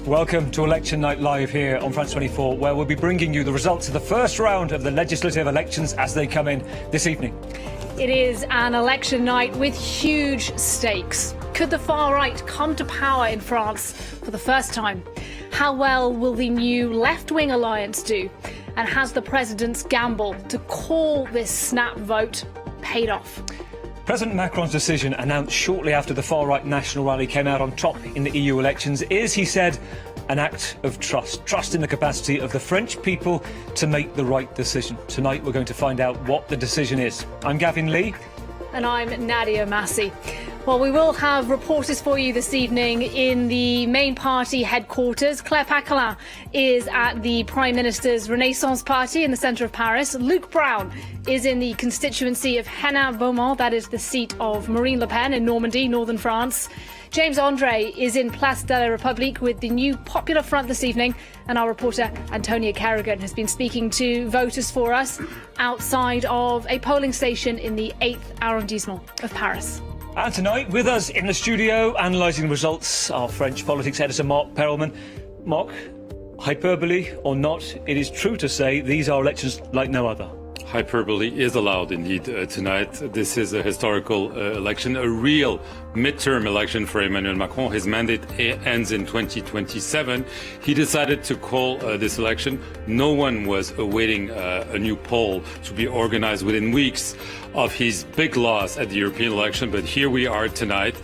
Welcome to Election Night Live here on France 24, where we'll be bringing you the results of the first round of the legislative elections as they come in this evening. It is an election night with huge stakes. Could the far right come to power in France for the first time? How well will the new left-wing alliance do? And has the president's gamble to call this snap vote paid off? President Macron's decision, announced shortly after the far-right national rally came out on top in the EU elections, is, he said, an act of trust. Trust in the capacity of the French people to make the right decision. Tonight we're going to find out what the decision is. I'm Gavin Lee. And I'm Nadia Massi. Well, we will have reporters for you this evening in the main party headquarters. Claire Pacquelin is at the Prime Minister's Renaissance Party in the centre of Paris. Luc Brown is in the constituency of Hénin-Beaumont, that is the seat of Marine Le Pen in Normandy, northern France. James Andre is in Place de la République with the new Popular Front this evening, and our reporter Antonia Kerrigan has been speaking to voters for us outside of a polling station in the 8th arrondissement of Paris. And tonight, with us in the studio, analysing the results, our French politics editor Mark Perelman. Mark, hyperbole or not, it is true to say these are elections like no other. Hyperbole is allowed indeed tonight. This is a historical election, a real midterm election for Emmanuel Macron. His mandate ends in 2027. He decided to call this election. No one was awaiting a new poll to be organized within weeks of his big loss at the European election, but here we are tonight.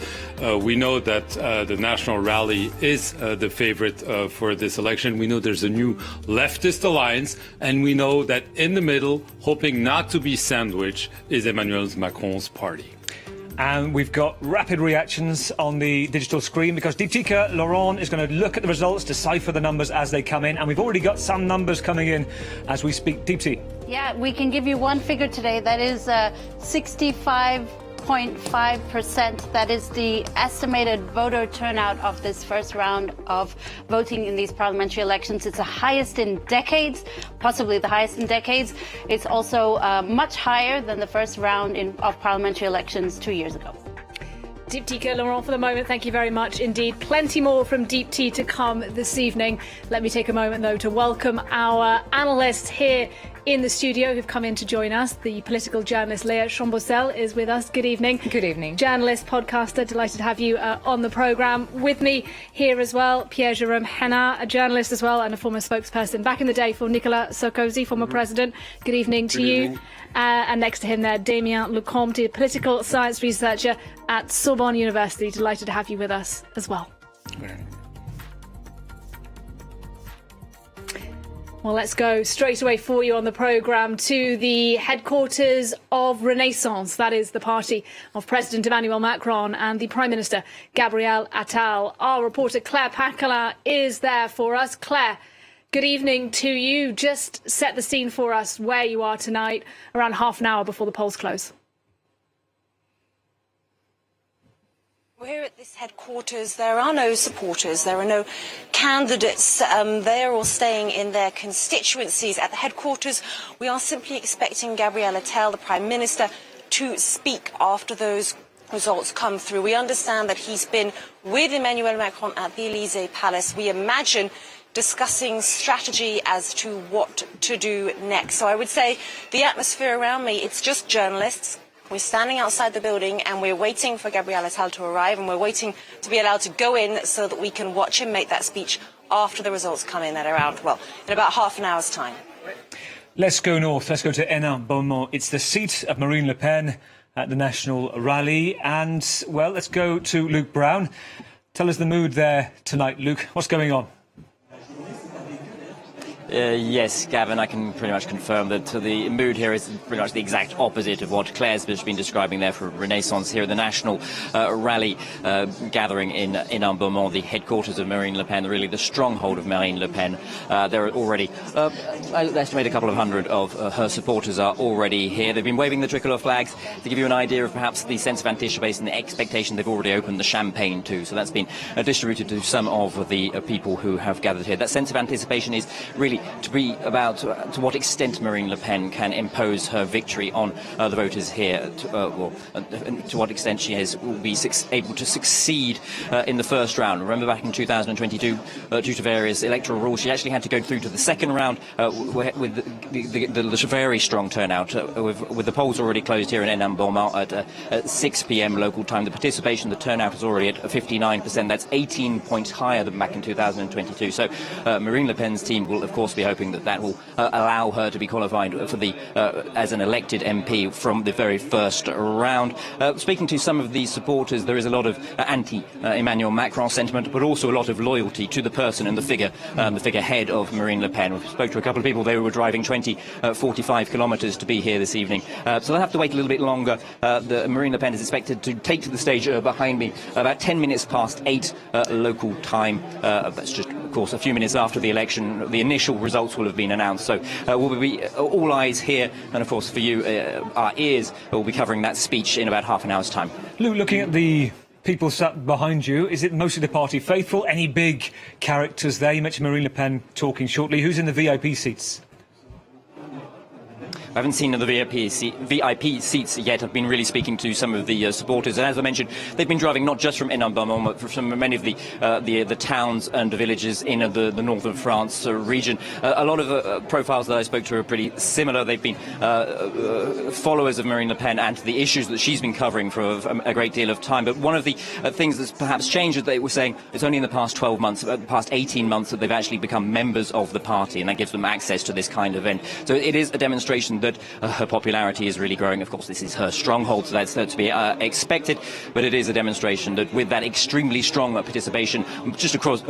We know that the National Rally is the favorite for this election. We know there's a new leftist alliance, and we know that in the middle, hoping not to be sandwiched, is Emmanuel Macron's party. And we've got rapid reactions on the digital screen because Diptyque Laurent is going to look at the results, decipher the numbers as they come in, and we've already got some numbers coming in as we speak. Dipty. Yeah, we can give you one figure today. That is 65.5%. That is the estimated voter turnout of this first round of voting in these parliamentary elections. It's the highest in decades, possibly the highest in decades. It's also much higher than the first round of parliamentary elections 2 years ago. Diptyque Laurent for the moment, thank you very much indeed. Plenty more from Deep Tea to come this evening. Let me take a moment though to welcome our analysts here in the studio who've come in to join us. The political journalist Léa Chambossel is with us. Good evening. Good evening. Journalist, podcaster, delighted to have you on the programme. With me here as well, Pierre-Jérôme Hénin, a journalist as well and a former spokesperson back in the day for Nicolas Sarkozy, former president. Good evening to you. And next to him there, Damien Lecomte, a political science researcher at Sorbonne University. Delighted to have you with us as well. Well, let's go straight away for you on the programme to the headquarters of Renaissance. That is the party of President Emmanuel Macron and the Prime Minister Gabriel Attal. Our reporter Claire Pacquelin is there for us. Claire, good evening to you. Just set the scene for us where you are tonight, around half an hour before the polls close. Here at this headquarters, there are no supporters, there are no candidates. They are all staying in their constituencies. At the headquarters, we are simply expecting Gabriel Attal, the Prime Minister, to speak after those results come through. We understand that he's been with Emmanuel Macron at the Élysée Palace. We imagine discussing strategy as to what to do next. So I would say the atmosphere around me, it's just journalists. We're standing outside the building and we're waiting for Gabriel Attal to arrive, and we're waiting to be allowed to go in so that we can watch him make that speech after the results come in at around, well, in about half an hour's time. Let's go north. Let's go to Hénin-Beaumont. It's the seat of Marine Le Pen at the national rally. And, well, let's go to Luc Brown. Tell us the mood there tonight, Luc. What's going on? Yes, Gavin, I can pretty much confirm that the mood here is pretty much the exact opposite of what Claire's been describing there for Renaissance here at the national rally gathering in Hénin-Beaumont, the headquarters of Marine Le Pen, really the stronghold of Marine Le Pen. There are already, I estimate a couple of hundred of her supporters are already here. They've been waving the tricolour flags. To give you an idea of perhaps the sense of anticipation, the expectation, they've already opened the champagne too. So that's been distributed to some of the people who have gathered here. That sense of anticipation is really to be about to what extent Marine Le Pen can impose her victory on the voters here, to what extent she will be able to succeed in the first round. Remember back in 2022, due to various electoral rules, she actually had to go through to the second round with the very strong turnout. With the polls already closed here in Hénin-Beaumont at 6 p.m. local time, the participation, the turnout is already at 59%. That's 18 points higher than back in 2022. So Marine Le Pen's team will, of course, be hoping that will allow her to be qualified for as an elected MP from the very first round. Speaking to some of these supporters, there is a lot of anti-Emmanuel Macron sentiment, but also a lot of loyalty to the person and the figurehead of Marine Le Pen. We spoke to a couple of people. They were driving 45 kilometres to be here this evening. So they'll have to wait a little bit longer. Marine Le Pen is expected to take to the stage behind me about 10 minutes past 8 local time. That's just, of course, a few minutes after the election. The initial results will have been announced. So we'll be all eyes here. And, of course, for you, our ears, will be covering that speech in about half an hour's time. Luke, looking at the people sat behind you, is it mostly the party faithful? Any big characters there? You mentioned Marine Le Pen talking shortly. Who's in the VIP seats? I haven't seen the VIP seats yet. I've been really speaking to some of the supporters, and as I mentioned, they've been driving not just from Hénin-Beaumont, but from many of the towns and villages in the north of France region. A lot of profiles that I spoke to are pretty similar. They've been followers of Marine Le Pen and the issues that she's been covering for a great deal of time. But one of the things that's perhaps changed is they were saying it's only in the past 12 months, the past 18 months, that they've actually become members of the party, and that gives them access to this kind of event. So it is a demonstration that her popularity is really growing. Of course, this is her stronghold, so that's to be expected. But it is a demonstration that with that extremely strong participation, just across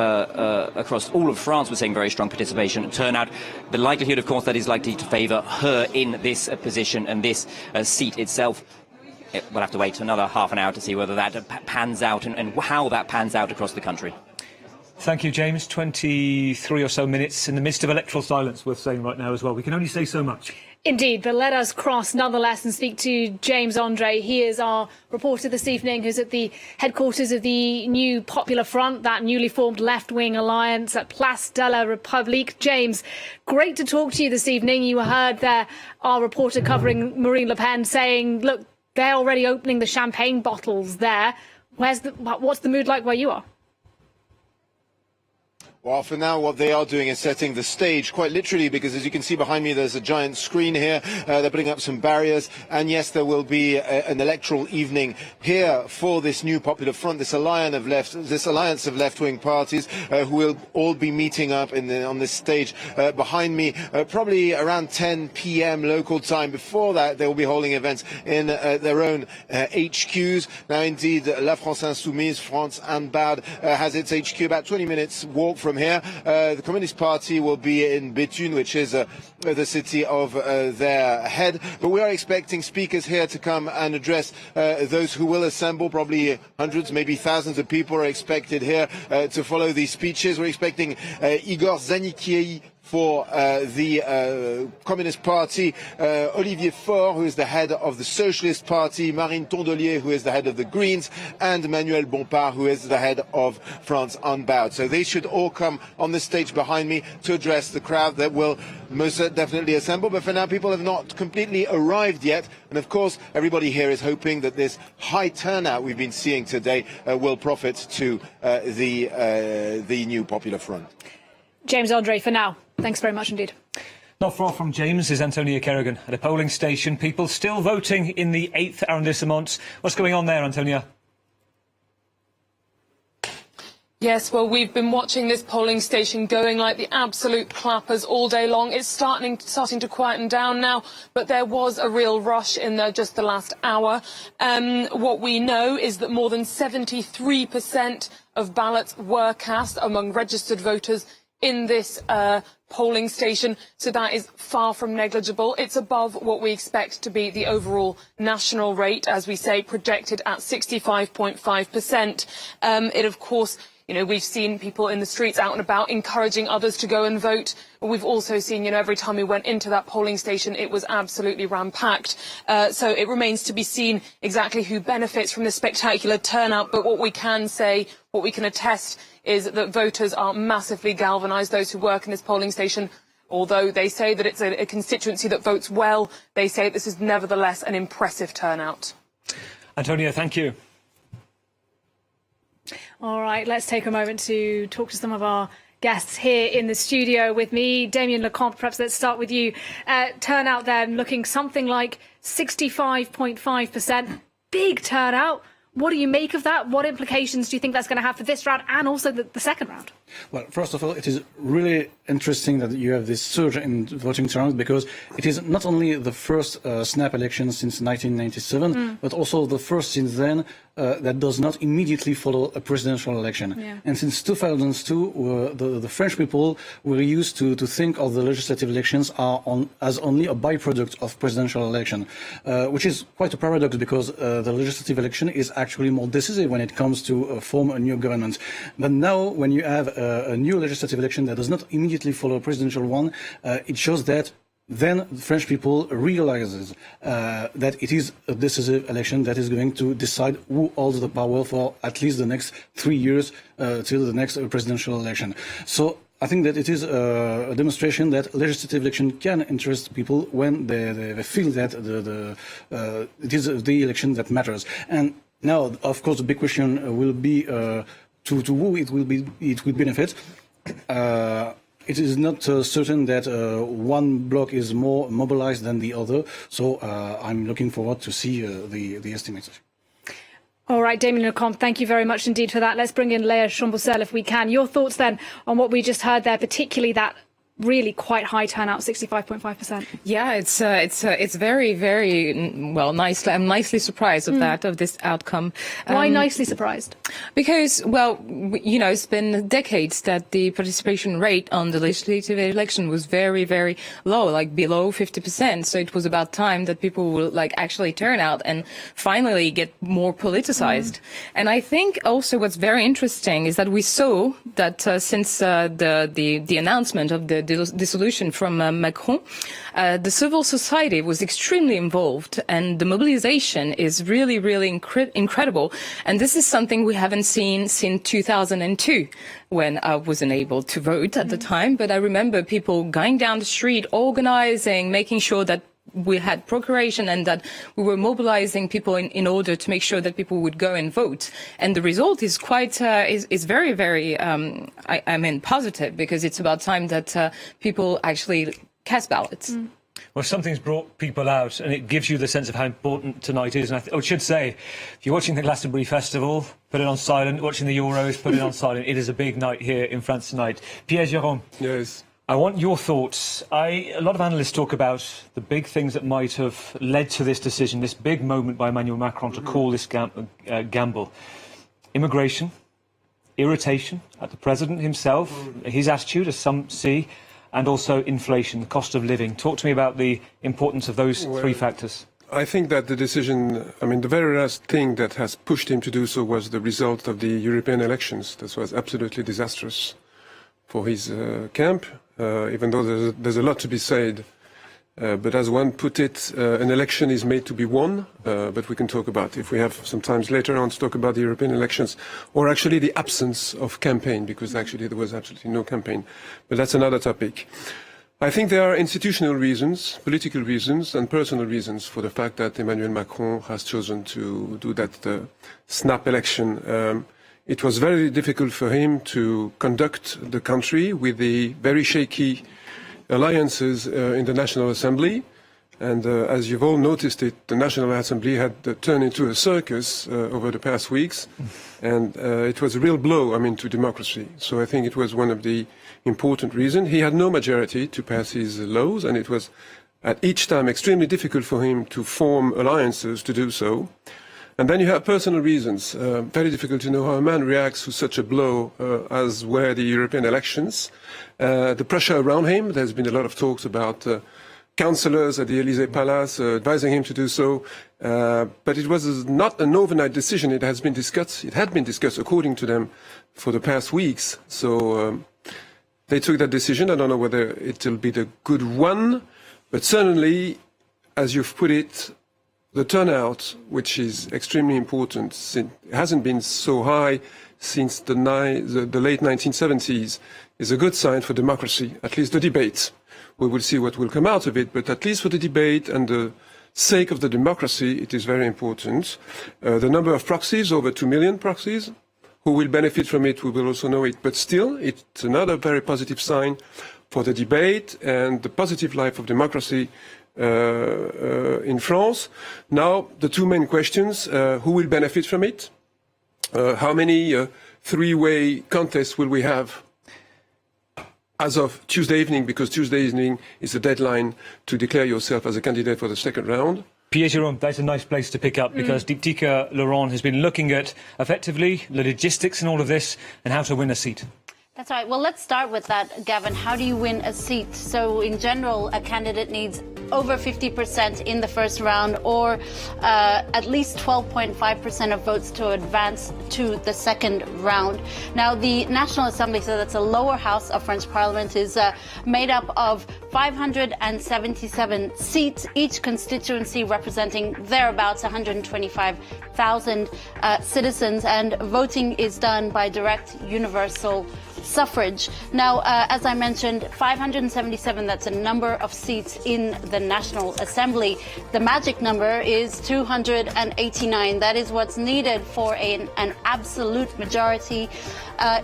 all of France, we're seeing very strong participation and turnout. The likelihood, of course, that is likely to favour her in this position and this seat itself. We'll have to wait another half an hour to see whether that pans out and how that pans out across the country. Thank you, James. 23 or so minutes in the midst of electoral silence, worth saying right now as well. We can only say so much. Indeed, but let us cross nonetheless and speak to James Andre. He is our reporter this evening, who's at the headquarters of the new Popular Front, that newly formed left-wing alliance at Place de la République. James, great to talk to you this evening. You heard there our reporter covering Marine Le Pen saying, look, they're already opening the champagne bottles there. What's the mood like where you are? Well, for now, what they are doing is setting the stage, quite literally, because as you can see behind me, there's a giant screen here. They're putting up some barriers. And yes, there will be an electoral evening here for this new Popular Front, this alliance of left-wing parties, who will all be meeting up on this stage behind me, probably around 10 p.m. local time. Before that, they will be holding events in their own HQs. Now, indeed, La France Insoumise, France and Bard, has its HQ about 20 minutes walk from here. The Communist Party will be in Béthune, which is the city of their head. But we are expecting speakers here to come and address those who will assemble. Probably hundreds, maybe thousands of people are expected here to follow these speeches. We're expecting Igor Zanikiev for the Communist Party, Olivier Faure, who is the head of the Socialist Party, Marine Tondelier, who is the head of the Greens, and Manuel Bompard, who is the head of France Unbowed. So they should all come on the stage behind me to address the crowd that will most definitely assemble. But for now, people have not completely arrived yet. And of course, everybody here is hoping that this high turnout we've been seeing today will profit to the new Popular Front. James Andre, for now. Thanks very much indeed. Not far from James is Antonia Kerrigan at a polling station. People still voting in the 8th arrondissement. What's going on there, Antonia? Yes, well, we've been watching this polling station going like the absolute clappers all day long. It's starting to quieten down now, but there was a real rush in there just the last hour. What we know is that more than 73% of ballots were cast among registered voters in this polling station, so that is far from negligible. It's above what we expect to be the overall national rate, as we say, projected at 65.5%. It, of course, we've seen people in the streets out and about encouraging others to go and vote. We've also seen, every time we went into that polling station, it was absolutely ram-packed. So it remains to be seen exactly who benefits from this spectacular turnout. But what we can say, what we can attest is that voters are massively galvanised, those who work in this polling station. Although they say that it's a constituency that votes well, they say this is nevertheless an impressive turnout. Antonia, thank you. All right, let's take a moment to talk to some of our guests here in the studio with me. Damien Lecomte, perhaps let's start with you. Turnout then looking something like 65.5%. Big turnout. What do you make of that? What implications do you think that's going to have for this round and also the second round? Well, first of all, it is really interesting that you have this surge in voting turnout because it is not only the first snap election since 1997, but also the first since then that does not immediately follow a presidential election. Yeah. And since 2002, the French people were used to think of the legislative elections as only a byproduct of presidential election, which is quite a paradox because the legislative election is actually more decisive when it comes to form a new government. But now, when you have a new legislative election that does not immediately follow a presidential one, it shows that then the French people realizes that it is a decisive election that is going to decide who holds the power for at least the next 3 years till the next presidential election. So I think that it is a demonstration that legislative election can interest people when they feel that it is the election that matters. And now, of course, the big question will be to who it will benefit. It is not certain that one bloc is more mobilized than the other, so I'm looking forward to see the estimates. All right, Damien Lecomte, thank you very much indeed for that. Let's bring in Léa Chambourcel if we can. Your thoughts then on what we just heard there, particularly that really quite high turnout, 65.5%. Yeah, it's very, very well. I'm nicely surprised of this outcome. Why nicely surprised? Because, well, it's been decades that the participation rate on the legislative election was very, very low, like below 50%. So it was about time that people would actually turn out and finally get more politicized. And I think also what's very interesting is that we saw that since the announcement of the dissolution from Macron, the civil society was extremely involved, and the mobilization is really, really incredible. And this is something we haven't seen since 2002, when I wasn't able to vote at the time. But I remember people going down the street, organizing, making sure that we had procuration and that we were mobilizing people in order to make sure that people would go and vote. And the result is quite, is very, very, positive, because it's about time that people actually cast ballots. Well, something's brought people out, and it gives you the sense of how important tonight is. And I should say, if you're watching the Glastonbury Festival, put it on silent. Watching the Euros, put it on silent. It is a big night here in France tonight. Pierre Jérôme. Yes. I want your thoughts. A lot of analysts talk about the big things that might have led to this decision, this big moment by Emmanuel Macron to call this gamble. Immigration, irritation at the president himself, his attitude, as some see, and also inflation, the cost of living. Talk to me about the importance of those three factors. I think that the decision, the very last thing that has pushed him to do so was the result of the European elections. This was absolutely disastrous for his camp. Even though there's a lot to be said. But as one put it, an election is made to be won, but we can talk about, if we have some time later on to talk about the European elections, or actually the absence of campaign, because actually there was absolutely no campaign. But that's another topic. I think there are institutional reasons, political reasons, and personal reasons for the fact that Emmanuel Macron has chosen to do that snap election. It was very difficult for him to conduct the country with the very shaky alliances in the National Assembly. And as you've all noticed the National Assembly had turned into a circus over the past weeks. And it was a real blow, to democracy. So I think it was one of the important reasons. He had no majority to pass his laws, and it was at each time extremely difficult for him to form alliances to do so. And then you have personal reasons. Very difficult to know how a man reacts to such a blow as were the European elections. The pressure around him, there's been a lot of talks about councillors at the Élysée Palace advising him to do so. But it was not an overnight decision. It had been discussed according to them for the past weeks. So they took that decision. I don't know whether it will be the good one, but certainly, as you've put it, the turnout, which is extremely important, hasn't been so high since the late 1970s is a good sign for democracy, at least the debate. We will see what will come out of it, but at least for the debate and the sake of the democracy, it is very important. The number of proxies, over 2 million proxies. Who will benefit from it, we will also know it. But still, it's another very positive sign for the debate and the positive life of democracy in France. Now, the two main questions, who will benefit from it? How many three-way contests will we have as of Tuesday evening, because Tuesday evening is the deadline to declare yourself as a candidate for the second round. Pierre-Jérôme, that's a nice place to pick up because Diptyque Laurent has been looking at, effectively, the logistics and all of this and how to win a seat. That's right. Well, let's start with that, Gavin. How do you win a seat? So in general, a candidate needs over 50% in the first round or at least 12.5% of votes to advance to the second round. Now, the National Assembly, so that's a lower house of French Parliament, is made up of 577 seats, each constituency representing thereabouts 125,000 citizens, and voting is done by direct universal suffrage. Now, as I mentioned, 577, that's a number of seats in the National Assembly. The magic number is 289. That is what's needed for an absolute majority.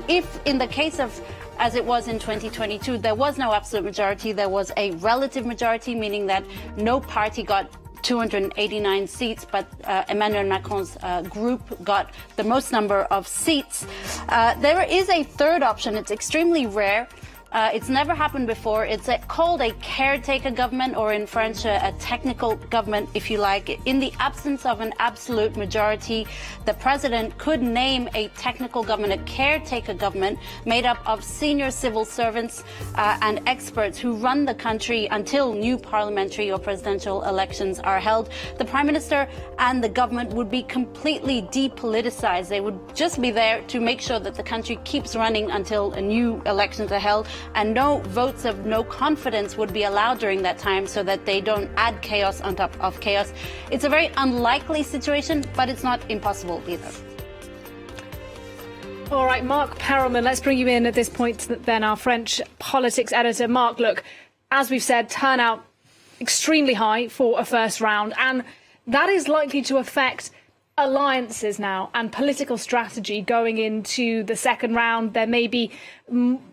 If in the case of, as it was in 2022, there was no absolute majority, there was a relative majority, meaning that no party got 289 seats, but Emmanuel Macron's group got the most number of seats. There is a third option. It's extremely rare. It's never happened before. It's called a caretaker government, or in French, a technical government, if you like. In the absence of an absolute majority, the president could name a technical government, a caretaker government, made up of senior civil servants and experts who run the country until new parliamentary or presidential elections are held. The prime minister and the government would be completely depoliticized. They would just be there to make sure that the country keeps running until new elections are held, and no votes of no confidence would be allowed during that time so that they don't add chaos on top of chaos. It's a very unlikely situation, but it's not impossible either. All right, Mark Perelman, let's bring you in at this point then, our French politics editor. Mark, look, as we've said, turnout extremely high for a first round, and that is likely to affect alliances now and political strategy going into the second round. There may be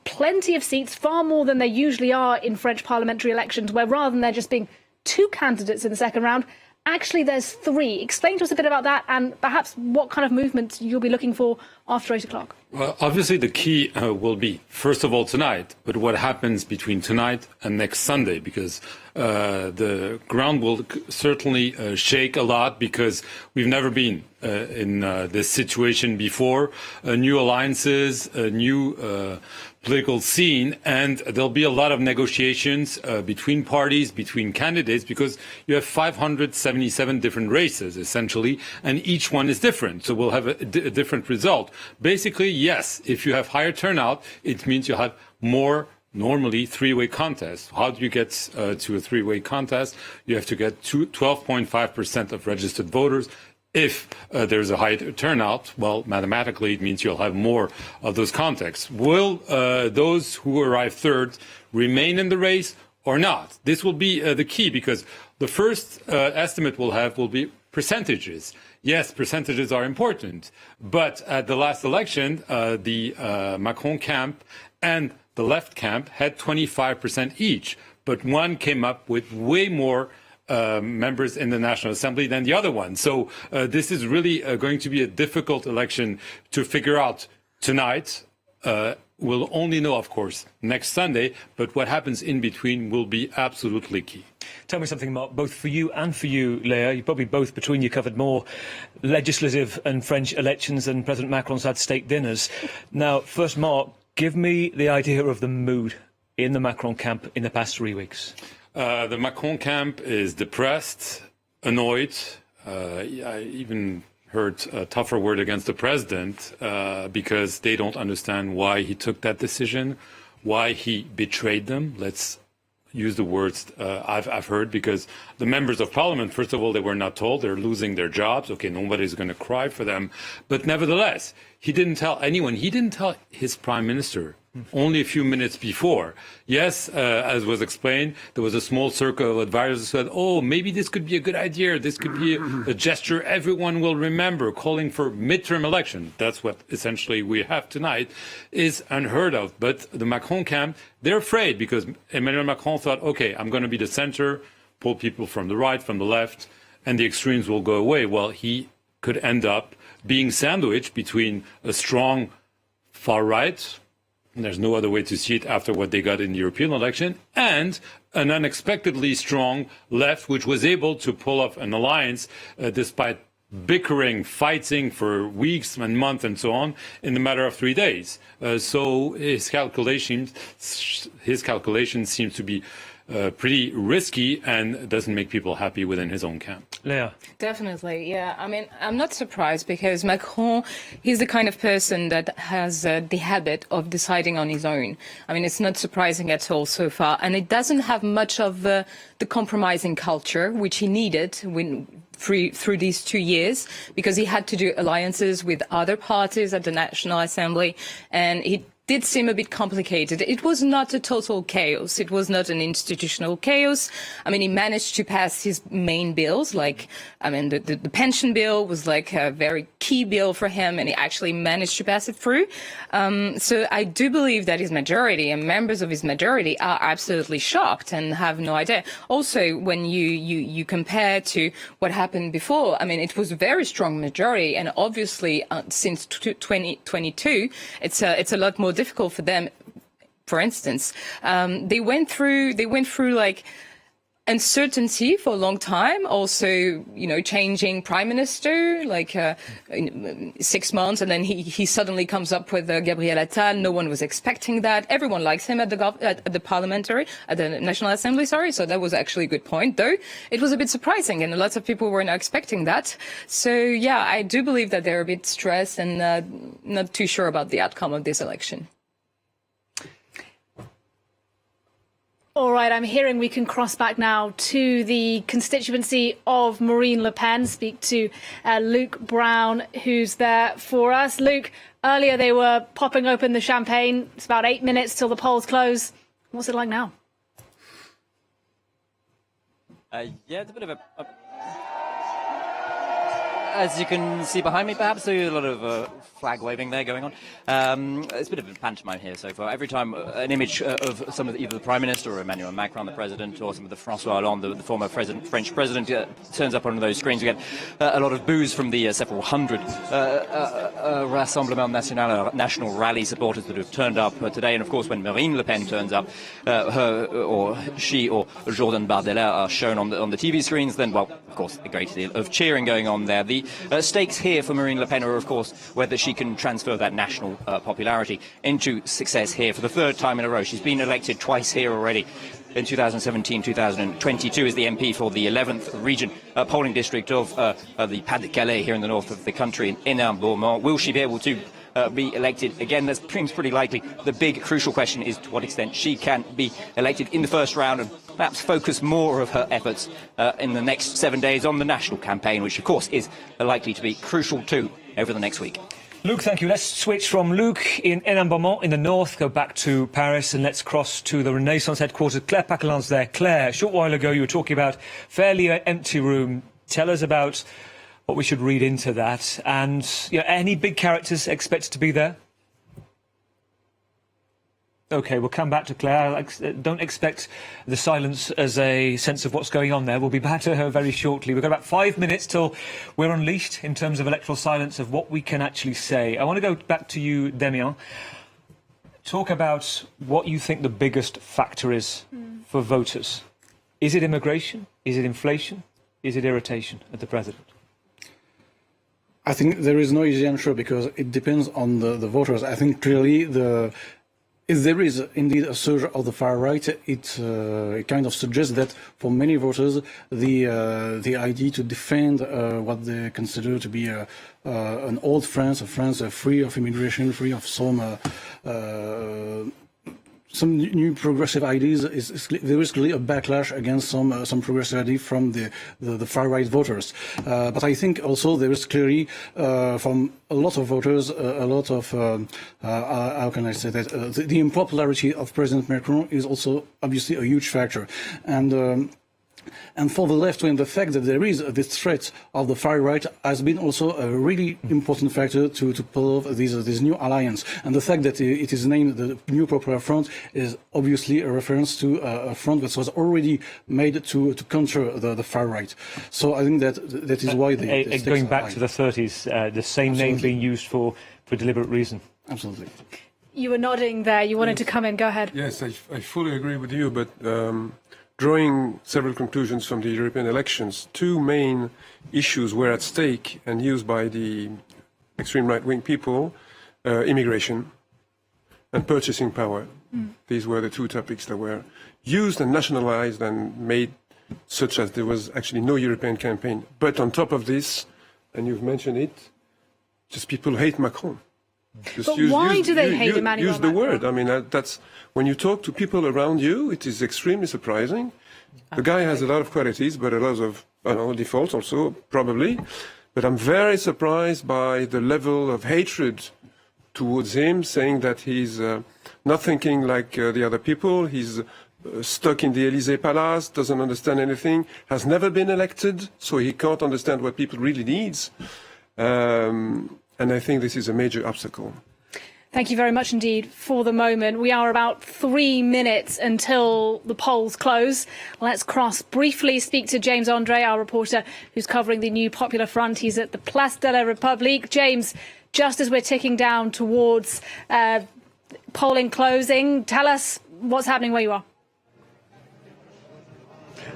plenty of seats, far more than there usually are in French parliamentary elections, where rather than there just being two candidates in the second round, actually there's three. Explain to us a bit about that and perhaps what kind of movement you'll be looking for after 8 o'clock. Well, obviously the key will be, first of all, tonight, but what happens between tonight and next Sunday, because the ground will certainly shake a lot, because we've never been in this situation before. New alliances, new political scene, and there'll be a lot of negotiations between parties, between candidates, because you have 577 different races, essentially, and each one is different. So we'll have a different result. Basically, yes, if you have higher turnout, it means you have more normally three-way contests. How do you get to a three-way contest? You have to get 12.5% of registered voters. If there's a high turnout, well, mathematically, it means you'll have more of those contexts. Will those who arrive third remain in the race or not? This will be the key, because the first estimate we'll have will be percentages. Yes, percentages are important, but at the last election, the Macron camp and the left camp had 25% each, but one came up with way more members in the National Assembly than the other one. So this is really going to be a difficult election to figure out tonight. We'll only know, of course, next Sunday, but what happens in between will be absolutely key. Tell me something, Mark, both for you and for you, Léa. You probably both, between you, covered more legislative and French elections than President Macron's had state dinners. Now, first, Mark, give me the idea of the mood in the Macron camp in the past 3 weeks. The Macron camp is depressed, annoyed. I even heard a tougher word against the president because they don't understand why he took that decision, why he betrayed them. Let's use the words I've heard, because the members of parliament, first of all, they were not told they're losing their jobs. Okay, nobody's going to cry for them. But nevertheless, he didn't tell anyone. He didn't tell his prime minister only a few minutes before. Yes, as was explained, there was a small circle of advisors who said, oh, maybe this could be a good idea. This could be a gesture everyone will remember, calling for midterm election. That's what essentially we have tonight, is unheard of. But the Macron camp, they're afraid, because Emmanuel Macron thought, okay, I'm going to be the center, pull people from the right, from the left, and the extremes will go away. Well, he could end up being sandwiched between a strong far right, and there's no other way to see it after what they got in the European election, and an unexpectedly strong left, which was able to pull off an alliance despite bickering, fighting for weeks and months and so on in the matter of 3 days. So his calculations seems to be pretty risky and doesn't make people happy within his own camp. Leah. Definitely, yeah. I mean, I'm not surprised, because Macron, he's the kind of person that has the habit of deciding on his own. I mean, it's not surprising at all so far. And it doesn't have much of the compromising culture, which he needed through these 2 years, because he had to do alliances with other parties at the National Assembly, and he did seem a bit complicated. It was not a total chaos. It was not an institutional chaos. I mean, he managed to pass his main bills, like, I mean, the pension bill was like a very key bill for him, and he actually managed to pass it through. So I do believe that his majority and members of his majority are absolutely shocked and have no idea. Also, when you compare to what happened before, I mean, it was a very strong majority, and obviously since 2022, it's a lot more difficult for them. For instance, they went through like uncertainty for a long time. Also, changing prime minister, like in 6 months, and then he suddenly comes up with Gabriel Attal. No one was expecting that. Everyone likes him at the National Assembly. Sorry, so that was actually a good point. Though it was a bit surprising, and lots of people were not expecting that. So yeah, I do believe that they're a bit stressed and not too sure about the outcome of this election. All right, I'm hearing we can cross back now to the constituency of Marine Le Pen, speak to Luc Brown, who's there for us. Luc, earlier they were popping open the champagne. It's about 8 minutes till the polls close. What's it like now? Yeah, it's a bit of a as you can see behind me, perhaps, so a lot of flag waving there going on. It's a bit of a pantomime here so far. Every time an image of some of either the Prime Minister or Emmanuel Macron, the President, or some of the François Hollande, the former French President, turns up on those screens, we get a lot of boos from the several hundred Rassemblement National Rally supporters that have turned up today. And of course, when Marine Le Pen turns up, she or Jordan Bardella are shown on the TV screens, then, well, of course, a great deal of cheering going on there. The stakes here for Marine Le Pen are, of course, whether she can transfer that national popularity into success here for the third time in a row. She's been elected twice here already. In 2017, 2022 as the MP for the 11th region polling district of the Pas-de-Calais here in the north of the country, in Hénin-Beaumont. Will she be able to be elected again? That seems pretty likely. The big crucial question is to what extent she can be elected in the first round and perhaps focus more of her efforts in the next 7 days on the national campaign, which of course is likely to be crucial too over the next week. Luc, thank you. Let's switch from Luc in Hénin-Beaumont in the north, go back to Paris, and let's cross to the Renaissance headquarters. Claire Paquelin's there. Claire, a short while ago you were talking about fairly empty room. Tell us about what we should read into that, and any big characters expected to be there? OK, we'll come back to Claire. Don't expect the silence as a sense of what's going on there. We'll be back to her very shortly. We've got about 5 minutes till we're unleashed in terms of electoral silence of what we can actually say. I want to go back to you, Damien. Talk about what you think the biggest factor is for voters. Is it immigration? Is it inflation? Is it irritation at the president? I think there is no easy answer because it depends on the voters. I think clearly if there is indeed a surge of the far right, it kind of suggests that for many voters, the idea to defend what they consider to be an old France, a France free of immigration, free of some some new progressive ideas, there is clearly a backlash against some progressive ideas from the far-right voters. But I think also there is clearly from a lot of voters, a lot of, how can I say that, the unpopularity of President Macron is also obviously a huge factor. And for the left wing, the fact that there is this threat of the far right has been also a really important factor to pull off this new alliance. And the fact that it is named the New Popular Front is obviously a reference to a front that was already made to counter the far right. So I think that is why the going back to the 30s, the same name being used for deliberate reason. Absolutely. You were nodding there. You wanted to come in. Go ahead. Yes, I fully agree with you, but drawing several conclusions from the European elections, two main issues were at stake and used by the extreme right-wing people, immigration and purchasing power. These were the two topics that were used and nationalized and made such as there was actually no European campaign. But on top of this, and you've mentioned it, just people hate Macron. But why do they hate Emmanuel Macron? Use the word. Macron? I mean, that's when you talk to people around you, it is extremely surprising. The guy has a lot of qualities, but a lot of defaults also, probably. But I'm very surprised by the level of hatred towards him, saying that he's not thinking like the other people. He's stuck in the Élysée Palace, doesn't understand anything, has never been elected, so he can't understand what people really needs. And I think this is a major obstacle. Thank you very much indeed for the moment. We are about 3 minutes until the polls close. Let's briefly speak to James Andre, our reporter, who's covering the New Popular Front. He's at the Place de la République. James, just as we're ticking down towards polling closing, tell us what's happening where you are.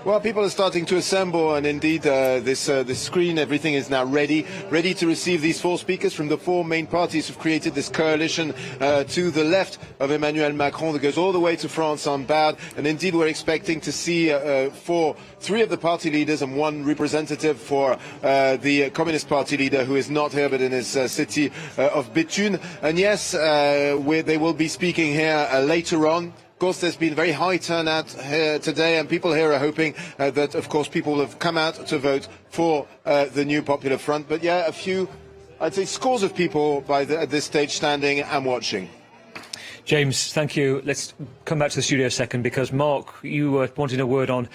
Well, people are starting to assemble, and indeed, this screen, everything is now ready to receive these four speakers from the four main parties who've created this coalition to the left of Emmanuel Macron that goes all the way to France on Bard. And indeed, we're expecting to see three of the party leaders and one representative for the Communist Party leader, who is not here but in his city of Béthune. And yes, they will be speaking here later on. Of course, there's been very high turnout here today, and people here are hoping that, of course, people have come out to vote for the New Popular Front. But yeah, a few, I'd say scores of people at this stage standing and watching. James, thank you. Let's come back to the studio a second, because Mark, you were wanting a word on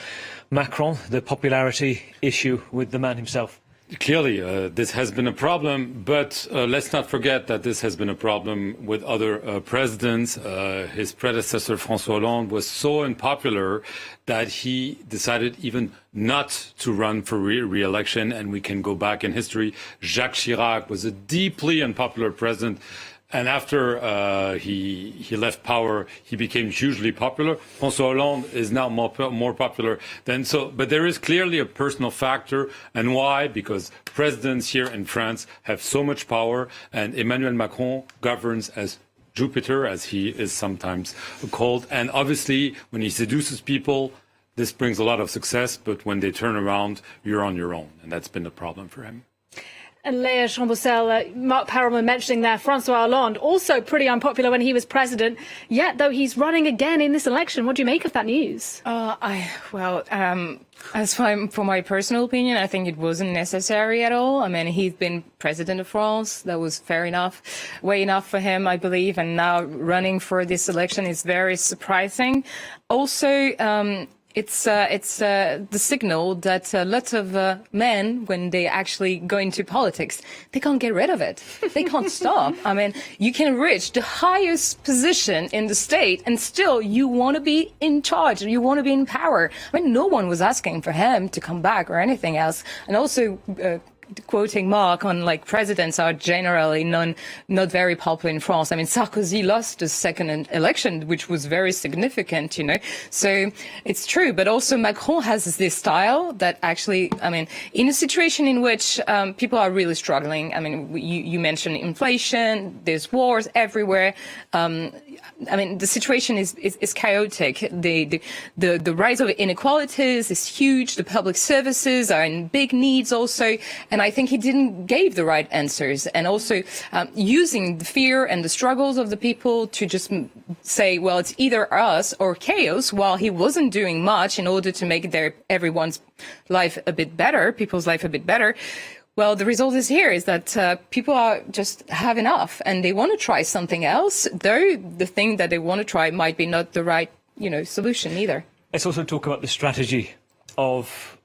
Macron, the popularity issue with the man himself. Clearly, this has been a problem, but let's not forget that this has been a problem with other presidents. His predecessor, François Hollande, was so unpopular that he decided even not to run for re-election, and we can go back in history. Jacques Chirac was a deeply unpopular president, and after he left power, he became hugely popular. François Hollande is now more popular than so. But there is clearly a personal factor. And why? Because presidents here in France have so much power, and Emmanuel Macron governs as Jupiter, as he is sometimes called. And obviously, when he seduces people, this brings a lot of success. But when they turn around, you're on your own. And that's been a problem for him. And Léa Chambousel, Mark Parelman mentioning there, François Hollande, also pretty unpopular when he was president, yet though he's running again in this election. What do you make of that news? As for my personal opinion, I think it wasn't necessary at all. I mean, he's been president of France. That was fair enough, way enough for him, I believe. And now running for this election is very surprising. Also, it's the signal that lots of men, when they actually go into politics, they can't get rid of it. They can't stop. I mean, you can reach the highest position in the state and still you want to be in charge. You want to be in power. I mean, no one was asking for him to come back or anything else. And also, quoting Mark on like presidents are generally not very popular in France. I mean, Sarkozy lost the second election, which was very significant, you know. So it's true. But also Macron has this style that actually, I mean, in a situation in which people are really struggling. I mean, you mentioned inflation, there's wars everywhere. I mean, the situation is chaotic. The rise of inequalities is huge. The public services are in big needs also. And And I think he didn't give the right answers, and also using the fear and the struggles of the people to just say, well, it's either us or chaos, while he wasn't doing much in order to make everyone's life a bit better, people's life a bit better. Well, the result is here is that people are just have enough and they want to try something else, though the thing that they want to try might be not the right, solution either. Let's also talk about the strategy of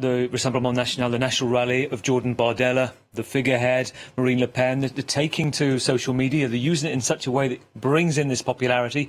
the Rassemblement National, the national rally of Jordan Bardella, the figurehead, Marine Le Pen. They're taking to social media, they're using it in such a way that brings in this popularity,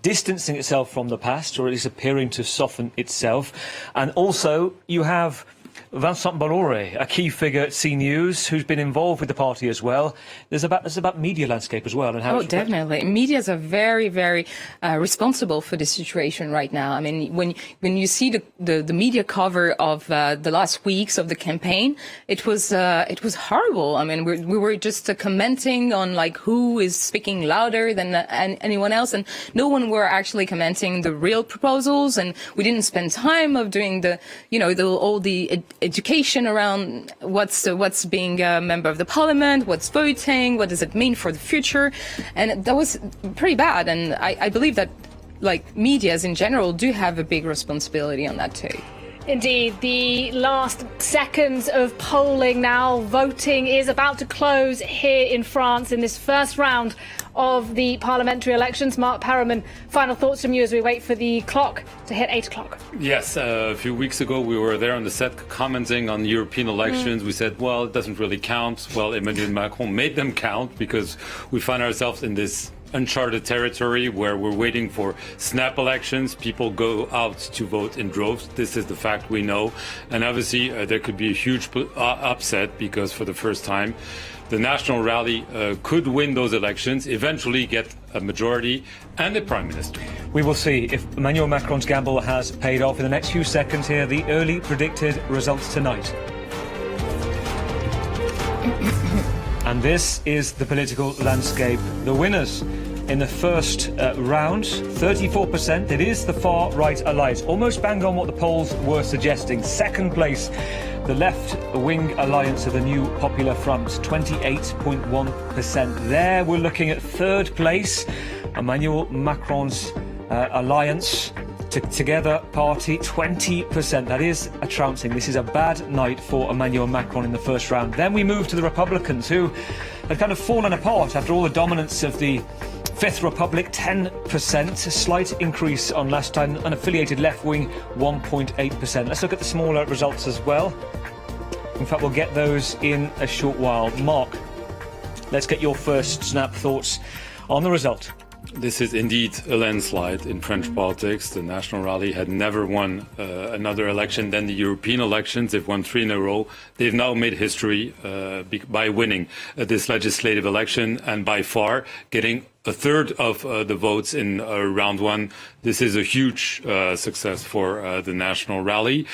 distancing itself from the past, or at least appearing to soften itself. And also, you have Vincent Bolloré, a key figure at CNews, who's been involved with the party as well. There's about media landscape as well. And how definitely. Medias are very, very responsible for this situation right now. I mean, when you see the media cover of the last weeks of the campaign, it was horrible. I mean, we were just commenting on like who is speaking louder than anyone else, and no one were actually commenting the real proposals. And we didn't spend time of doing all the education around what's being a member of the parliament, what's voting, what does it mean for the future, and that was pretty bad. And I believe that medias in general do have a big responsibility on that too. Indeed, the last seconds of polling now. Voting is about to close here in France in this first round of the parliamentary elections. Mark Perriman, final thoughts from you as we wait for the clock to hit 8 o'clock. Yes, a few weeks ago we were there on the set commenting on European elections. We said, well, it doesn't really count. Well, Emmanuel Macron made them count because we find ourselves in this uncharted territory where we're waiting for snap elections. People go out to vote in droves. This is the fact we know. And obviously there could be a huge upset because for the first time the national rally could win those elections, eventually get a majority and a prime minister. We will see if Emmanuel Macron's gamble has paid off. In the next few seconds here, the early predicted results tonight. And this is the political landscape. The winners in the first round, 34%. It is the far-right alliance, almost bang on what the polls were suggesting. Second place, the left-wing alliance of the New Popular Front, 28.1%. There we're looking at third place, Emmanuel Macron's alliance, Together Party, 20%. That is a trouncing. This is a bad night for Emmanuel Macron in the first round. Then we move to the Republicans, who had kind of fallen apart after all the dominance of the Fifth Republic, 10%, a slight increase on last time. Unaffiliated left wing, 1.8%. Let's look at the smaller results as well. In fact, we'll get those in a short while. Mark, let's get your first snap thoughts on the result. This is indeed a landslide in French politics. The National Rally had never won another election than the European elections. They've won 3 in a row. They've now made history by winning this legislative election and by far getting a third of the votes in round one. This is a huge success for the National Rally.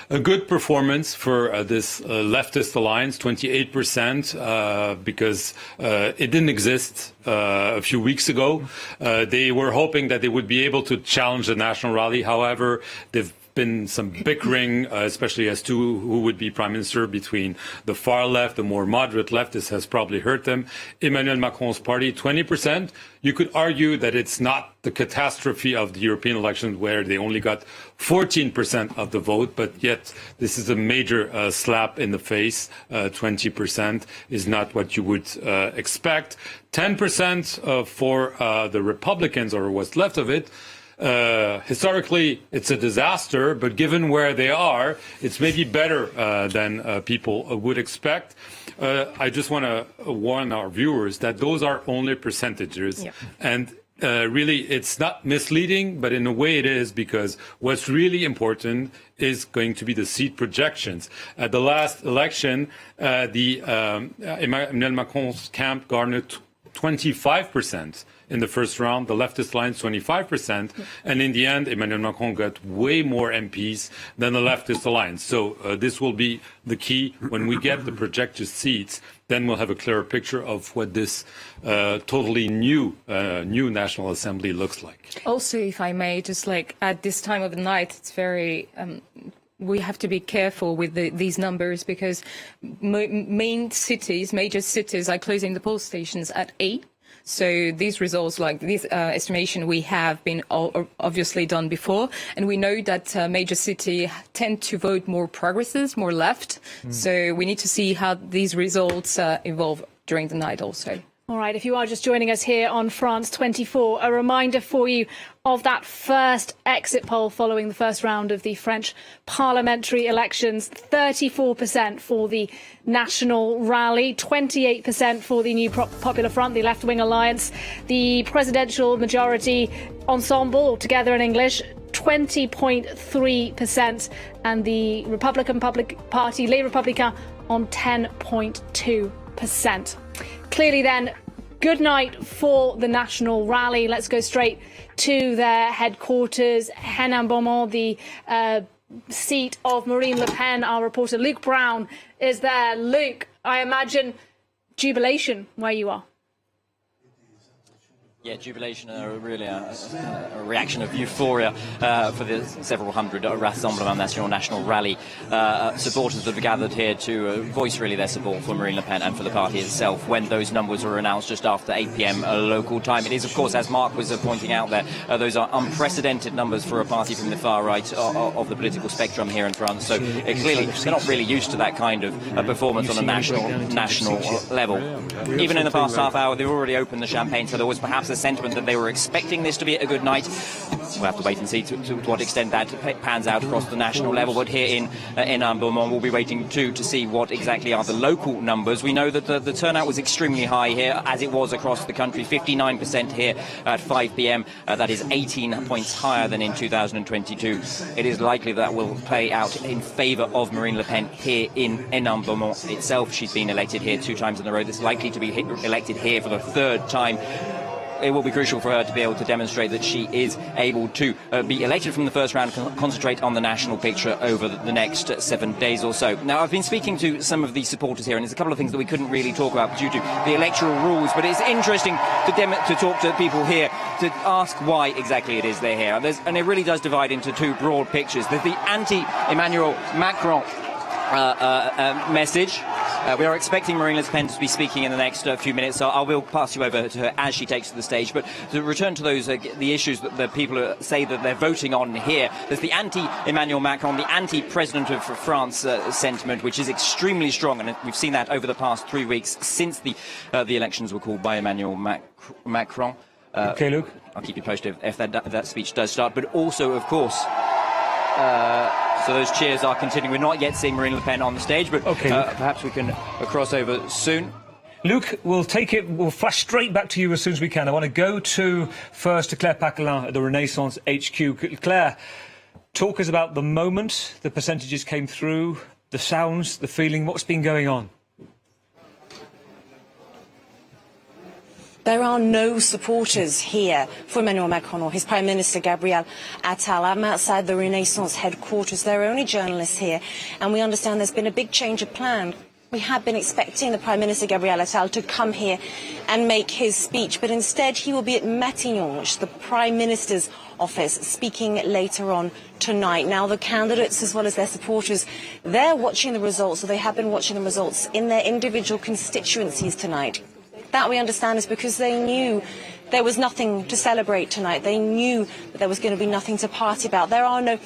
A good performance for this leftist alliance, 28%, because it didn't exist a few weeks ago. They were hoping that they would be able to challenge the National Rally. However, they've been some bickering, especially as to who would be prime minister between the far left, the more moderate left. This has probably hurt them. Emmanuel Macron's party, 20%. You could argue that it's not the catastrophe of the European elections where they only got 14% of the vote, but yet this is a major slap in the face. 20% is not what you would expect. 10% for the Republicans, or what's left of it. Historically, it's a disaster, but given where they are, it's maybe better than people would expect. I just want to warn our viewers that those are only percentages. Yep. And really, it's not misleading, but in a way it is, because what's really important is going to be the seat projections. At the last election, Emmanuel Macron's camp garnered 25% in the first round, the leftist alliance 25%, and in the end, Emmanuel Macron got way more MPs than the leftist alliance. So this will be the key. When we get the projected seats, then we'll have a clearer picture of what this totally new National Assembly looks like. Also, if I may, just at this time of the night, it's very we have to be careful with these numbers because major cities are closing the poll stations at 8. So these results, like this estimation, we have been obviously done before, and we know that major cities tend to vote more progressive, more left. So we need to see how these results evolve during the night also. All right, if you are just joining us here on France 24, a reminder for you of that first exit poll following the first round of the French parliamentary elections. 34% for the National Rally, 28% for the New Popular Front, the left-wing alliance, the presidential majority ensemble, or together in English, 20.3%, and the Republican Public Party, Les Républicains, on 10.2%. Clearly then, good night for the National Rally. Let's go straight to their headquarters, Hénin-Beaumont, the seat of Marine Le Pen. Our reporter Luc Brown is there. Luc, I imagine jubilation where you are. Yeah, jubilation, really a reaction of euphoria for the several hundred Rassemblement National Rally supporters that have gathered here to voice really their support for Marine Le Pen and for the party itself when those numbers were announced just after 8 p.m. local time. It is, of course, as Mark was pointing out there, those are unprecedented numbers for a party from the far right of the political spectrum here in France. So clearly, they're not really used to that kind of performance on a national level. Even in the past half hour, they've already opened the champagne, so there was perhaps a sentiment that they were expecting this to be a good night. We'll have to wait and see to what extent that pans out across the national level. But here in Hénin-Beaumont, we'll be waiting to see what exactly are the local numbers. We know that the turnout was extremely high here, as it was across the country. 59% here at 5 p.m. That is 18 points higher than in 2022. It is likely that will play out in favour of Marine Le Pen here in Hénin-Beaumont itself. She's been elected here 2 times in a row. This is likely to be elected here for the 3rd time. It will be crucial for her to be able to demonstrate that she is able to be elected from the first round and concentrate on the national picture over the next 7 days or so. Now, I've been speaking to some of the supporters here, and there's a couple of things that we couldn't really talk about due to the electoral rules, but it's interesting to talk to people here to ask why exactly it is they're here. And it really does divide into 2 broad pictures. There's the anti-Emmanuel Macron message. We are expecting Marine Le Pen to be speaking in the next few minutes, so I will pass you over to her as she takes to the stage. But to return to those the issues that the people say that they're voting on here, there's the anti-Emmanuel Macron, the anti-President of France sentiment, which is extremely strong, and we've seen that over the past 3 weeks since the elections were called by Emmanuel Macron. Okay, Luke. I'll keep you posted if that speech does start. But also, of course, so those cheers are continuing. We're not yet seeing Marine Le Pen on the stage, but perhaps we can cross over soon. Luke, we'll flash straight back to you as soon as we can. I want to go first to Claire Paquelin at the Renaissance HQ. Claire, talk us about the moment the percentages came through, the sounds, the feeling, what's been going on? There are no supporters here for Emmanuel Macron or his Prime Minister Gabriel Attal. I'm outside the Renaissance headquarters. There are only journalists here, and we understand there's been a big change of plan. We had been expecting the Prime Minister Gabriel Attal to come here and make his speech, but instead he will be at Matignon, which is the Prime Minister's office, speaking later on tonight. Now, the candidates, as well as their supporters, they're watching the results, or they have been watching the results in their individual constituencies tonight. That, we understand, is because they knew there was nothing to celebrate tonight. They knew that there was going to be nothing to party about. There are no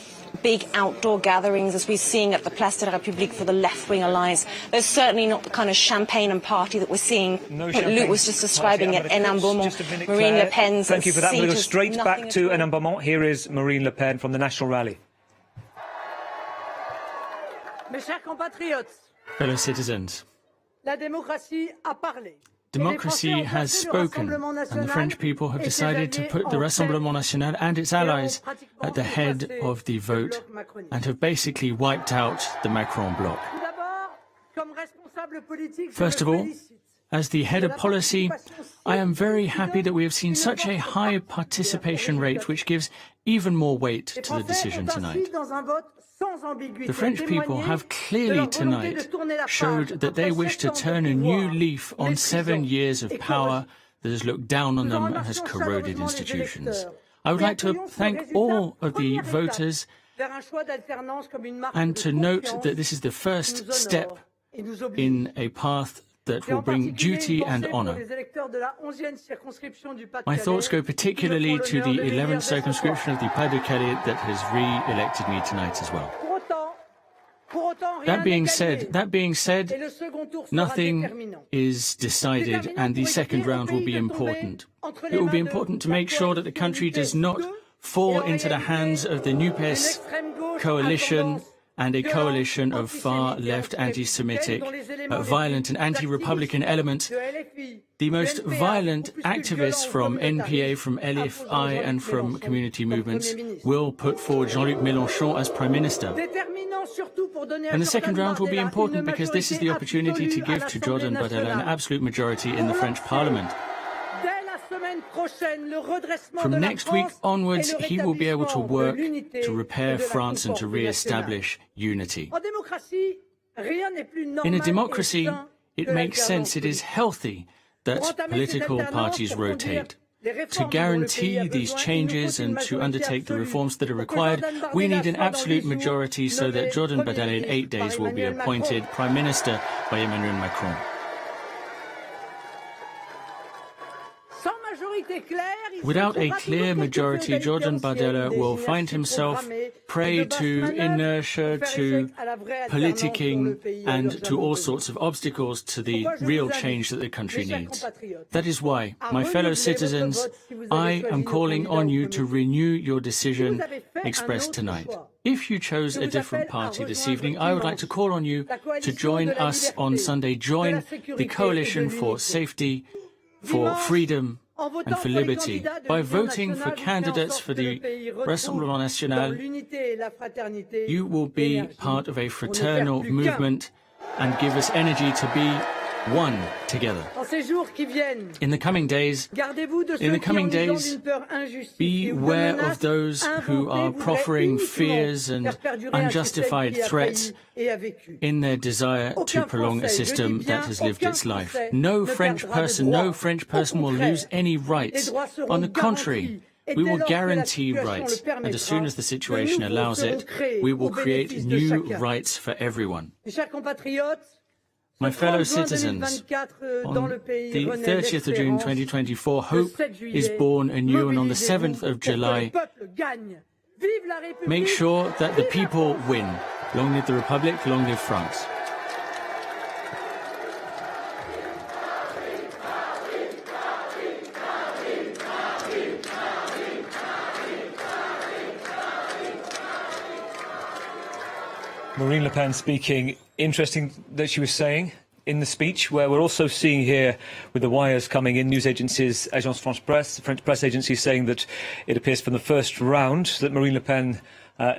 big outdoor gatherings, as we're seeing at the Place de la République for the left-wing alliance. There's certainly not the kind of champagne and party that we're seeing. Luc was just describing at Hénin-Beaumont. Marine Le Pen's Thank you for that. We'll go straight back to Hénin-Beaumont. Here is Marine Le Pen from the National Rally. Mes chers compatriotes, fellow citizens, la démocratie a parlé. democracy has spoken, and the French people have decided to put the Rassemblement National and its allies at the head of the vote and have basically wiped out the Macron bloc. First of all, as the head of policy, I am very happy that we have seen such a high participation rate, which gives even more weight to the decision tonight. The French people have clearly tonight showed that they wish to turn a new leaf on 7 years of power that has looked down on them and has corroded institutions. I would like to thank all of the voters and to note that this is the first step in a path that will bring duty and honour. My thoughts go particularly to the 11th circumscription of the Pas-de-Calais that has re-elected me tonight as well. That being said, nothing is decided, and the second round will be important. It will be important to make sure that the country does not fall into the hands of the NUPES coalition and a coalition of far-left anti-Semitic, violent and anti-Republican elements. The most violent activists from NPA, from LFI and from community movements will put forward Jean-Luc Mélenchon as Prime Minister. And the second round will be important because this is the opportunity to give to Jordan Bardella an absolute majority in the French Parliament. From next week onwards, he will be able to work to repair France and to re-establish unity. In a democracy, it makes sense, it is healthy that political parties rotate. To guarantee these changes and to undertake the reforms that are required, we need an absolute majority so that Jordan Bardella in 8 days will be appointed Prime Minister by Emmanuel Macron. Without a clear majority, Jordan Bardella will find himself prey to inertia, to politicking, and to all sorts of obstacles to the real change that the country needs. That is why, my fellow citizens, I am calling on you to renew your decision expressed tonight. If you chose a different party this evening, I would like to call on you to join us on Sunday. Join the Coalition for Safety, for Freedom, and for liberty by voting for candidates for the Rassemblement National. You will be part of a fraternal movement and give us energy to be one together. In the coming days, beware of those who are proffering fears and unjustified threats in their desire to prolong a system that has lived its life. No French person will lose any rights. On the contrary, we will guarantee rights, and as soon as the situation allows it, we will create new rights for everyone. My fellow citizens, on the 30th of June 2024, hope is born anew, and on the 7th of July, make sure that the people win. Long live the Republic, long live France. Marine Le Pen speaking. Interesting that she was saying in the speech, where we're also seeing here with the wires coming in, news agencies, Agence France-Presse, the French press agency, saying that it appears from the first round that Marine Le Pen,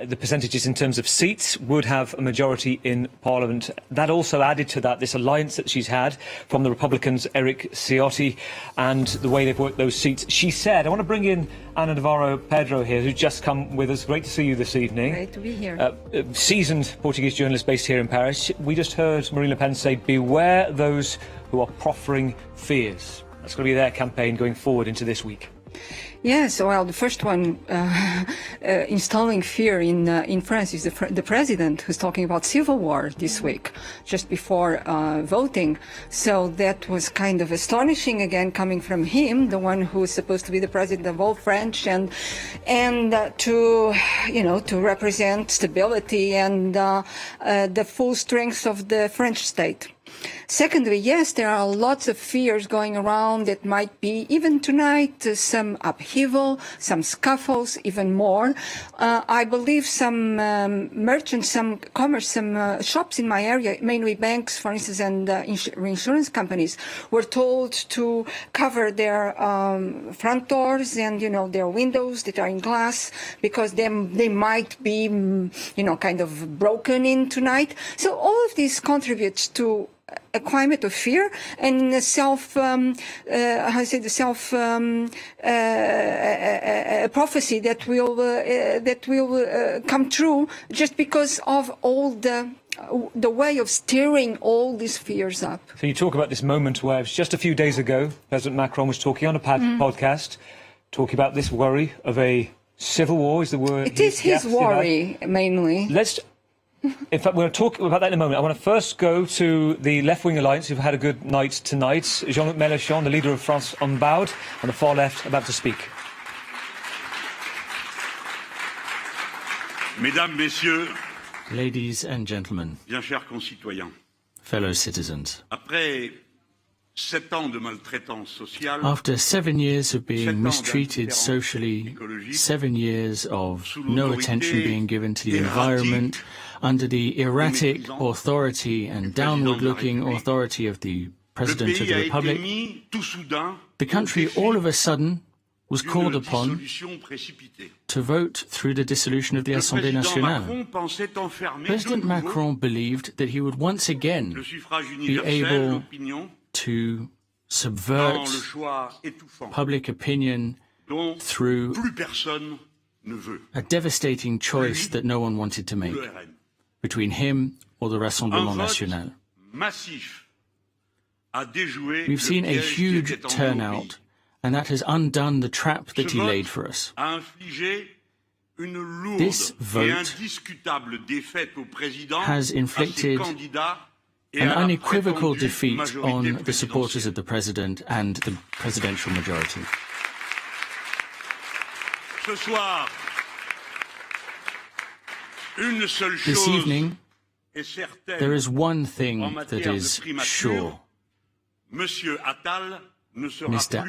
the percentages in terms of seats, would have a majority in Parliament. That also added to that this alliance that she's had from the Republicans, Eric Ciotti, and the way they've worked those seats. She said, I want to bring in Ana Navarro Pedro here, who's just come with us. Great to see you this evening. Great to be here. Seasoned Portuguese journalist based here in Paris. We just heard Marine Le Pen say, beware those who are proffering fears. That's going to be their campaign going forward into this week. Yes, well, the first one installing fear in France is the president, who's talking about civil war this week, just before voting. So that was kind of astonishing, again, coming from him, the one who is supposed to be the president of all French, and to represent stability and the full strength of the French state. Secondly, yes, there are lots of fears going around. That might be, even tonight, some upheaval, some scuffles, even more. I believe some merchants, some commerce, some shops in my area, mainly banks, for instance, and insurance companies, were told to cover their front doors and, their windows that are in glass, because they might be, kind of broken in tonight. So all of this contributes to a climate of fear and a prophecy that will come true, just because of all the way of stirring all these fears up. So you talk about this moment where just a few days ago, President Macron was talking on a podcast, talking about this worry of a Civil war is the word. It is his worry, mainly. In fact, we'll talk about that in a moment. I want to first go to the left-wing alliance, who've had a good night tonight. Jean-Luc Mélenchon, the leader of France Unbowed, on the far left, about to speak. Mesdames, Messieurs, ladies and gentlemen, bien chers concitoyens, fellow citizens, après 7 ans de maltraitance sociale, after 7 years of being mistreated socially, 7 years of no attention being given to the environment, under the erratic authority and downward-looking authority of the President of the Republic, the country all of a sudden was called upon to vote through the dissolution of the Assemblée Nationale. President Macron believed that he would once again be able to subvert public opinion through a devastating choice that no one wanted to make between him or the Rassemblement National. We've seen a huge turnout, and that has undone the trap that he laid for us. This vote has inflicted an unequivocal defeat on the supporters of the President and the presidential majority. This evening, there is one thing that is sure. Mr.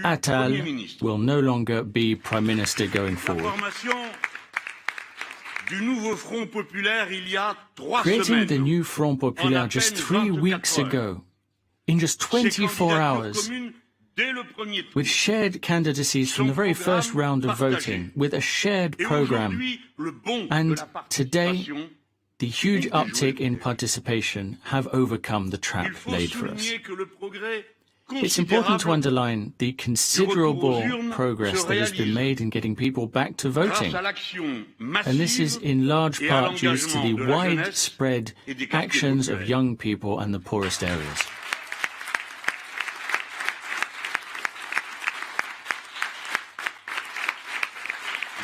Attal will no longer be Prime Minister going forward. Creating the new Front Populaire just 3 weeks ago, in just 24 hours, with shared candidacies from the very first round of voting, with a shared programme, and today, the huge uptick in participation have overcome the trap laid for us. It's important to underline the considerable progress that has been made in getting people back to voting. And this is in large part due to the widespread actions of young people and the poorest areas.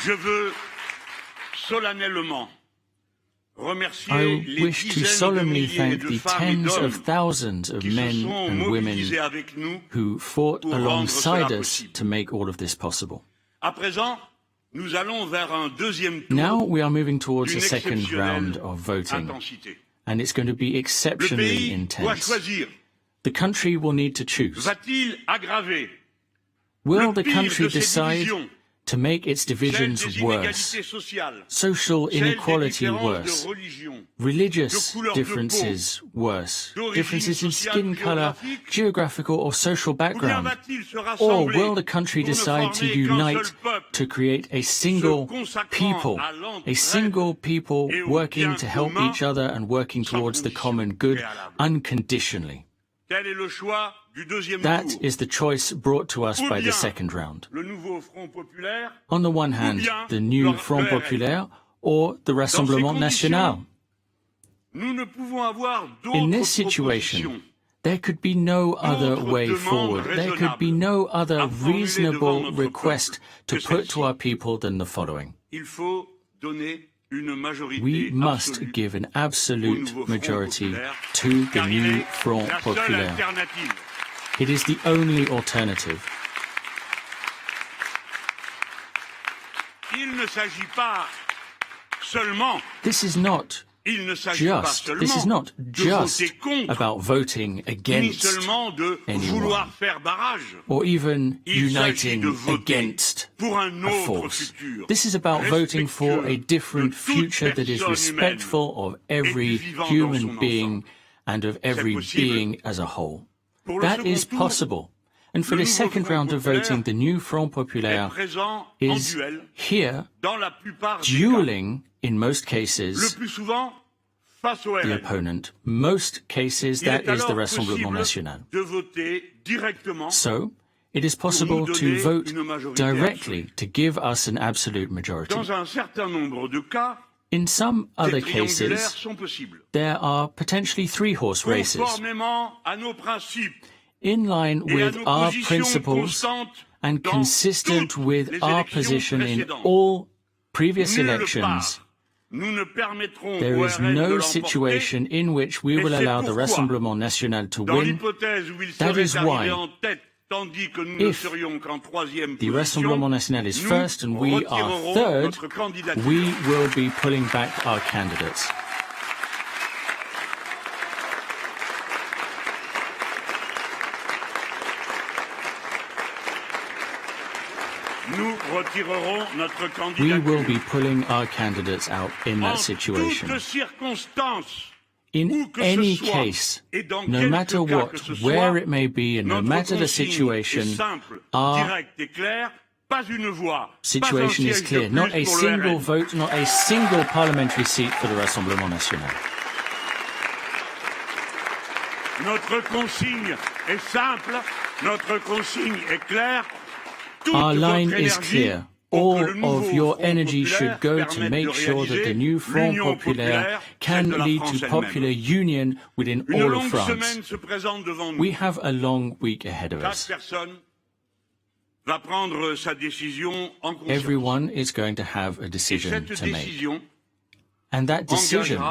Je veux solennellement I wish to solemnly thank the tens of thousands of men and women who fought alongside us to make all of this possible. Now we are moving towards a second round of voting, and it's going to be exceptionally intense. The country will need to choose. Will the country decide to make its divisions worse, social inequality worse, religious differences worse, differences in skin colour, geographical or social background? Or will the country decide to unite to create a single people working to help each other and working towards the common good unconditionally? That is the choice brought to us by the second round. On the one hand, the new Front Populaire or the Rassemblement National. In this situation, there could be no other way forward. There could be no other reasonable request to put to our people than the following. We must give an absolute majority to the new Front Populaire. It is the only alternative. This is not just about voting against anyone, or even uniting against a force. This is about voting for a different future that is respectful of every human being and of every being as a whole. That is possible. And for the second round of voting, the new Front Populaire is here, dueling, in most cases, the opponent. Most cases, that is the Rassemblement National. So, it is possible to vote directly to give us an absolute majority. In some other cases, there are potentially 3-horse races. In line with our principles and consistent with our position in all previous elections, there is no situation in which we will allow the Rassemblement National to win. That is why, if the Rassemblement National is first and we are third, we will be pulling back our candidates. We will be pulling our candidates out in that situation. In any case, no matter what, where it may be, and no matter the situation, our situation is clear. Not a single vote, not a single parliamentary seat for the Rassemblement National. Notre consigne est simple, notre consigne est claire. Our line is clear. All of your energy should go to make sure that the new Front Populaire can lead to popular union within all of France. We have a long week ahead of us. Everyone is going to have a decision to make. And that decision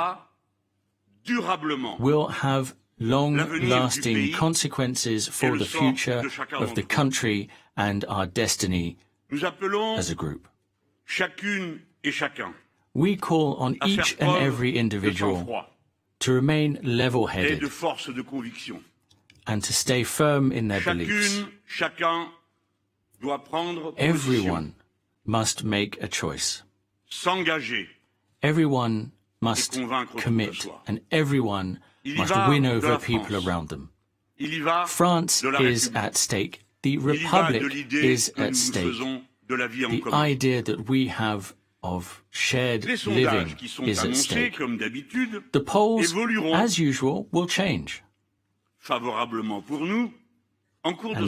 will have long-lasting consequences for the future of the country and our destiny as a group. We call on each and every individual to remain level-headed and to stay firm in their beliefs. Everyone must make a choice. Everyone must commit, and everyone must win over people around them. France is at stake. The Republic is at stake. The idea that we have of shared living is at stake. The polls, as usual, will change. And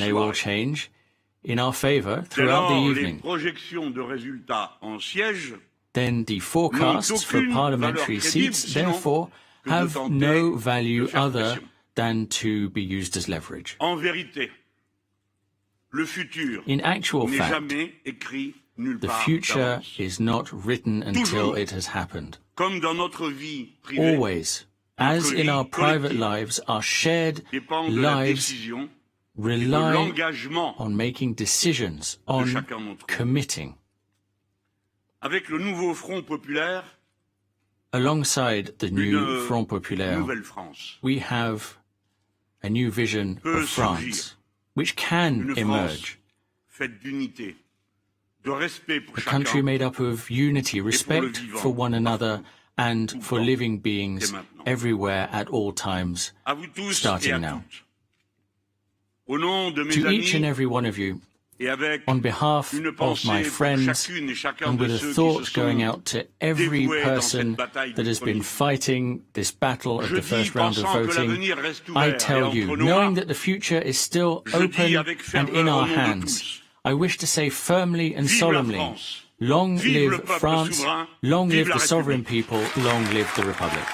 they will change in our favor throughout the evening. Then the forecasts for parliamentary seats, therefore, have no value other than to be used as leverage. In actual fact, the future is not written until it has happened. Always, as in our private lives, our shared lives rely on making decisions, on committing. Alongside the new Front Populaire, we have a new vision of France, which can emerge. A country made up of unity, respect for one another, and for living beings everywhere at all times, starting now. To each and every one of you, on behalf of my friends, and with a thought going out to every person that has been fighting this battle of the first round of voting, I tell you, knowing that the future is still open and in our hands, I wish to say firmly and solemnly, long live France, long live the sovereign people, long live the Republic.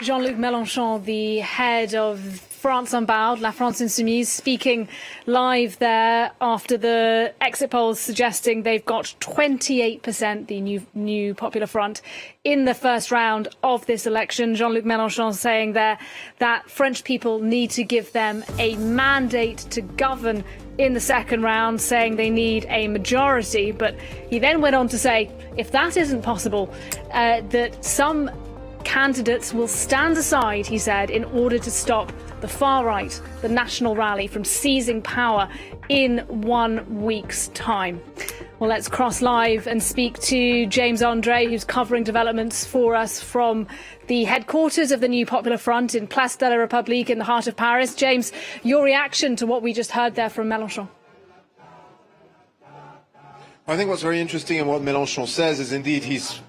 Jean-Luc Mélenchon, the head of France Unbowed, La France Insoumise, speaking live there after the exit polls suggesting they've got 28%, the new Popular Front, in the first round of this election. Jean-Luc Mélenchon saying there that French people need to give them a mandate to govern in the second round, saying they need a majority. But he then went on to say, if that isn't possible, that some candidates will stand aside, he said, in order to stop the far right, the National Rally, from seizing power in 1 week's time. Well, let's cross live and speak to James Andre, who's covering developments for us from the headquarters of the New Popular Front in Place de la République in the heart of Paris. James, your reaction to what we just heard there from Mélenchon? I think what's very interesting in what Mélenchon says is indeed he's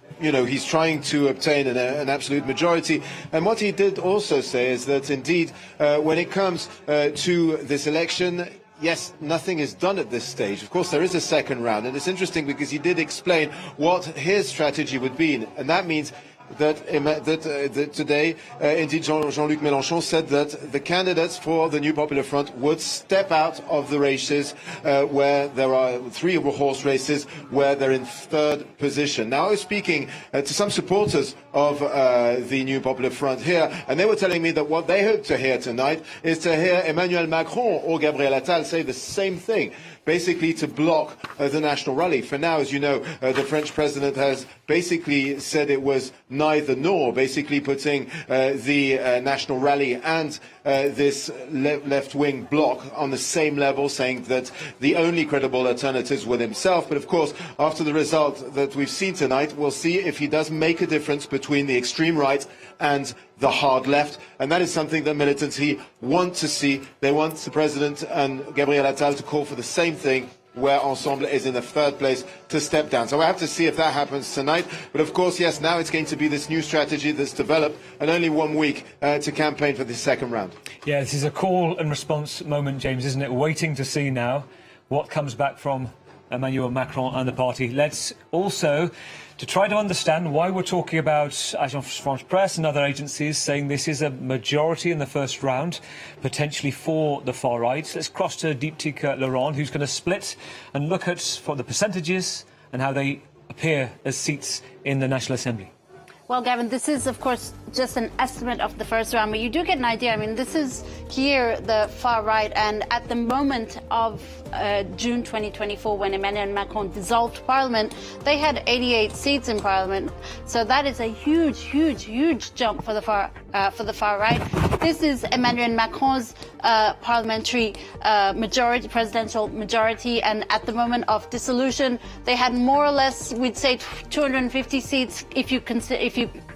trying to obtain an absolute majority. And what he did also say is that indeed, when it comes to this election, yes, nothing is done at this stage. Of course, there is a second round. And it's interesting because he did explain what his strategy would be. And that means that today, indeed, Jean-Luc Mélenchon said that the candidates for the New Popular Front would step out of the races where there are 3 horse races where they're in 3rd position. Now, I was speaking to some supporters of the New Popular Front here, and they were telling me that what they hope to hear tonight is to hear Emmanuel Macron or Gabriel Attal say the same thing, basically to block the national rally. For now, as you know, the French president has basically said it was neither nor, basically putting the national rally and this left-wing bloc on the same level, saying that the only credible alternatives were himself. But of course, after the result that we've seen tonight, we'll see if he does make a difference between the extreme right and the hard left, and that is something that militants want to see. They want the president and Gabriel Attal to call for the same thing, where Ensemble is in the 3rd place, to step down. So we'll have to see if that happens tonight. But of course, yes, now it's going to be this new strategy that's developed, and only 1 week to campaign for the 2nd round. Yeah, this is a call and response moment, James, isn't it? Waiting to see now what comes back from Emmanuel Macron and the party. Let's also to try to understand why we're talking about Agence France Presse and other agencies saying this is a majority in the 1st round, potentially for the far right. Let's cross to Deeptika Laurent, who's going to split and look at for the percentages and how they appear as seats in the National Assembly. Well, Gavin, this is, of course, just an estimate of the 1st round, but you do get an idea. I mean, this is here the far right, and at the moment of June 2024, when Emmanuel Macron dissolved Parliament, they had 88 seats in Parliament. So that is a huge, huge, huge jump for the far right. This is Emmanuel Macron's parliamentary majority, presidential majority, and at the moment of dissolution, they had more or less, we'd say, 250 seats if you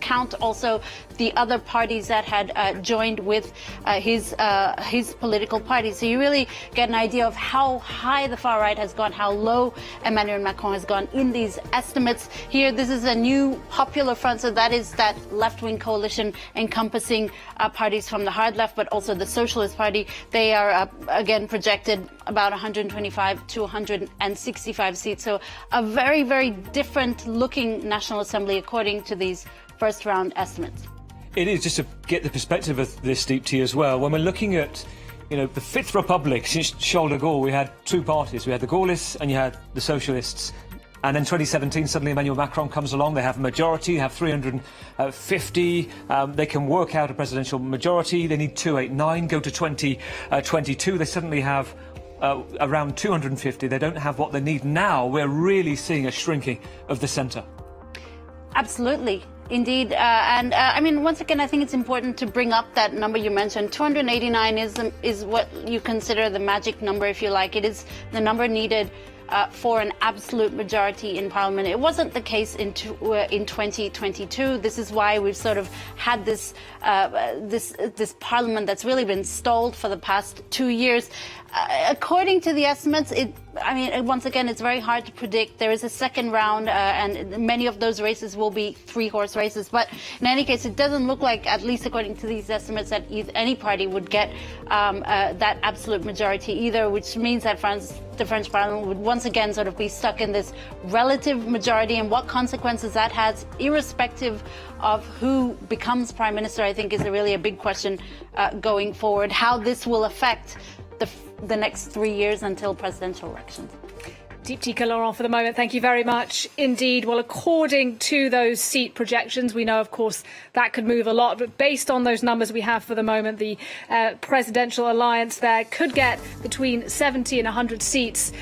count also the other parties that had joined with his political party. So you really get an idea of how high the far right has gone, how low Emmanuel Macron has gone in these estimates. Here, this is a new popular front, so that is that left-wing coalition encompassing parties from the hard left, but also the Socialist Party. They are, again, projected about 125 to 165 seats. So a very, very different-looking National Assembly according to these first-round estimates. It is, just to get the perspective of this, Deepti, as well. When we're looking at, the 5th Republic, since Charles de Gaulle, we had 2 parties. We had the Gaullists and you had the Socialists. And in 2017, suddenly Emmanuel Macron comes along. They have a majority, have 350. They can work out a presidential majority. They need 289, go to 2022. They suddenly have around 250. They don't have what they need. Now we're really seeing a shrinking of the centre. Absolutely. Indeed. I mean, once again, I think it's important to bring up that number you mentioned. 289 is what you consider the magic number, if you like. It is the number needed for an absolute majority in Parliament. It wasn't the case in 2022. This is why we've sort of had this Parliament that's really been stalled for the past 2 years. According to the estimates, once again, it's very hard to predict. There is a 2nd round, and many of those races will be 3-horse races. But in any case, it doesn't look like, at least according to these estimates, that any party would get that absolute majority either, which means that the French Parliament would once again sort of be stuck in this relative majority, and what consequences that has, irrespective of who becomes Prime Minister, I think is really a big question going forward, how this will affect the next 3 years until presidential elections. Deeptika Laurent for the moment. Thank you very much indeed. Well, according to those seat projections, we know, of course, that could move a lot. But based on those numbers we have for the moment, the presidential alliance there could get between 70 and 100 seats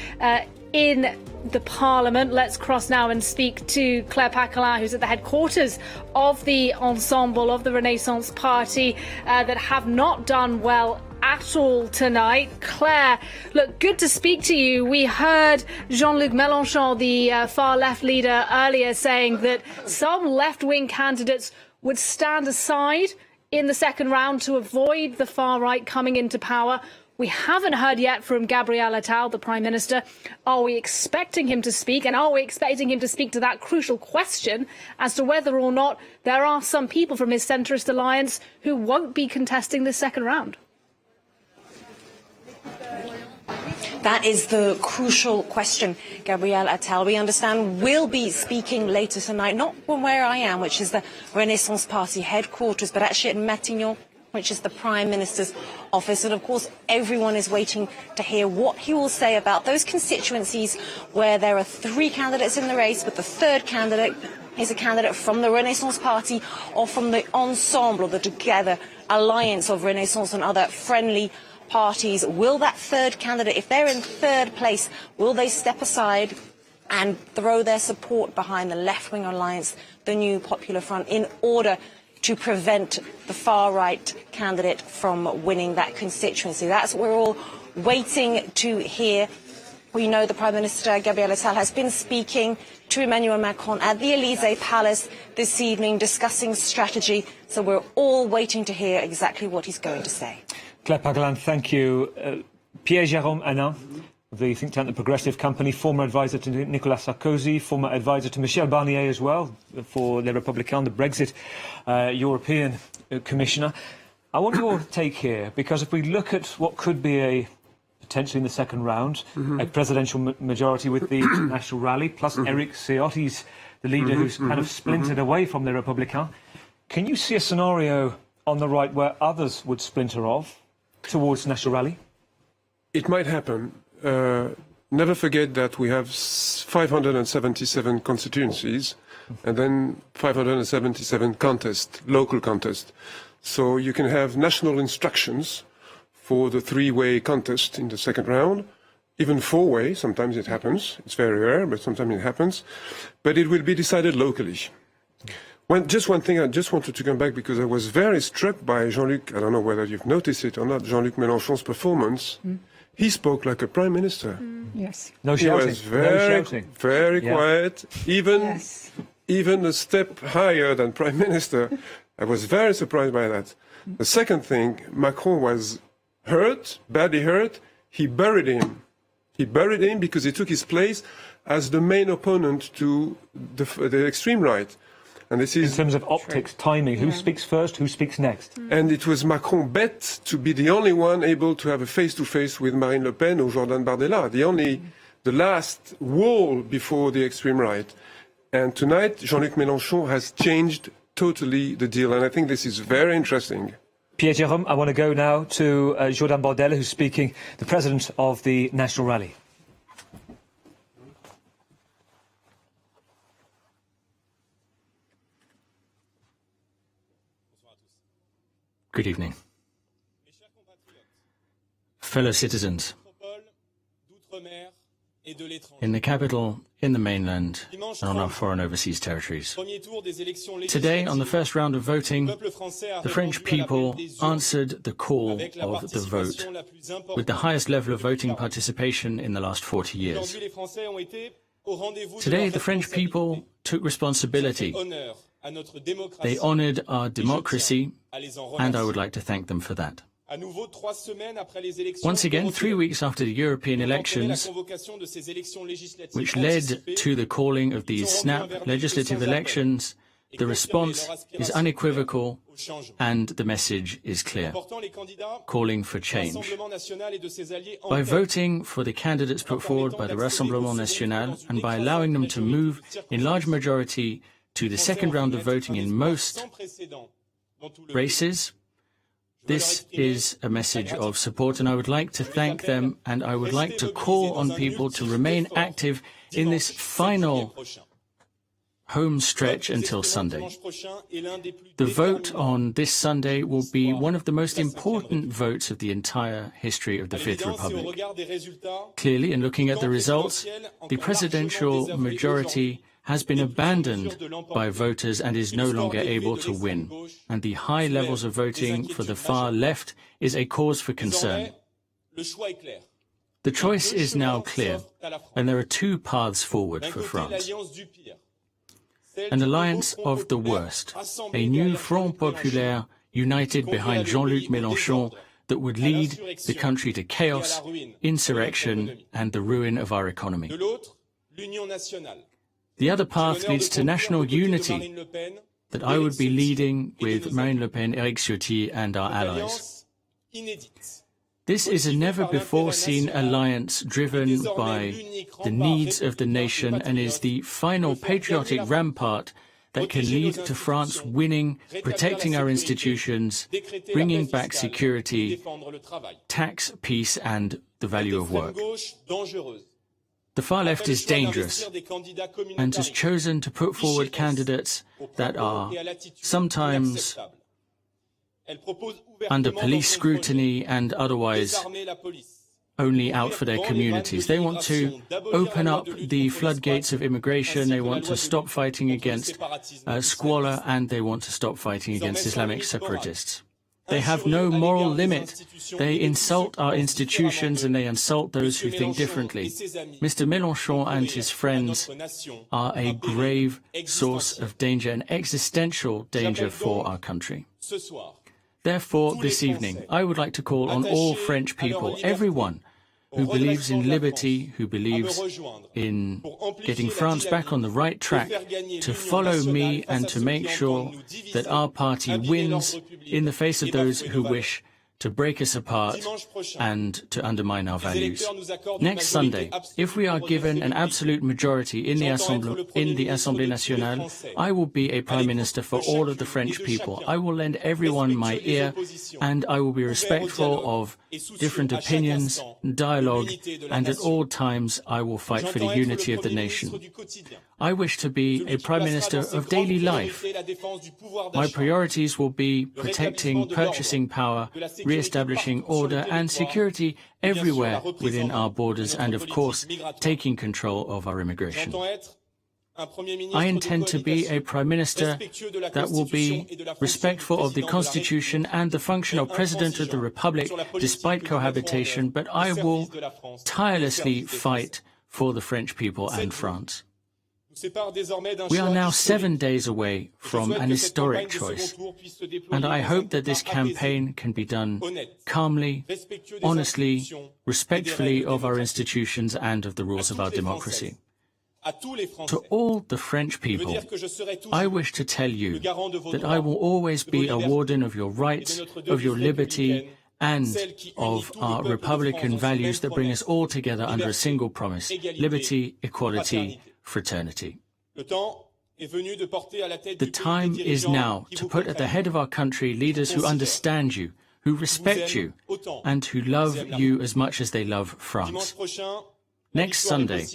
in the Parliament. Let's cross now and speak to Claire Pacquelin, who's at the headquarters of the Ensemble, of the Renaissance Party, that have not done well at all tonight. Claire, look, good to speak to you. We heard Jean-Luc Mélenchon, the far left leader, earlier saying that some left-wing candidates would stand aside in the 2nd round to avoid the far right coming into power. We haven't heard yet from Gabriel Attal, the Prime Minister. Are we expecting him to speak? And are we expecting him to speak to that crucial question as to whether or not there are some people from his centrist alliance who won't be contesting this 2nd round? That is the crucial question. Gabriel Attal, we understand, will be speaking later tonight, not from where I am, which is the Renaissance Party headquarters, but actually at Matignon, which is the Prime Minister's office. And of course, everyone is waiting to hear what he will say about those constituencies where there are 3 candidates in the race, but the third candidate is a candidate from the Renaissance Party or from the Ensemble, the Together alliance of Renaissance and other friendly parties. Will that third candidate, if they're in third place, will they step aside and throw their support behind the left-wing alliance, the New Popular Front, in order to prevent the far-right candidate from winning that constituency? That's what we're all waiting to hear. We know the Prime Minister, Gabriel Attal, has been speaking to Emmanuel Macron at the Élysée Palace this evening, discussing strategy. So we're all waiting to hear exactly what he's going to say. Claire Paglan, thank you. Pierre-Jérôme Hanin, of the think tank The Progressive Company, former advisor to Nicolas Sarkozy, former advisor to Michel Barnier as well, for Les Républicains, the Brexit European Commissioner. I want your take here, because if we look at what could be potentially in the second round, a presidential majority with the National Rally, plus Eric Ciotti's the leader who's kind of splintered away from Les Républicains. Can you see a scenario on the right where others would splinter off towards National Rally? It might happen. Never forget that we have 577 constituencies and then 577 contests, local contests. So you can have national instructions for the 3-way contest in the second round, even 4-way, sometimes it happens. It's very rare, but sometimes it happens. But it will be decided locally. Just one thing, I just wanted to come back because I was very struck by Jean-Luc, I don't know whether you've noticed it or not, Jean-Luc Mélenchon's performance. He spoke like a prime minister. Yes. No shouting. He was very quiet, even a step higher than prime minister. I was very surprised by that. The second thing, Macron was hurt, badly hurt. He buried him. He buried him because he took his place as the main opponent to the extreme right. And this is in terms of optics, timing, who speaks first, who speaks next. And it was Macron bet to be the only one able to have a face-to-face with Marine Le Pen or Jordan Bardella, the last wall before the extreme right. And tonight, Jean-Luc Mélenchon has changed totally the deal, and I think this is very interesting. Pierre-Jérôme, I want to go now to Jordan Bardella, who's speaking, the president of the National Rally. Good evening. Fellow citizens, in the capital, in the mainland, and on our foreign overseas territories. Today, on the first round of voting, the French people answered the call of the vote with the highest level of voting participation in the last 40 years. Today, the French people took responsibility. They honored our democracy, and I would like to thank them for that. Once again, 3 weeks after the European elections, which led to the calling of these snap legislative elections, the response is unequivocal and the message is clear, calling for change. By voting for the candidates put forward by the Rassemblement National and by allowing them to move in large majority to the second round of voting in most races, this is a message of support, and I would like to thank them, and I would like to call on people to remain active in this final home stretch until Sunday. The vote on this Sunday will be one of the most important votes of the entire history of the Fifth Republic. Clearly, in looking at the results, the presidential majority has been abandoned by voters and is no longer able to win. And the high levels of voting for the far left is a cause for concern. The choice is now clear, and there are 2 paths forward for France. An alliance of the worst, a new Front Populaire united behind Jean-Luc Mélenchon that would lead the country to chaos, insurrection, and the ruin of our economy. The other path leads to national unity that I would be leading with Marine Le Pen, Eric Ciotti, and our allies. This is a never-before-seen alliance driven by the needs of the nation and is the final patriotic rampart that can lead to France winning, protecting our institutions, bringing back security, tax, peace and the value of work. The far left is dangerous and has chosen to put forward candidates that are sometimes under police scrutiny and otherwise only out for their communities. They want to open up the floodgates of immigration, they want to stop fighting against squalor, and they want to stop fighting against Islamic separatists. They have no moral limit. They insult our institutions and they insult those who think differently. Mr. Mélenchon and his friends are a grave source of danger, an existential danger for our country. Therefore, this evening, I would like to call on all French people, everyone who believes in liberty, who believes in getting France back on the right track, to follow me and to make sure that our party wins in the face of those who wish to break us apart and to undermine our values. Next Sunday, if we are given an absolute majority in the Assemblée Nationale, I will be a Prime Minister for all of the French people. I will lend everyone my ear and I will be respectful of different opinions, dialogue, and at all times I will fight for the unity of the nation. I wish to be a Prime Minister of daily life. My priorities will be protecting purchasing power, re-establishing order and security everywhere within our borders and, of course, taking control of our immigration. I intend to be a Prime Minister that will be respectful of the Constitution and the function of President of the Republic despite cohabitation, but I will tirelessly fight for the French people and France. We are now 7 days away from an historic choice, and I hope that this campaign can be done calmly, honestly, respectfully of our institutions and of the rules of our democracy. To all the French people, I wish to tell you that I will always be a warden of your rights, of your liberty, and of our republican values that bring us all together under a single promise: liberty, equality, fraternity. The time is now to put at the head of our country leaders who understand you, who respect you, and who love you as much as they love France. Next Sunday,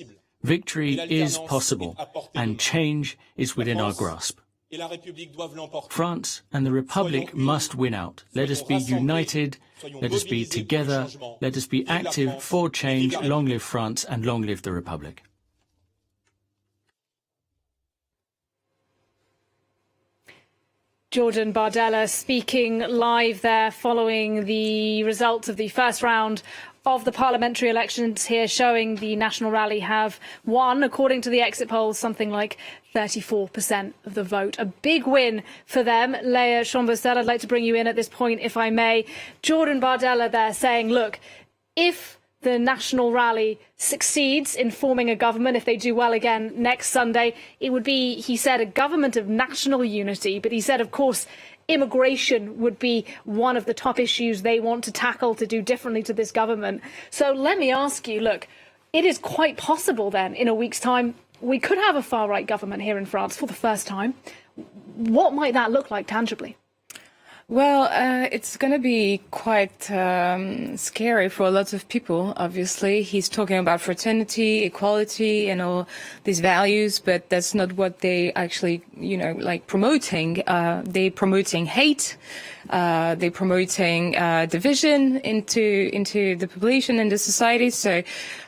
victory is possible, and change is within our grasp. France and the Republic must win out. Let us be united, let us be together, let us be active for change. Long live France and long live the Republic. Jordan Bardella speaking live there following the results of the first round of the parliamentary elections here, showing the National Rally have won, according to the exit polls, something like 34% of the vote. A big win for them. Leah Chamborsel, I'd like to bring you in at this point, if I may. Jordan Bardella there saying, look, if the National Rally succeeds in forming a government, if they do well again next Sunday, it would be, he said, a government of national unity. But he said, of course, immigration would be one of the top issues they want to tackle to do differently to this government. So let me ask you, look, it is quite possible then in a week's time we could have a far-right government here in France for the first time. What might that look like tangibly? Well, it's going to be quite scary for a lot of people, obviously. He's talking about fraternity, equality, and all these values, but that's not what they actually, promoting. They're promoting hate. They're promoting division into the population and the society. So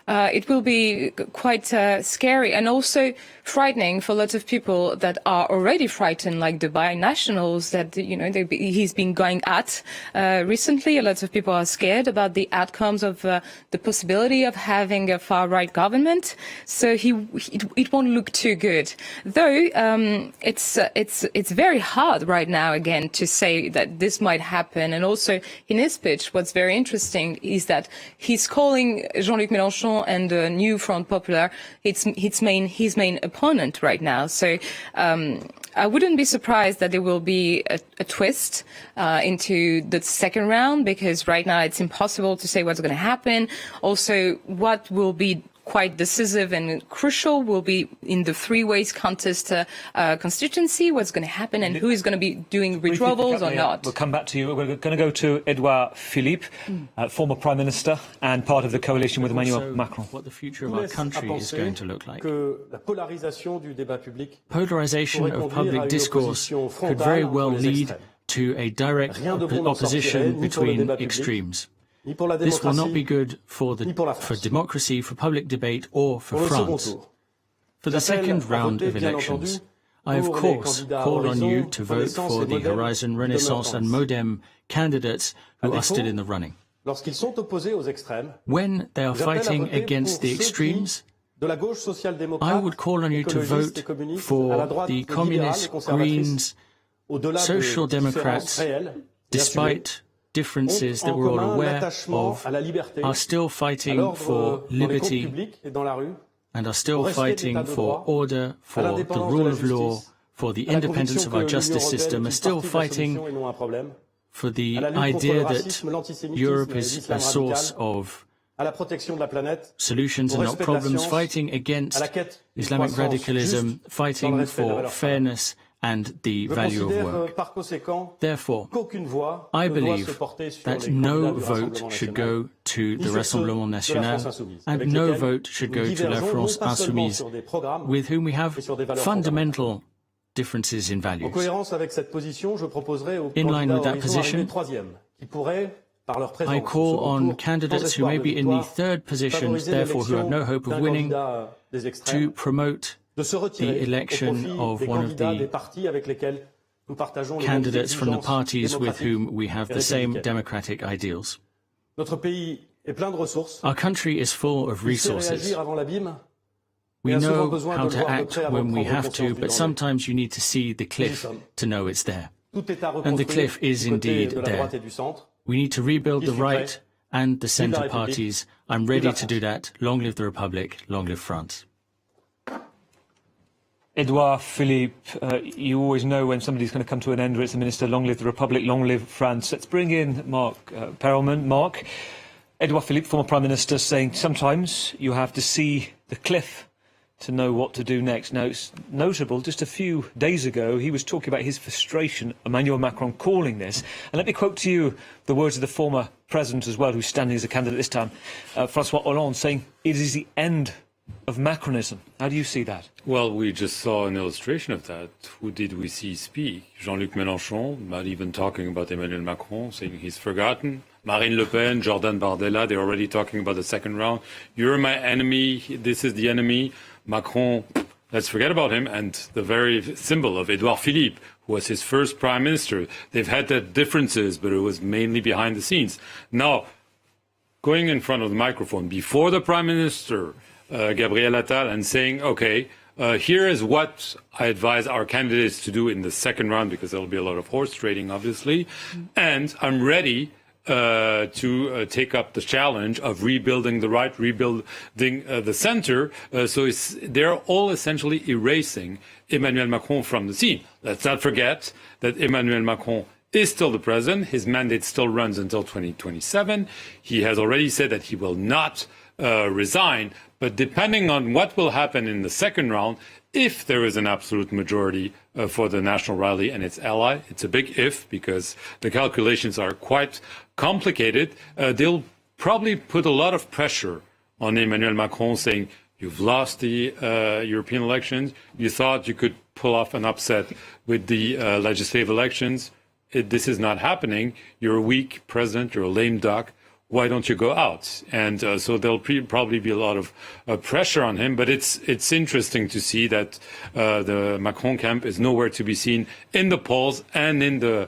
it will be quite scary and also frightening for lots of people that are already frightened, like the binationals that, he's been going at recently. A lot of people are scared about the outcomes of the possibility of having a far-right government. So it won't look too good. Though it's very hard right now, again, to say that this might happen. And also in his speech, what's very interesting is that he's calling Jean-Luc Mélenchon and the new Front Populaire his main opponent right now. So I wouldn't be surprised that there will be a twist into the second round, because right now it's impossible to say what's going to happen. Also, what will be quite decisive and crucial will be in the three-ways contest constituency, what's going to happen and who is going to be doing withdrawals or not. We'll come back to you. We're going to go to Edouard Philippe, former Prime Minister and part of the coalition with Emmanuel Macron. What the future of our country is going to look like. Polarisation of public discourse could very well lead to a direct opposition between extremes. This will not be good for democracy, for public debate, or for France. For the second round of elections, I of course call on you to vote for the Horizon, Renaissance and Modem candidates who are still in the running. When they are fighting against the extremes, I would call on you to vote for the Communists, Greens, Social Democrats, despite differences that we're all aware of, are still fighting for liberty and are still fighting for order, for the rule of law, for the independence of our justice system, are still fighting for the idea that Europe is a source of solutions and not problems, fighting against Islamic radicalism, fighting for fairness and the value of work. Therefore, I believe that no vote should go to the Rassemblement National and no vote should go to La France Insoumise, with whom we have fundamental differences in values. In line with that position, I call on candidates who may be in the third position, therefore who have no hope of winning, to promote the election of one of the candidates from the parties with whom we have the same democratic ideals. Our country is full of resources. We know how to act when we have to, but sometimes you need to see the cliff to know it's there. And the cliff is indeed there. We need to rebuild the right and the centre parties. I'm ready to do that. Long live the Republic, long live France. Edouard Philippe, you always know when somebody's going to come to an end, or it's a minister. Long live the Republic, long live France. Let's bring in Mark Perelman. Mark, Edouard Philippe, former Prime Minister, saying sometimes you have to see the cliff to know what to do next. Now, it's notable, just a few days ago, he was talking about his frustration, Emmanuel Macron calling this. And let me quote to you the words of the former president as well, who's standing as a candidate this time, François Hollande, saying it is the end of Macronism. How do you see that? Well, we just saw an illustration of that. Who did we see speak? Jean-Luc Mélenchon, not even talking about Emmanuel Macron, saying he's forgotten. Marine Le Pen, Jordan Bardella, they're already talking about the second round. You're my enemy, this is the enemy. Macron, let's forget about him. And the very symbol of Edouard Philippe, who was his first prime minister. They've had their differences, but it was mainly behind the scenes. Now, going in front of the microphone before the prime minister, Gabriel Attal, and saying, okay, here is what I advise our candidates to do in the second round, because there'll be a lot of horse trading, obviously. And I'm ready to take up the challenge of rebuilding the right, rebuilding the center. So they're all essentially erasing Emmanuel Macron from the scene. Let's not forget that Emmanuel Macron is still the president. His mandate still runs until 2027. He has already said that he will not resign. But depending on what will happen in the second round, if there is an absolute majority for the National Rally and its ally, it's a big if, because the calculations are quite complicated, they'll probably put a lot of pressure on Emmanuel Macron, saying, you've lost the European elections, you thought you could pull off an upset with the legislative elections. This is not happening. You're a weak president, you're a lame duck. Why don't you go out? And so there'll probably be a lot of pressure on him. But it's interesting to see that the Macron camp is nowhere to be seen in the polls and in the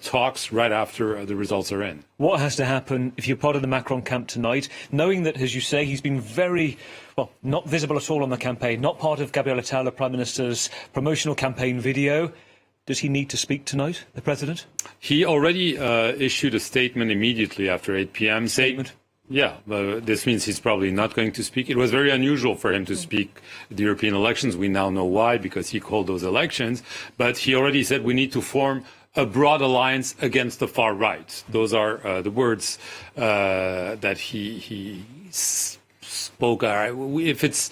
talks right after the results are in. What has to happen if you're part of the Macron camp tonight, knowing that, as you say, he's been very, well, not visible at all on the campaign, not part of Gabriel Attal, the Prime Minister's promotional campaign video? Does he need to speak tonight, the President? He already issued a statement immediately after 8 p.m. Yeah, this means he's probably not going to speak. It was very unusual for him to speak at the European elections. We now know why, because he called those elections. But he already said we need to form a broad alliance against the far right. Those are the words that he spoke. If it's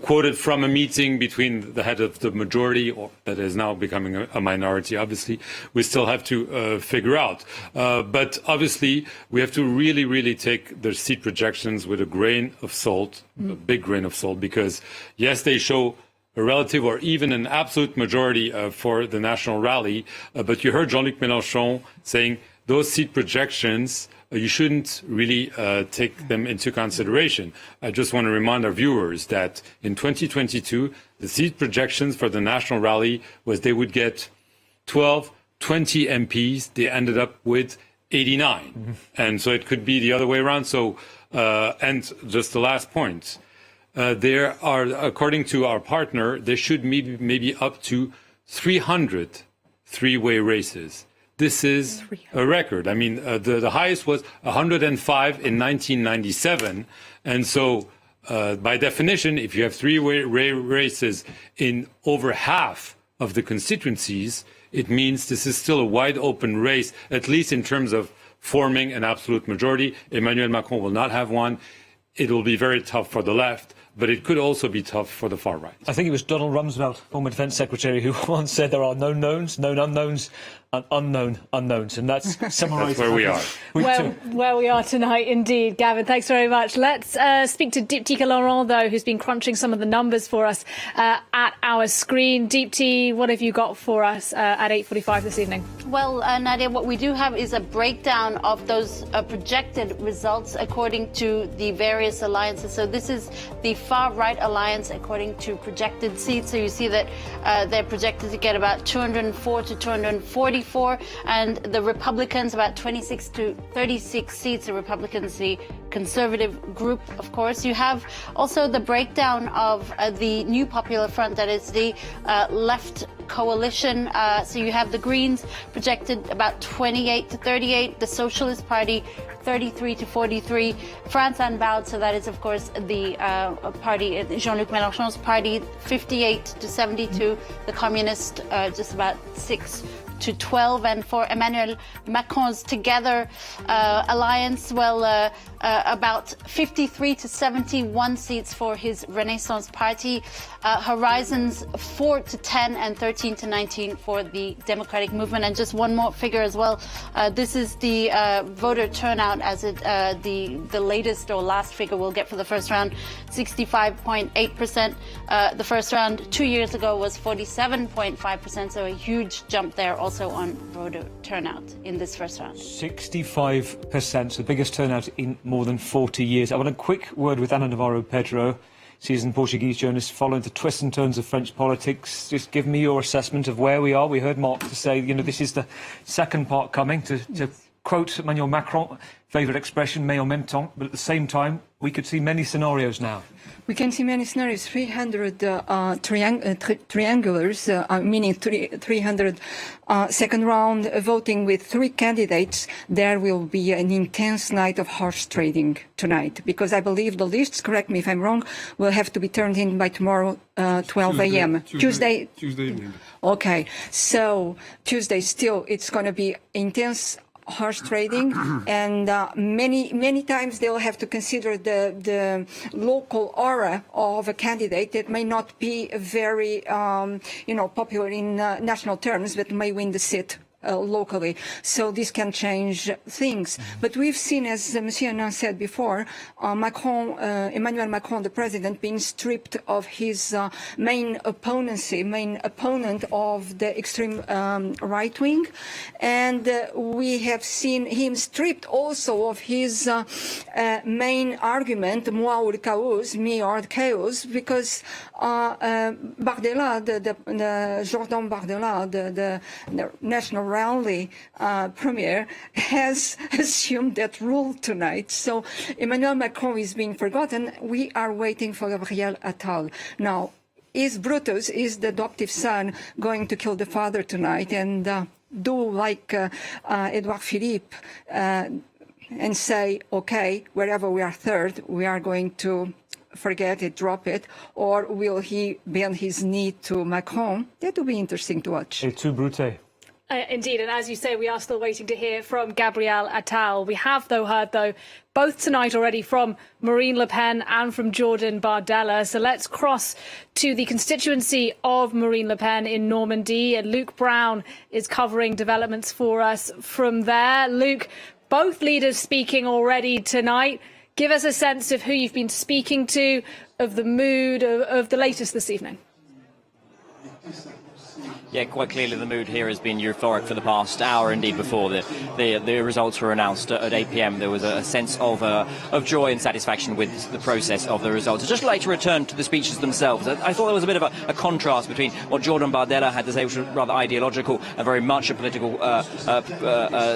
quoted from a meeting between the head of the majority, or that is now becoming a minority, obviously, we still have to figure out. But obviously, we have to really, really take the seat projections with a grain of salt, a big grain of salt, because yes, they show a relative or even an absolute majority for the national rally. But you heard Jean-Luc Mélenchon saying those seat projections, you shouldn't really take them into consideration. I just want to remind our viewers that in 2022, the seat projections for the national rally was they would get 12, 20 MPs. They ended up with 89. And so it could be the other way around. So, and just the last point, there are, according to our partner, there should maybe up to 300 three-way races. This is a record. I mean, the highest was 105 in 1997. And so, by definition, if you have three-way races in over half of the constituencies, it means this is still a wide open race, at least in terms of forming an absolute majority. Emmanuel Macron will not have one. It will be very tough for the left, but it could also be tough for the far right. I think it was Donald Rumsfeld, former Defence Secretary, who once said there are known knowns, known unknowns, and unknown unknowns. And that's summarised. That's where we are. Where we are tonight, indeed. Gavin, thanks very much. Let's speak to Diptyque Laurent, though, who's been crunching some of the numbers for us at our screen. Diptyque, what have you got for us at 8:45 this evening? Well, Nadia, what we do have is a breakdown of those projected results according to the various alliances. So this is the far-right alliance according to projected seats. So you see that they're projected to get about 204 to 244, and the Republicans about 26 to 36 seats. The Republicans, the conservative group, of course. You have also the breakdown of the New Popular Front, that is the left coalition. So you have the Greens projected about 28 to 38, the Socialist Party 33 to 43, France&ccedil, so that is of course the party, Jean-Luc Mélenchon's party, 58 to 72, the Communist just about 6 to 12, and for Emmanuel Macron's Together alliance, well, about 53 to 71 seats for his Renaissance Party, Horizons 4 to 10 and 13 to 19 for the Democratic Movement. And just one more figure as well, this is the voter turnout as it the latest or last figure we'll get for the first round, 65.8%. The first round 2 years ago was 47.5%, so a huge jump there also on voter turnout in this first round. 65%, the biggest turnout in more than 40 years. I want a quick word with Ana Navarro Pedro, seasoned Portuguese journalist following the twists and turns of French politics. Just give me your assessment of where we are. We heard Mark to say, you know, this is the second part coming, to quote Emmanuel Macron, favourite expression, mais en même temps, but at the same time, we could see many scenarios now. We can see many scenarios, 300 triangulars, meaning 300 second round voting with 3 candidates. There will be an intense night of horse trading tonight, because I believe the lists, correct me if I'm wrong, will have to be turned in by tomorrow, 12 a.m. Tuesday evening. Okay, so Tuesday still, it's going to be intense horse trading, and many times they'll have to consider the local aura of a candidate that may not be very popular in national terms, but may win the seat locally. So this can change things. But we've seen, as Monsieur Annan said before, Emmanuel Macron, the president, being stripped of his main opponent of the extreme right wing. And we have seen him stripped also of his main argument, moi or chaos, me or chaos, because Bardella, the Jordan Bardella, the national rally premier, has assumed that role tonight. So Emmanuel Macron is being forgotten. We are waiting for Gabriel Attal. Now, is Brutus, is the adoptive son, going to kill the father tonight and do like Edouard Philippe, and say, okay, wherever we are third, we are going to forget it, drop it, or will he bend his knee to Macron? That will be interesting to watch. Et tu, Brute. Indeed, and as you say, we are still waiting to hear from Gabriel Attal. We have, heard, both tonight already from Marine Le Pen and from Jordan Bardella. So let's cross to the constituency of Marine Le Pen in Normandy. And Luke Brown is covering developments for us from there. Luke, both leaders speaking already tonight. Give us a sense of who you've been speaking to, of the mood, of the latest this evening. Yeah, quite clearly the mood here has been euphoric for the past hour. Indeed, before the results were announced at 8 p.m, there was a sense of joy and satisfaction with the process of the results. I'd just like to return to the speeches themselves. I thought there was a bit of a contrast between what Jordan Bardella had to say, which was rather ideological and very much a political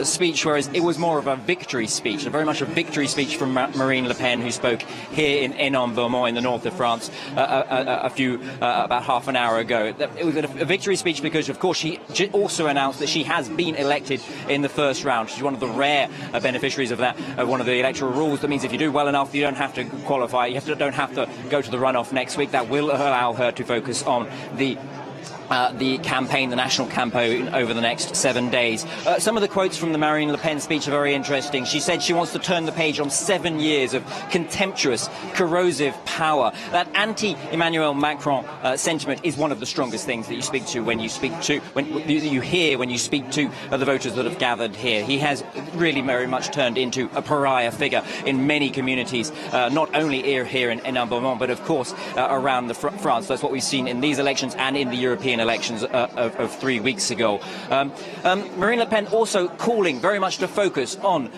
speech, whereas it was more of a victory speech, very much a victory speech from Marine Le Pen, who spoke here in Hénin-Beaumont in the north of France about half an hour ago. It was a victory speech because, of course, she also announced that she has been elected in the first round. She's one of the rare beneficiaries of that, one of the electoral rules. That means if you do well enough, you don't have to qualify. Don't have to go to the runoff next week. That will allow her to focus on the campaign, the national campaign, over the next 7 days. Some of the quotes from the Marine Le Pen speech are very interesting. She said she wants to turn the page on 7 years of contemptuous, corrosive power. That anti-Emmanuel Macron sentiment is one of the strongest things that you speak to when you speak to, you hear when you speak to the voters that have gathered here. He has really very much turned into a pariah figure in many communities, not only here in Hénin-Beaumont, but of course around France. That's what we've seen in these elections and in the European elections of 3 weeks ago. Marine Le Pen also calling very much to focus on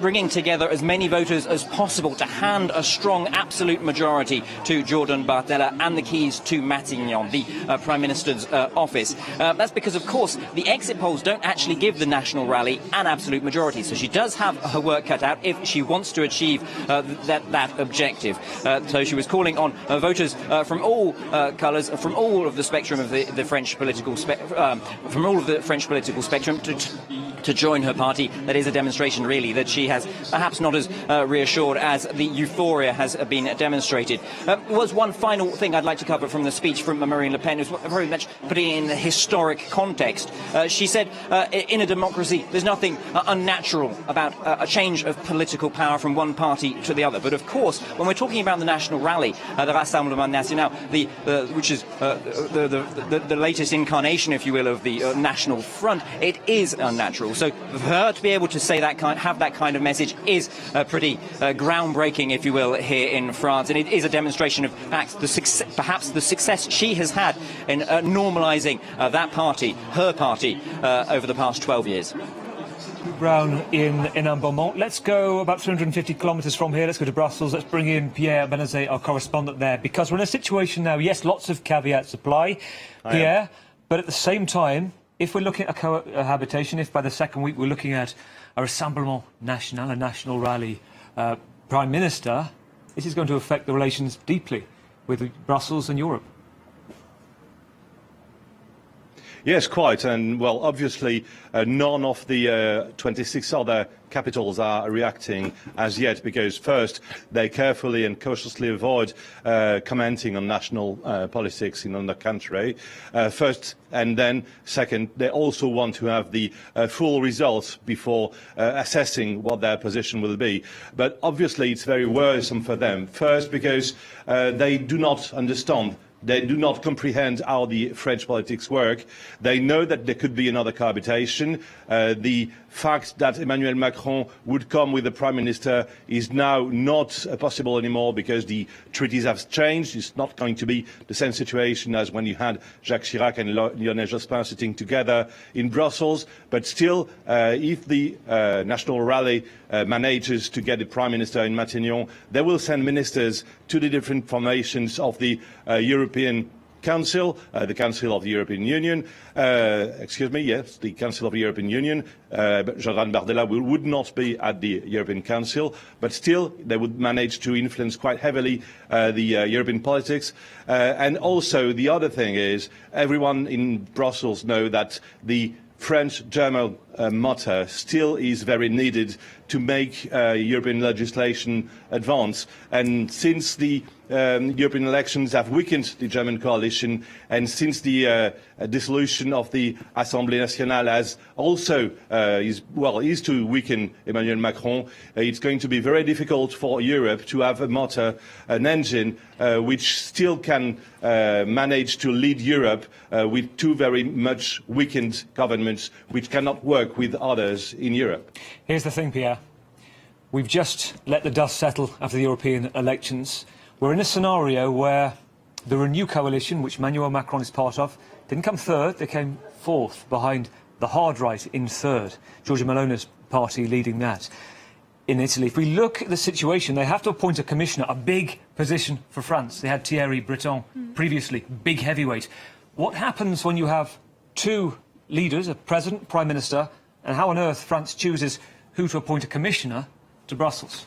bringing together as many voters as possible to hand a strong absolute majority to Jordan Bardella and the keys to Matignon, the Prime Minister's office. That's because, of course, the exit polls don't actually give the National Rally an absolute majority, so she does have her work cut out if she wants to achieve that objective. So she was calling on voters from all colours, from all of the spectrum of the French political from all of the French political spectrum to join her party. That is a demonstration, really, that she has perhaps not as reassured as the euphoria has been demonstrated. Was one final thing I'd like to cover from the speech from Marine Le Pen, is very much putting it in the historic context. She said, in a democracy, there's nothing unnatural about a change of political power from one party to the other. But of course, when we're talking about the National Rally, the Rassemblement National, which is the latest incarnation, if you will, of the National Front, it is unnatural. So for her to be able to say that have that kind of message is pretty groundbreaking, if you will, here in France, and it is a demonstration of perhaps the success she has had in normalising that party, her party, over the past 12 years. Brown in Hénin-Beaumont. Let's go about 350 kilometres from here. Let's go to Brussels. Let's bring in Pierre Benazet, our correspondent there, because we're in a situation now, yes, lots of caveats apply, Pierre, but at the same time, if we're looking at cohabitation, if by the second week we're looking at a Rassemblement National, a national rally Prime Minister, this is going to affect the relations deeply with Brussels and Europe. Yes, quite. And, well, obviously, none of the 26 other capitals are reacting as yet, because first, they carefully and cautiously avoid commenting on national politics in another country. First, and then second, they also want to have the full results before assessing what their position will be. But obviously, it's very worrisome for them. First, because they do not understand. They do not comprehend how the French politics work. They know that there could be another cohabitation. The fact that Emmanuel Macron would come with the Prime Minister is now not possible anymore because the treaties have changed. It's not going to be the same situation as when you had Jacques Chirac and Lionel Jospin sitting together in Brussels. But still, if the National Rally manages to get the Prime Minister in Matignon, they will send ministers to the different formations of the European Council, the Council of the European Union, the Council of the European Union. Jordan Bardella would not be at the European Council, but still they would manage to influence quite heavily the European politics. And also the other thing is, everyone in Brussels knows that the French-German motto still is very needed to make European legislation advance. And since the European elections have weakened the German coalition, and since the dissolution of the Assemblée nationale has also is to weaken Emmanuel Macron, it's going to be very difficult for Europe to have a motor, an engine which still can manage to lead Europe with two very much weakened governments which cannot work with others in Europe. Here's the thing, Pierre. We've just let the dust settle after the European elections. We're in a scenario where the Renew coalition, which Emmanuel Macron is part of, didn't come third, they came fourth, behind the hard right in third. Giorgia Meloni's party leading that. In Italy, if we look at the situation, they have to appoint a commissioner, a big position for France. They had Thierry Breton previously, big heavyweight. What happens when you have two leaders, a president, prime minister, and how on earth France chooses who to appoint a commissioner to Brussels?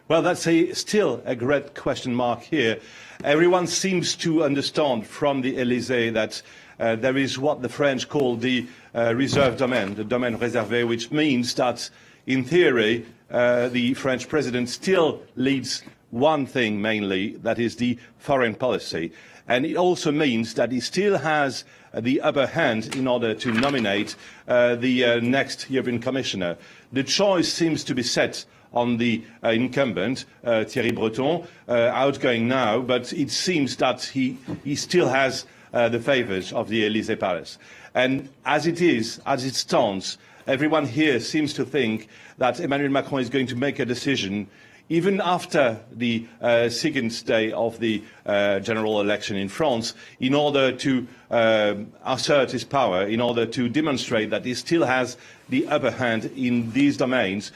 Well, that's still a great question mark here. Everyone seems to understand from the Élysée that there is what the French call the reserve domain, the domaine réservé, which means that, in theory, the French president still leads one thing mainly, that is the foreign policy. And it also means that he still has the upper hand in order to nominate the next European Commissioner. The choice seems to be set on the incumbent, Thierry Breton, outgoing now, but it seems that he still has the favours of the Élysée Palace. And as it stands, everyone here seems to think that Emmanuel Macron is going to make a decision even after the second day of the general election in France, in order to assert his power, in order to demonstrate that he still has the upper hand in these domains.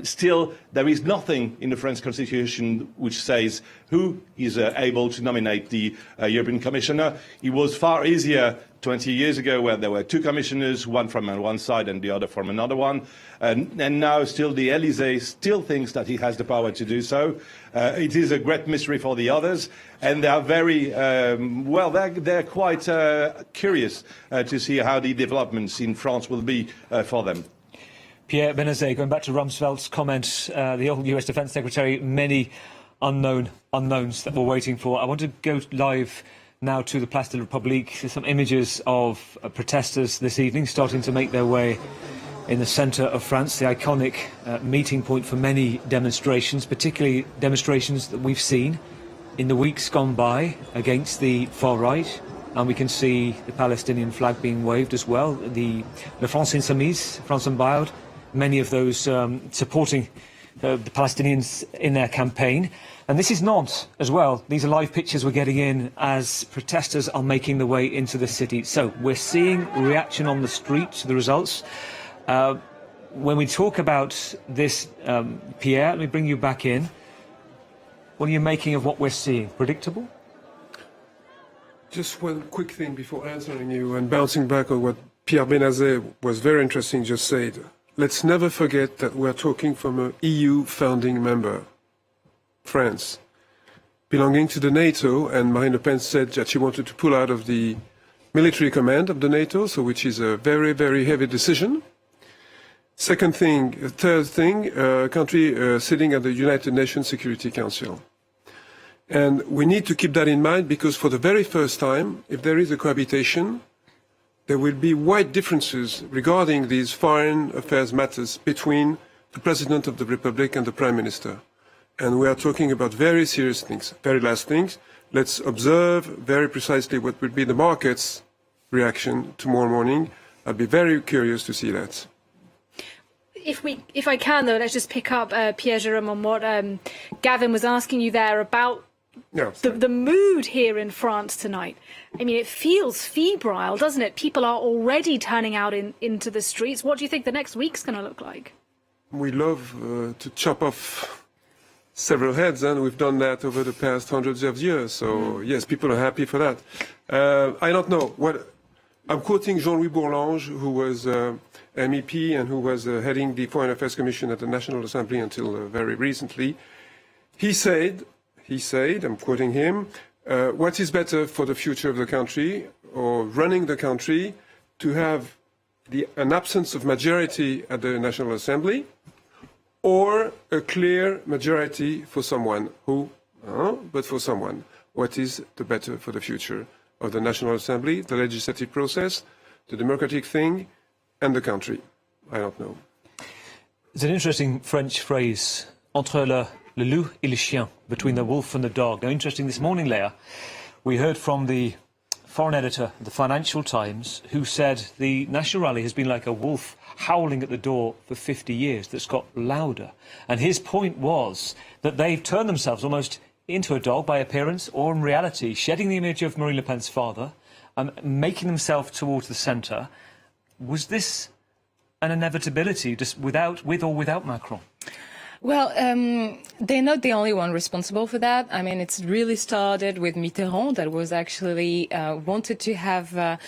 Still, there is nothing in the French constitution which says who is able to nominate the European Commissioner. It was far easier 20 years ago, where there were two commissioners, one from one side and the other from another one. And now still the Élysée still thinks that he has the power to do so. It is a great mystery for the others, and they are very, they're quite curious to see how the developments in France will be for them. Pierre Benazet, going back to Rumsfeld's comments, the old US Defence Secretary, many unknowns that we're waiting for. I want to go live now to the Place de la République. There's some images of protesters this evening starting to make their way in the centre of France, the iconic meeting point for many demonstrations, particularly demonstrations that we've seen in the weeks gone by against the far right. And we can see the Palestinian flag being waved as well, the France Insoumise, France Unbowed, many of those supporting the Palestinians in their campaign. And this is not, as well, these are live pictures we're getting in as protesters are making their way into the city. So we're seeing reaction on the street to the results. When we talk about this, Pierre, let me bring you back in. What are you making of what we're seeing? Predictable? Just one quick thing before answering you and bouncing back on what Pierre Benazet was very interesting just said. Let's never forget that we're talking from an EU founding member, France, belonging to the NATO, and Marine Le Pen said that she wanted to pull out of the military command of the NATO, so which is a very, very heavy decision. Third thing, country sitting at the United Nations Security Council. And we need to keep that in mind because for the very first time, if there is a cohabitation, there will be wide differences regarding these foreign affairs matters between the President of the Republic and the Prime Minister. And we are talking about very serious things. Very last things, let's observe very precisely what will be the market's reaction tomorrow morning. I'll be very curious to see that. If I can, though, let's just pick up, Pierre-Jérôme, on what Gavin was asking you there about the mood here in France tonight. I mean, it feels febrile, doesn't it? People are already turning out into the streets. What do you think the next week's going to look like? We love to chop off several heads, and we've done that over the past hundreds of years. So, yes, people are happy for that. I don't know. I'm quoting Jean-Luc Bourlange, who was MEP and who was heading the Foreign Affairs Commission at the National Assembly until very recently. He said, I'm quoting him, what is better for the future of the country or running the country, to have an absence of majority at the National Assembly, or a clear majority for someone but for someone. What is the better for the future of the National Assembly, the legislative process, the democratic thing, and the country? I don't know. It's an interesting French phrase, entre le loup et le chien, between the wolf and the dog. Now, interesting, this morning, Leah, we heard from the foreign editor of the Financial Times, who said the National Rally has been like a wolf howling at the door for 50 years that's got louder. And his point was that they've turned themselves almost into a dog by appearance, or in reality, shedding the image of Marine Le Pen's father and making themselves towards the centre. Was this an inevitability, just with or without Macron? Well, they're not the only one responsible for that. I mean, it's really started with Mitterrand, that was actually wanted to have a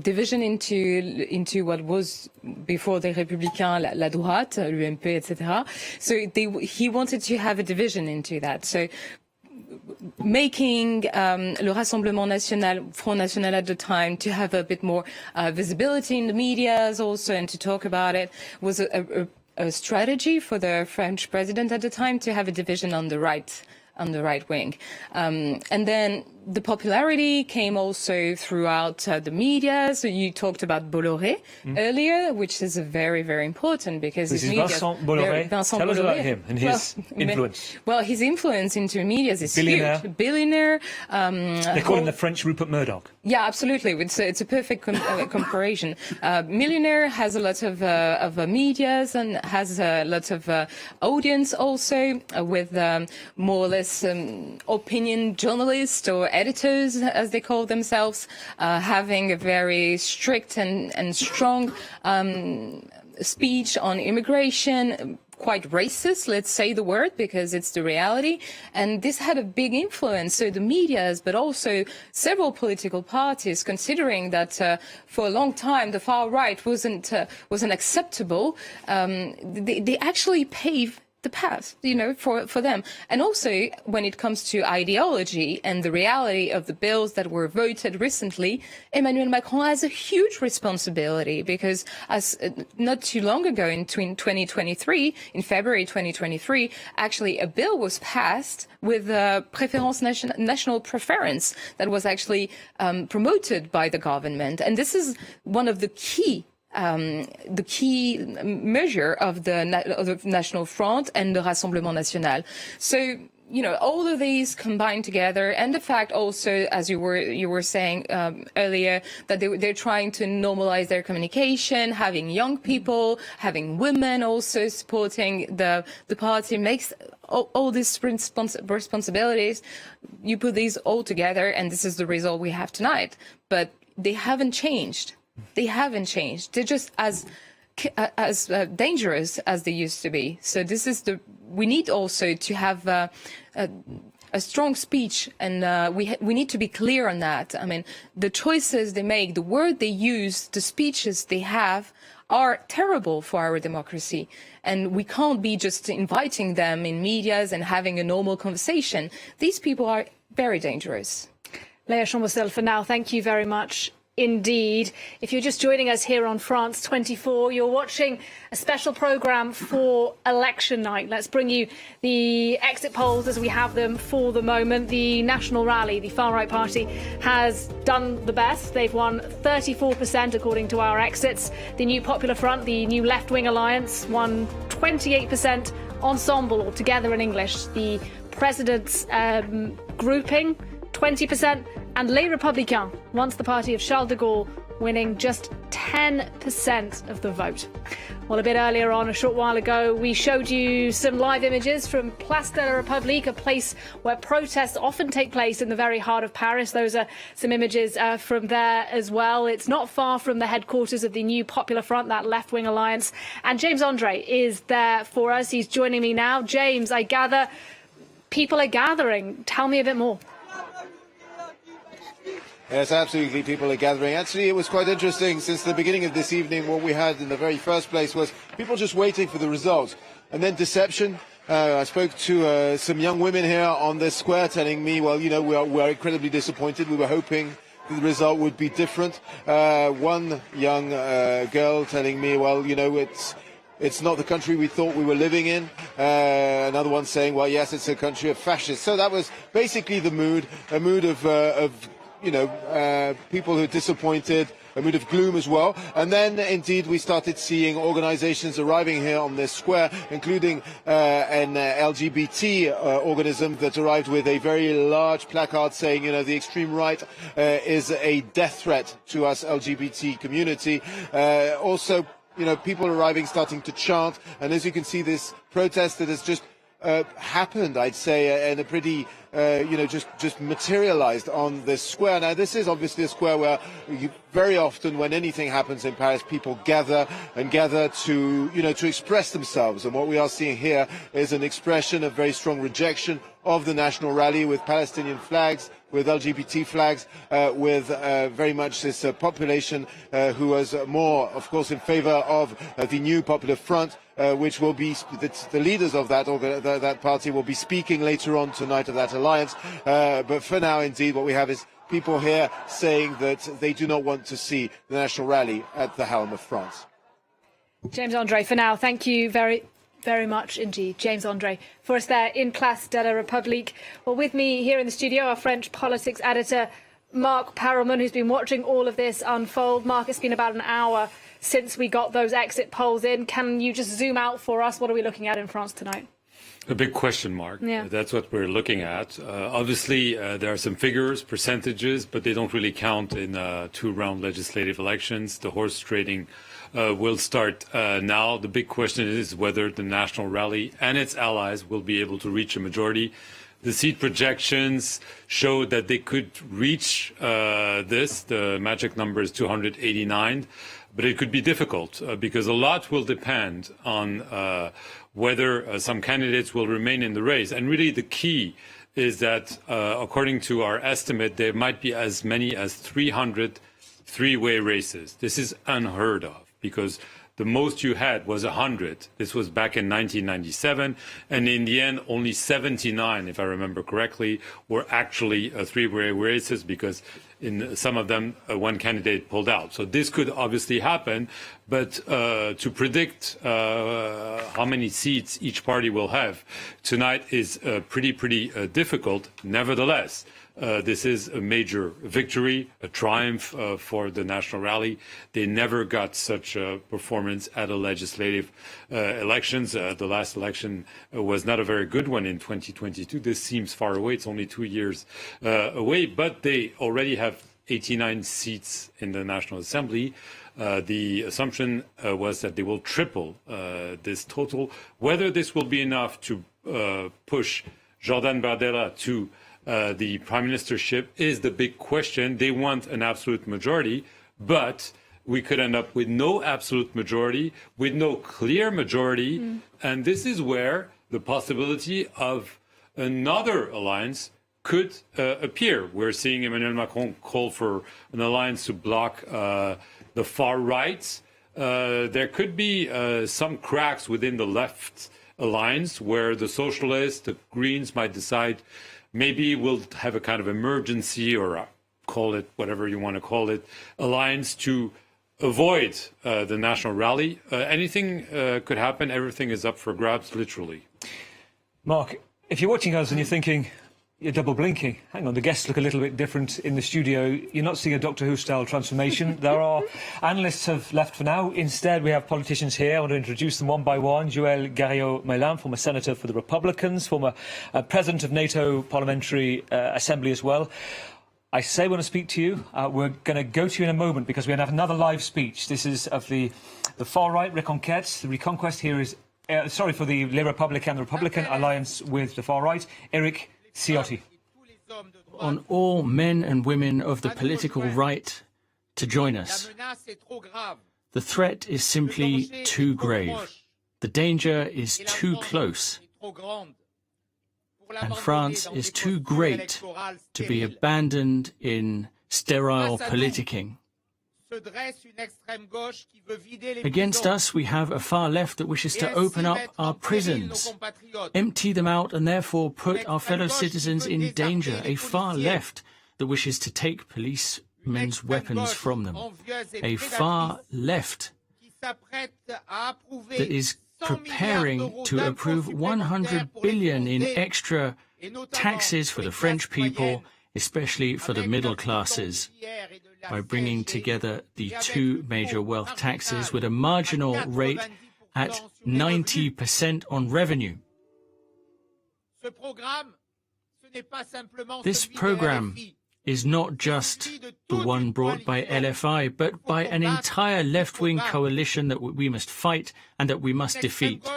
division into what was before the Républicains, la droite, l'UMP, etc. So he wanted to have a division into that. So making le Rassemblement National, Front National at the time, to have a bit more visibility in the media also, and to talk about it, was a strategy for the French president at the time, to have a division on the right wing. And then the popularity came also throughout the media. So you talked about Bolloré earlier, which is very, very important, because this is Vincent Bolloré. Tell us about him and his influence. Well, his influence into media is billionaire. huge. Billionaire. They call him the French Rupert Murdoch. Yeah, absolutely. It's a perfect comparison. Millionaire, has a lot of medias, and has a lot of audience also, with more or less opinion journalists or editors, as they call themselves, having a very strict and strong speech on immigration, quite racist, let's say the word, because it's the reality. And this had a big influence. So the medias, but also several political parties, considering that for a long time the far right wasn't acceptable, they actually paved the path, for them. And also, when it comes to ideology and the reality of the bills that were voted recently, Emmanuel Macron has a huge responsibility, because as not too long ago, in 2023, in February 2023, actually a bill was passed with national preference, that was actually promoted by the government. And this is one of the key measure of the National Front and the Rassemblement National. So, all of these combined together, and the fact also, as you were saying earlier, that they're trying to normalize their communication, having young people, having women also supporting the party, makes all these responsibilities. You put these all together, and this is the result we have tonight. But they haven't changed. They haven't changed. They're just as dangerous as they used to be. So we need also to have a strong speech, and we need to be clear on that. I mean, the choices they make, the word they use, the speeches they have are terrible for our democracy. And we can't be just inviting them in medias and having a normal conversation. These people are very dangerous. Leah Chambousel, for now, thank you very much indeed. If you're just joining us here on France 24, you're watching a special programme for election night. Let's bring you the exit polls as we have them for the moment. The National Rally, the far-right party, has done the best. They've won 34% according to our exits. The New Popular Front, the new left-wing alliance, won 28%. Ensemble, or Together in English, the President's grouping, 20%. And Les Républicains, once the party of Charles de Gaulle, winning just 10% of the vote. Well, a bit earlier on, a short while ago, we showed you some live images from Place de la République, a place where protests often take place in the very heart of Paris. Those are some images from there as well. It's not far from the headquarters of the New Popular Front, that left-wing alliance. And James Andre is there for us. He's joining me now. James, I gather people are gathering. Tell me a bit more. Yes, absolutely. People are gathering. Actually, it was quite interesting. Since the beginning of this evening, what we had in the very first place was people just waiting for the results. And then deception. I spoke to some young women here on the square telling me, well, we are incredibly disappointed. We were hoping the result would be different. One young girl telling me, well, you know, it's not the country we thought we were living in. Another one saying, well, yes, it's a country of fascists. So that was basically the mood, a mood of you know, people who are disappointed, a mood of gloom as well. And then, indeed, we started seeing organizations arriving here on this square, including an LGBT organism that arrived with a very large placard saying, you know, the extreme right is a death threat to us LGBT community. Also, you know, people arriving, starting to chant. And as you can see, this protest that has just happened, I'd say, in a pretty, you know, just materialized on this square. Now, this is obviously a square where very often when anything happens in Paris, people gather to, you know, to express themselves. And what we are seeing here is an expression of very strong rejection of the national rally with Palestinian flags, with LGBT flags, with very much this population who was more, of course, in favor of the new Popular Front, which will be the leaders of that party will be speaking later on tonight of that alliance. But for now, indeed, what we have is people here saying that they do not want to see the national rally at the helm of France. James Andre, for now, thank you very much indeed, James Andre, for us there in Place de la République. Well, with me here in the studio, our French politics editor, Mark Parelman, who's been watching all of this unfold. Mark, it's been about an hour since we got those exit polls in. Can you just zoom out for us? What are we looking at in France tonight? A big question mark. Yeah. That's what we're looking at. Obviously, there are some figures, percentages, but they don't really count in two-round legislative elections. The horse trading will start now. The big question is whether the National Rally and its allies will be able to reach a majority. The seat projections show that they could reach this. The magic number is 289, but it could be difficult because a lot will depend on whether some candidates will remain in the race. And really the key is that, according to our estimate, there might be as many as 300 three-way races. This is unheard of, because the most you had was 100. This was back in 1997. And in the end, only 79, if I remember correctly, were actually three-way races, because in some of them, one candidate pulled out. So this could obviously happen. But to predict how many seats each party will have tonight is pretty difficult. Nevertheless, this is a major victory, a triumph for the National Rally. They never got such a performance at a legislative elections. The last election was not a very good one in 2022. This seems far away. It's only 2 years away, but they already have 89 seats in the National Assembly. The assumption was that they will triple this total. Whether this will be enough to push Jordan Bardella to the prime ministership is the big question. They want an absolute majority, but we could end up with no absolute majority, with no clear majority. And this is where the possibility of another alliance could appear. We're seeing Emmanuel Macron call for an alliance to block the far right. There could be some cracks within the left alliance where the socialists, the Greens might decide maybe we'll have a kind of emergency, or call it whatever you want to call it, alliance to avoid the National Rally. Anything could happen. Everything is up for grabs, literally. Mark, if you're watching us and you're thinking, you're double blinking. Hang on, the guests look a little bit different in the studio. You're not seeing a Doctor Who-style transformation. There are analysts have left for now. Instead, we have politicians here. I want to introduce them one by one. Joël Garriaud-Maylam, former senator for the Republicans, former president of NATO Parliamentary Assembly as well. I say we want to speak to you. We're going to go to you in a moment because we have another live speech. This is of the far right, Reconquête. The Reconquest here is, sorry, for the Les Républicains, the Republican alliance with the far right. Eric Ciotti. On all men and women of the political right to join us. The threat is simply too grave. The danger is too close. And France is too great to be abandoned in sterile politicking. Against us, we have a far left that wishes to open up our prisons, empty them out, and therefore put our fellow citizens in danger. A far left that wishes to take police men's weapons from them. A far left that is preparing to approve 100 billion in extra taxes for the French people, especially for the middle classes, by bringing together the two major wealth taxes with a marginal rate at 90% on revenue. This program is not just the one brought by LFI, but by an entire left-wing coalition that we must fight and that we must defeat.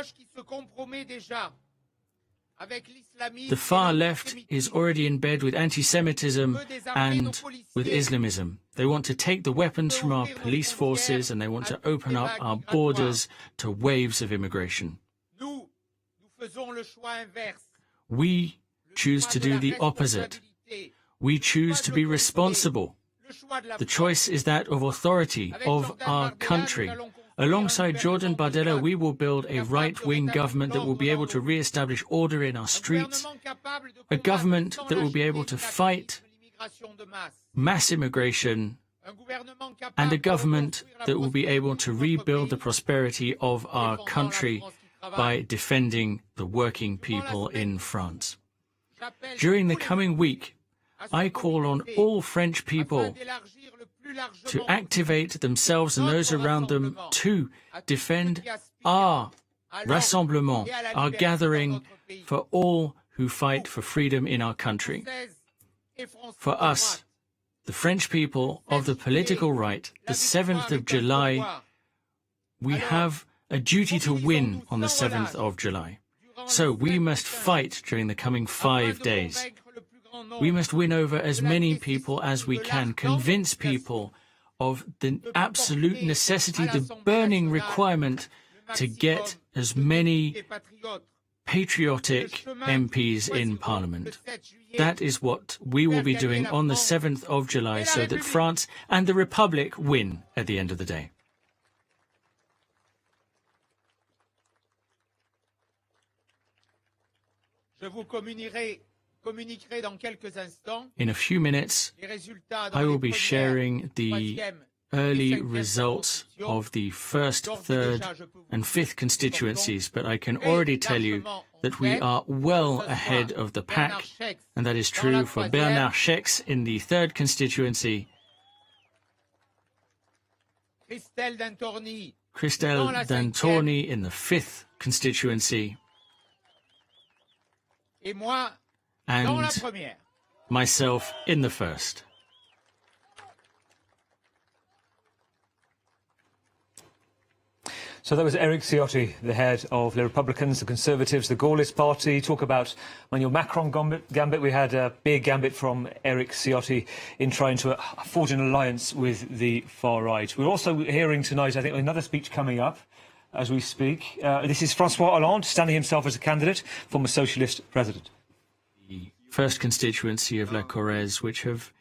The far left is already in bed with anti-Semitism and with Islamism. They want to take the weapons from our police forces and they want to open up our borders to waves of immigration. We choose to do the opposite. We choose to be responsible. The choice is that of authority, of our country. Alongside Jordan Bardella, we will build a right-wing government that will be able to re-establish order in our streets, a government that will be able to fight mass immigration, and a government that will be able to rebuild the prosperity of our country by defending the working people in France. During the coming week, I call on all French people to activate themselves and those around them to defend our rassemblement, our gathering for all who fight for freedom in our country. For us, the French people of the political right, the 7th of July, we have a duty to win on the 7th of July. So we must fight during the coming 5 days. We must win over as many people as we can, convince people of the absolute necessity, the burning requirement to get as many patriotic MPs in Parliament. That is what we will be doing on the 7th of July so that France and the Republic win at the end of the day. In a few minutes, I will be sharing the early results of the 1st, 3rd and 5th constituencies, but I can already tell you that we are well ahead of the pack, and that is true for Bernard Schex in the 3rd constituency, Christelle Dantorni in the 5th constituency, and myself in the 1st. So that was Eric Ciotti, the head of the Republicans, the Conservatives, the Gaullist Party. Talk about Emmanuel Macron gambit. We had a big gambit from Eric Ciotti in trying to forge an alliance with the far right. We're also hearing tonight, I think, another speech coming up as we speak. This is François Hollande, standing himself as a candidate, former socialist president. The 1st constituency of La Corrèze, which have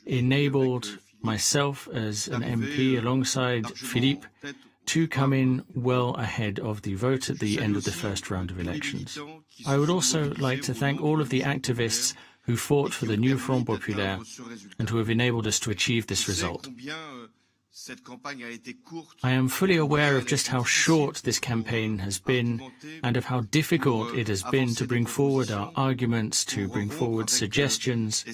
enabled myself as an MP alongside Philippe to come in well ahead of the vote at the end of the 1st round of elections. I would also like to thank all of the activists who fought for the new Front Populaire and who have enabled us to achieve this result. I am fully aware of just how short this campaign has been and of how difficult it has been to bring forward our arguments, to bring forward suggestions,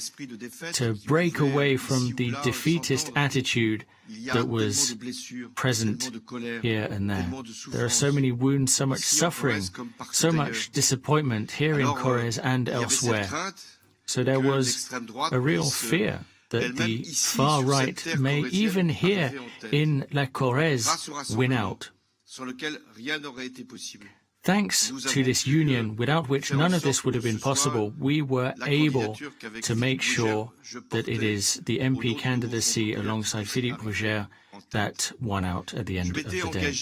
to break away from the defeatist attitude that was present here and there. There are so many wounds, so much suffering, so much disappointment here in Corrèze and elsewhere. So there was a real fear that the far right may even here in La Corrèze win out. Thanks to this union, without which none of this would have been possible, we were able to make sure that it is the MP candidacy alongside Philippe Rougère that won out at the end of the day.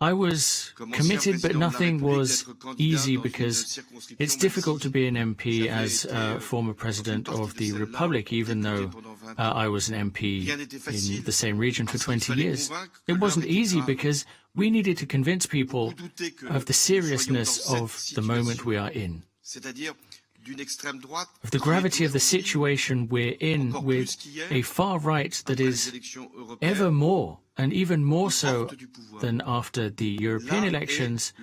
I was committed, but nothing was easy because it's difficult to be an MP as a former president of the Republic, even though I was an MP in the same region for 20 years. It wasn't easy because we needed to convince people of the seriousness of the moment we are in. of the gravity of the situation we're in with a far right that is ever more, and even more so than after the European elections,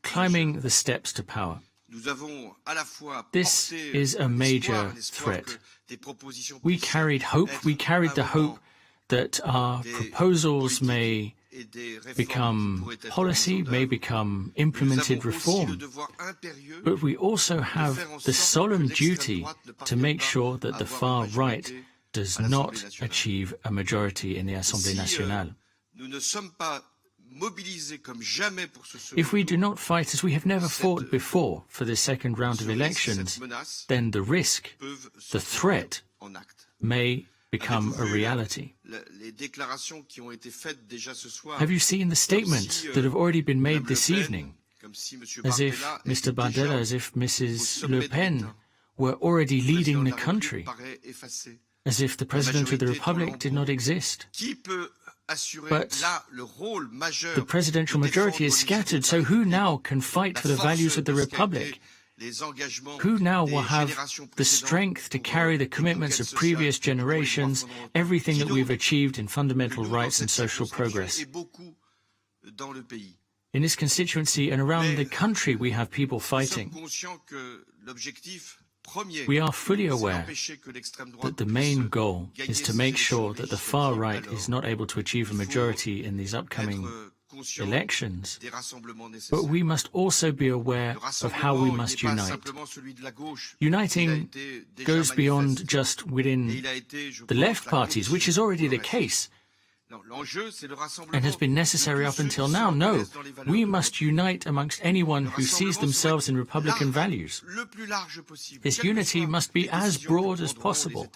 climbing the steps to power. This is a major threat. We carried hope. We carried the hope that our proposals may become policy, may become implemented reform. But we also have the solemn duty to make sure that the far right does not achieve a majority in the Assemblée nationale. If we do not fight as we have never fought before for the second round of elections, then the risk, the threat, may become a reality. Have you seen the statements that have already been made this evening? As if Mr. Bardella, as if Mrs. Le Pen were already leading the country, as if the President of the Republic did not exist. But the presidential majority is scattered, so who now can fight for the values of the Republic? Who now will have the strength to carry the commitments of previous generations, everything that we've achieved in fundamental rights and social progress? In this constituency and around the country, we have people fighting. We are fully aware that the main goal is to make sure that the far right is not able to achieve a majority in these upcoming elections, but we must also be aware of how we must unite. Uniting goes beyond just within the left parties, which is already the case, and has been necessary up until now. No, we must unite amongst anyone who sees themselves in Republican values. This unity must be as broad as possible,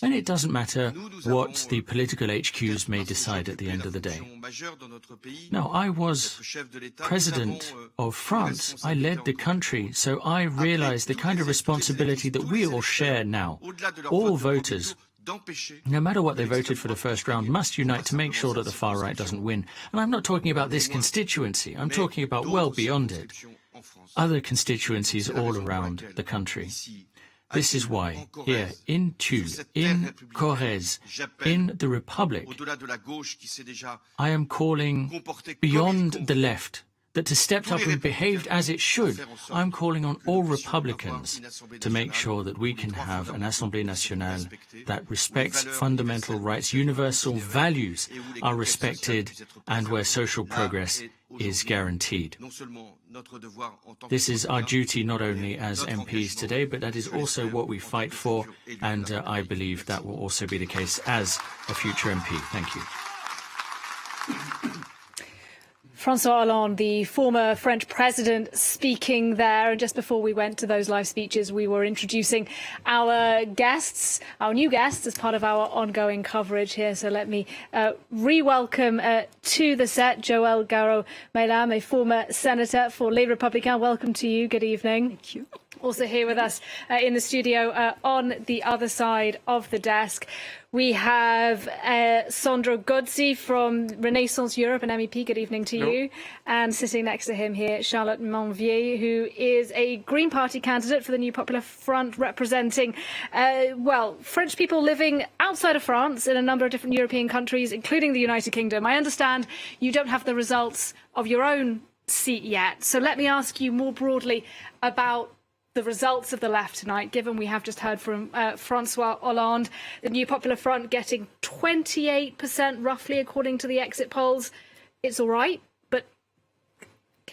and it doesn't matter what the political HQs may decide at the end of the day. Now, I was President of France. I led the country, so I realize the kind of responsibility that we all share now. All voters, no matter what they voted for the first round, must unite to make sure that the far right doesn't win. And I'm not talking about this constituency. I'm talking about well beyond it. Other constituencies all around the country. This is why, here in Tulle, in Corrèze, in the Republic, I am calling beyond the left, that to step up and behaved as it should. I'm calling on all Republicans to make sure that we can have an Assemblée nationale that respects fundamental rights, universal values are respected, and where social progress is guaranteed. This is our duty not only as MPs today, but that is also what we fight for, and I believe that will also be the case as a future MP. Thank you. François Hollande, the former French president, speaking there. And just before we went to those live speeches, we were introducing our guests, our new guests, as part of our ongoing coverage here. So let me re-welcome to the set Joël Garreau-Maylam, a former senator for Les Républicains. Welcome to you. Good evening. Thank you. Also here with us in the studio on the other side of the desk, we have Sandro Gozzi from Renaissance Europe, an MEP. Good evening to you. And sitting next to him here, Charlotte Monvier, who is a Green Party candidate for the New Popular Front, representing, French people living outside of France in a number of different European countries, including the United Kingdom. I understand you don't have the results of your own seat yet. So let me ask you more broadly about the results of the left tonight, given we have just heard from François Hollande, the New Popular Front getting 28% roughly according to the exit polls. It's all right, but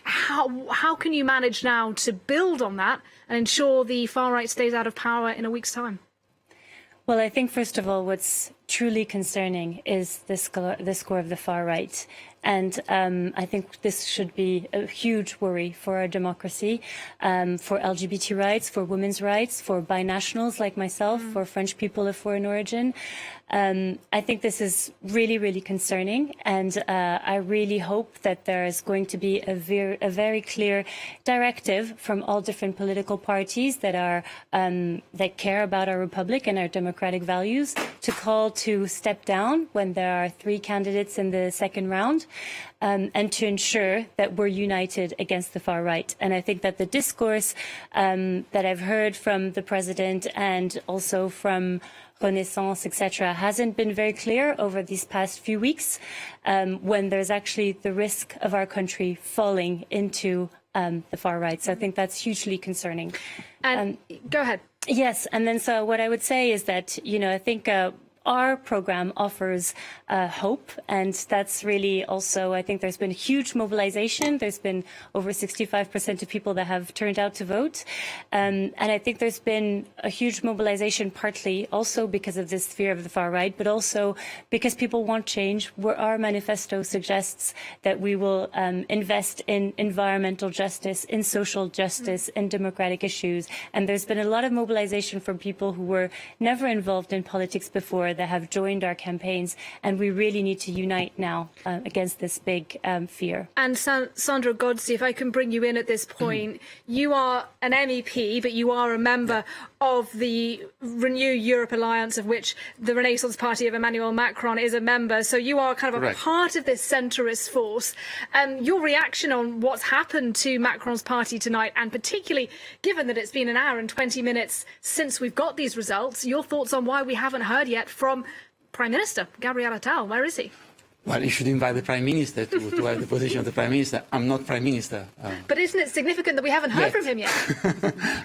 how can you manage now to build on that and ensure the far right stays out of power in a week's time? Well, I think, first of all, what's truly concerning is the score of the far right. And I think this should be a huge worry for our democracy, for LGBT rights, for women's rights, for binationals like myself, for French people of foreign origin. I think this is really, really concerning, and I really hope that there is going to be a very clear directive from all different political parties that are that care about our republic and our democratic values to call to step down when there are 3 candidates in the second round, and to ensure that we're united against the far right. And I think that the discourse that I've heard from the president and also from Renaissance, etc., hasn't been very clear over these past few weeks, when there's actually the risk of our country falling into the far right. So I think that's hugely concerning. And go ahead. Yes, and then so what I would say is that, I think our program offers hope, and that's really also, I think there's been huge mobilization. There's been over 65% of people that have turned out to vote. And I think there's been a huge mobilization partly also because of this fear of the far right, but also because people want change. Our manifesto suggests that we will invest in environmental justice, in social justice, in democratic issues. And there's been a lot of mobilization from people who were never involved in politics before that have joined our campaigns, and we really need to unite now against this big fear. And Sandra Godsey, if I can bring you in at this point, you are an MEP, but you are a member of the Renew Europe Alliance, of which the Renaissance Party of Emmanuel Macron is a member. So you are kind of a part of this centrist force. Your reaction on what's happened to Macron's party tonight, and particularly given that it's been an hour and 20 minutes since we've got these results, your thoughts on why we haven't heard yet from Prime Minister Gabriel Attal? Where is he? Well, you should invite the Prime Minister to have the position of the Prime Minister. I'm not Prime Minister. But isn't it significant that we haven't heard from him yet?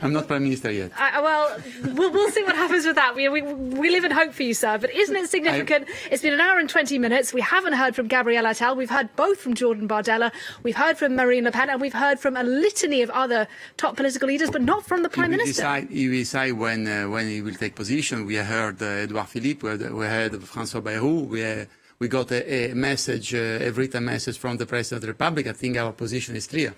I'm not Prime Minister yet. Well, we'll see what happens with that. We live in hope for you, sir. But isn't it significant? It's been an hour and 20 minutes. We haven't heard from Gabriel Attal. We've heard both from Jordan Bardella. We've heard from Marine Le Pen. And we've heard from a litany of other top political leaders, but not from the Prime Minister. He will decide when he will take position. We heard Edouard Philippe. We heard François Bayrou. We got a message, a written message from the President of the Republic. I think our position is clear.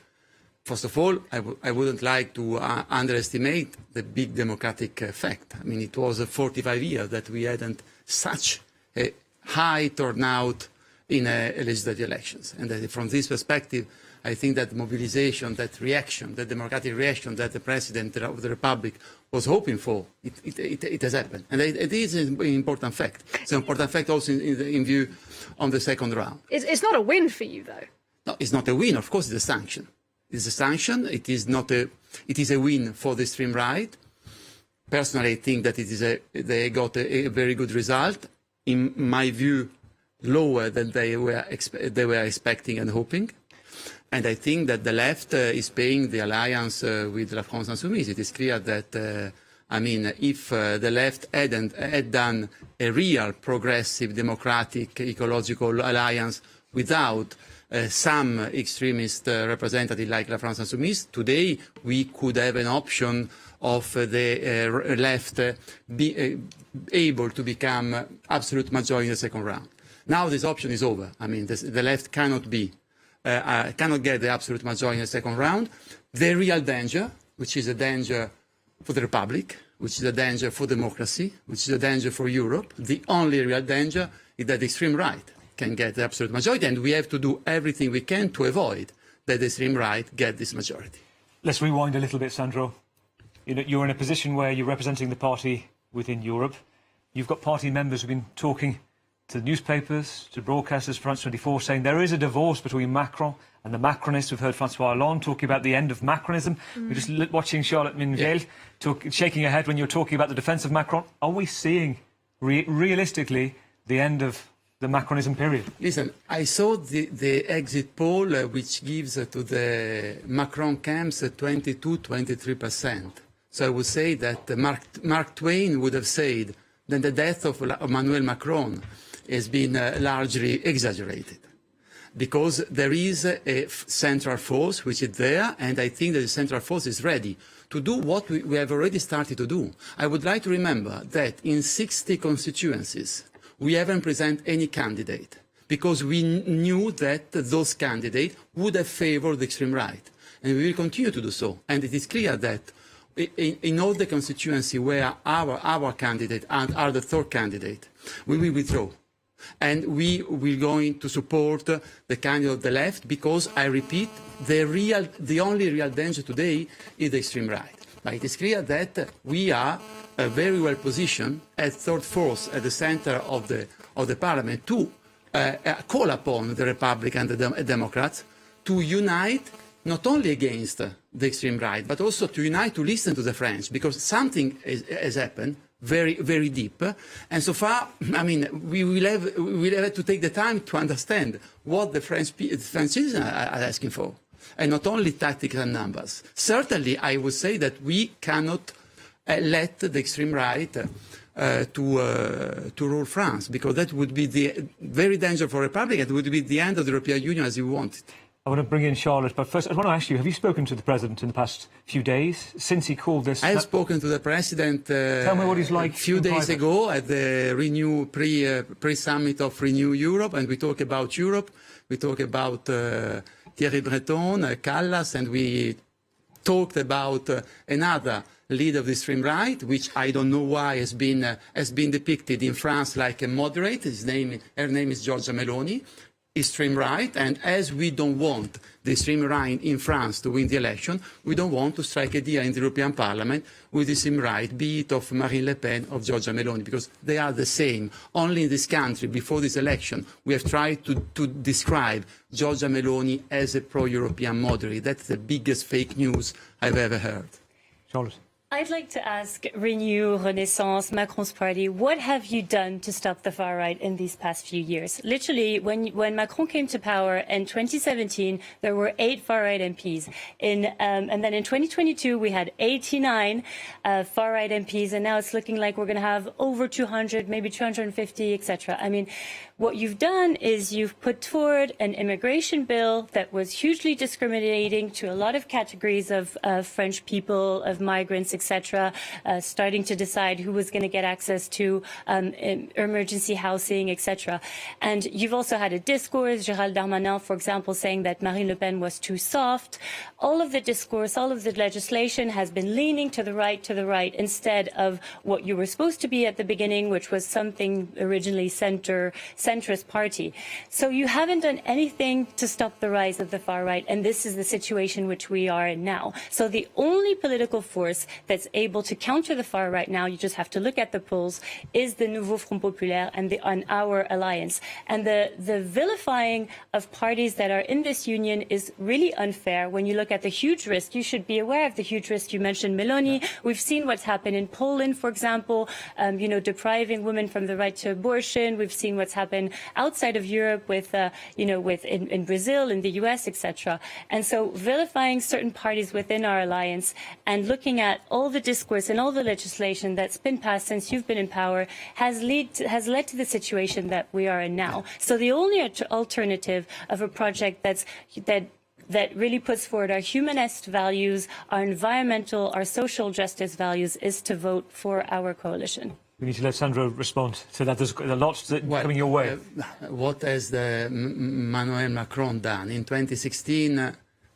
First of all, I wouldn't like to underestimate the big democratic effect. I mean, it was 45 years that we hadn't such a high turnout in legislative elections. And from this perspective, I think that mobilization, that reaction, that democratic reaction that the President of the Republic was hoping for, it has happened. And it is an important fact. It's an important fact also in view on the second round. It's not a win for you, though. No, it's not a win. Of course, it's a sanction. It's a sanction. It is a win for the extreme right. Personally, I think that they got a very good result. In my view, lower than they were expecting and hoping. And I think that the left is paying the alliance with La France Insoumise. It is clear that, if the left had done a real progressive, democratic, ecological alliance without some extremist representative like La France Insoumise, today we could have an option of the left be able to become absolute majority in the second round. Now this option is over. I mean, the left cannot get the absolute majority in the second round. The real danger, which is a danger for the Republic, which is a danger for democracy, which is a danger for Europe, the only real danger is that the extreme right can get the absolute majority, and we have to do everything we can to avoid that the extreme right get this majority. Let's rewind a little bit, Sandro. You're in a position where you're representing the party within Europe. You've got party members who've been talking to the newspapers, to broadcasters, France 24, saying there is a divorce between Macron and the Macronists. We've heard François Hollande talking about the end of Macronism. We're just watching Charlotte Minville shaking her head when you're talking about the defence of Macron. Are we seeing, realistically, the end of the Macronism period? Listen, I saw the exit poll which gives to the Macron camps 22-23%. So I would say that Mark Twain would have said that the death of Emmanuel Macron has been largely exaggerated, because there is a central force which is there, and I think that the central force is ready to do what we have already started to do. I would like to remember that in 60 constituencies, we haven't presented any candidate, because we knew that those candidates would have favored the extreme right, and we will continue to do so. And it is clear that in all the constituency where our candidate are the third candidate, we will withdraw. And we will going to support the candidate of the left, because, I repeat, the only real danger today is the extreme right. But it is clear that we are very well positioned as third force at the center of the parliament to call upon the Republicans and the Democrats to unite not only against the extreme right, but also to unite to listen to the French, because something has happened very, very deep. And so far, I mean, we will have to take the time to understand what the French citizens are asking for, and not only tactical numbers. Certainly, I would say that we cannot let the extreme right to rule France, because that would be the very dangerous for Republicans. It would be the end of the European Union as you want it. I want to bring in Charlotte, but first I want to ask you, have you spoken to the President in the past few days, since he called this... I have spoken to the President Tell me what he's like a few days private. ago at the pre-summit of Renew Europe, and we talk about Europe, we talk about Thierry Breton, Callas, and we talked about another leader of the extreme right, which I don't know why has been depicted in France like a moderate. Her name is Giorgia Meloni. Extreme right, and as we don't want the extreme right in France to win the election, we don't want to strike a deal in the European Parliament with the extreme right, be it of Marine Le Pen or Giorgia Meloni, because they are the same. Only in this country, before this election, we have tried to describe Giorgia Meloni as a pro-European moderate. That's the biggest fake news I've ever heard. Charlotte. I'd like to ask Renew, Renaissance, Macron's party, what have you done to stop the far right in these past few years? Literally, when Macron came to power in 2017, there were 8 far right MPs. And then in 2022, we had 89 far right MPs, and now it's looking like we're going to have over 200, maybe 250, etc. I mean, what you've done is you've put forward an immigration bill that was hugely discriminating to a lot of categories of French people, of migrants, etc., starting to decide who was going to get access to emergency housing, etc. And you've also had a discourse, Gérald Darmanin, for example, saying that Marine Le Pen was too soft. All of the discourse, all of the legislation has been leaning to the right, instead of what you were supposed to be at the beginning, which was something originally centrist party. So you haven't done anything to stop the rise of the far right, and this is the situation which we are in now. So the only political force that's able to counter the far right now, you just have to look at the polls, is the Nouveau Front Populaire and our alliance. And the vilifying of parties that are in this union is really unfair. When you look at the huge risk, you should be aware of the huge risk. You mentioned Meloni. We've seen what's happened in Poland, for example, depriving women from the right to abortion. We've seen what's happened outside of Europe with, in Brazil, in the US, etc. And so vilifying certain parties within our alliance and looking at all the discourse and all the legislation that's been passed since you've been in power has led to the situation that we are in now. So the only alternative of a project that really puts forward our humanist values, our environmental, our social justice values, is to vote for our coalition. We need to let Sandro respond to that. There's a lot coming your way. What has Emmanuel Macron done? In 2016,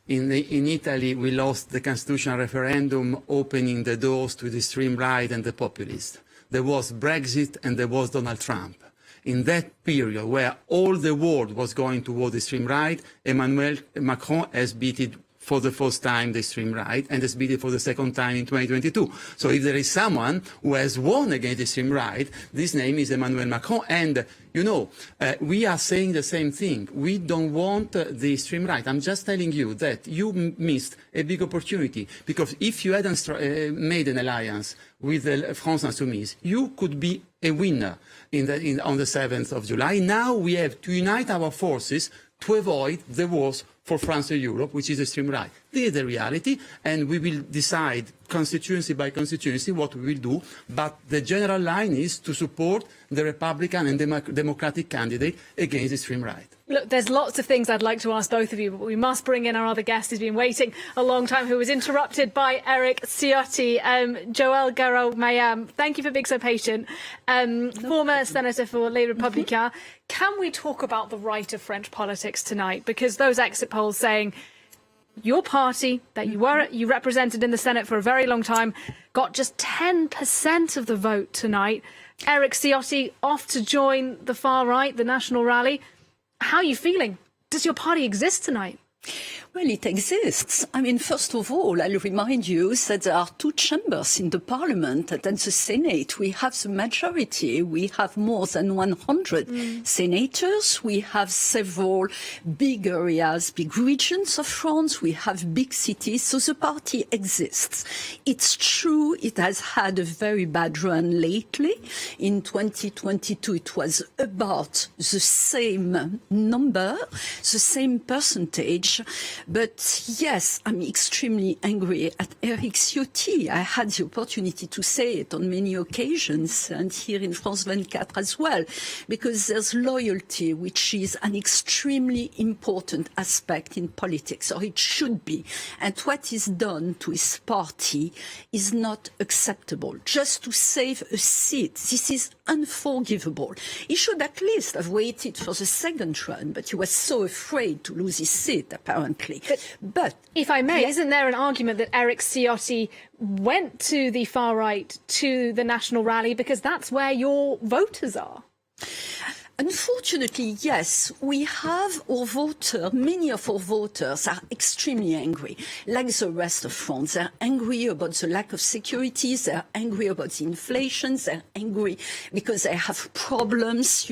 in Italy, we lost the constitutional referendum, opening the doors to the extreme right and the populists. There was Brexit and there was Donald Trump. In that period where all the world was going toward the extreme right, Emmanuel Macron has beaten for the first time the extreme right, and has beaten for the second time in 2022. So if there is someone who has won against the extreme right, this name is Emmanuel Macron. And, we are saying the same thing. We don't want the extreme right. I'm just telling you that you missed a big opportunity, because if you hadn't made an alliance with the France Insoumise, you could be a winner on the 7th of July. Now we have to unite our forces to avoid the worst for France and Europe, which is extreme right. This is the reality, and we will decide constituency by constituency what we will do, but the general line is to support the Republican and Democratic candidate against extreme right. Look, there's lots of things I'd like to ask both of you, but we must bring in our other guest who's been waiting a long time, who was interrupted by Eric Ciotti. Joël Garreau-Mayam, thank you for being so patient. Former Senator for Les Républicains. Can we talk about the right of French politics tonight? Because those exit polls saying your party that you represented in the Senate for a very long time got just 10% of the vote tonight. Eric Ciotti off to join the far right, the National Rally. How are you feeling? Does your party exist tonight? Well, it exists. I mean, first of all, I'll remind you that there are two chambers in the parliament and the Senate. We have the majority. We have more than 100 senators. We have several big areas, big regions of France. We have big cities. So the party exists. It's true it has had a very bad run lately. In 2022, it was about the same number, the same percentage. But yes, I'm extremely angry at Eric Ciotti. I had the opportunity to say it on many occasions and here in France 24 as well, because there's loyalty, which is an extremely important aspect in politics, or it should be. And what is done to his party is not acceptable. Just to save a seat, this is unforgivable. He should at least have waited for the second run, but he was so afraid to lose his seat, apparently. But if I may, isn't there an argument that Eric Ciotti went to the far right, to the national rally, because that's where your voters are? Unfortunately, yes, we have our voters, many of our voters are extremely angry, like the rest of France. They're angry about the lack of security, they're angry about the inflation, they're angry because they have problems,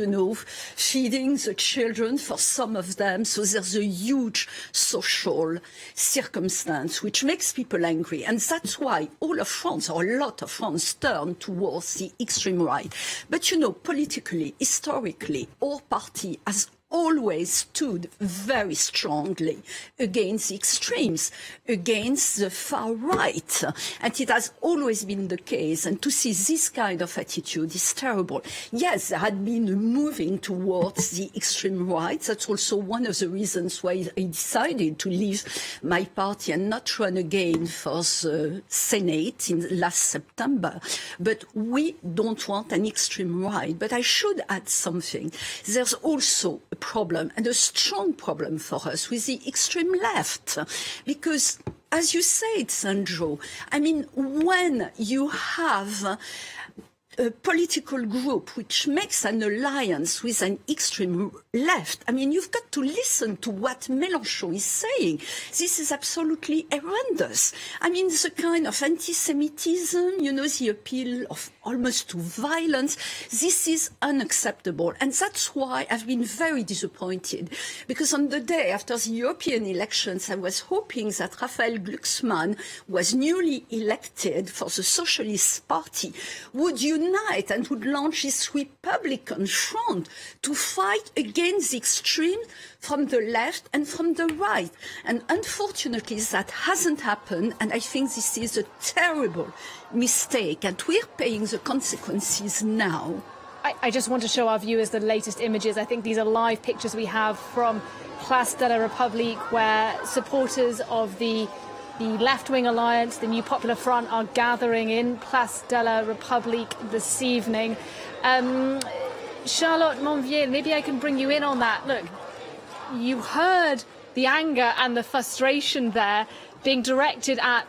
feeding the children for some of them. So there's a huge social circumstance which makes people angry. And that's why all of France, or a lot of France, turn towards the extreme right. But politically, historically, our party has always stood very strongly against the extremes, against the far right. And it has always been the case. And to see this kind of attitude is terrible. Yes, there had been a moving towards the extreme right. That's also one of the reasons why I decided to leave my party and not run again for the Senate in last September. But we don't want an extreme right. But I should add something. There's also a problem, and a strong problem for us, with the extreme left. Because, as you said, Sandro, I mean, when you have a political group which makes an alliance with an extreme left, I mean, you've got to listen to what Mélenchon is saying. This is absolutely horrendous. I mean, the kind of anti-Semitism, the appeal of almost to violence, this is unacceptable. And that's why I've been very disappointed, because on the day after the European elections, I was hoping that Raphael Glucksmann was newly elected for the Socialist Party, would unite and would launch his Republican front to fight against the extreme from the left and from the right. And unfortunately, that hasn't happened. And I think this is a terrible mistake. And we're paying the consequences now. I just want to show our viewers the latest images. I think these are live pictures we have from Place de la République, where supporters of the left-wing alliance, the New Popular Front, are gathering in Place de la République this evening. Charlotte Monvier, maybe I can bring you in on that. Look, you heard the anger and the frustration there being directed at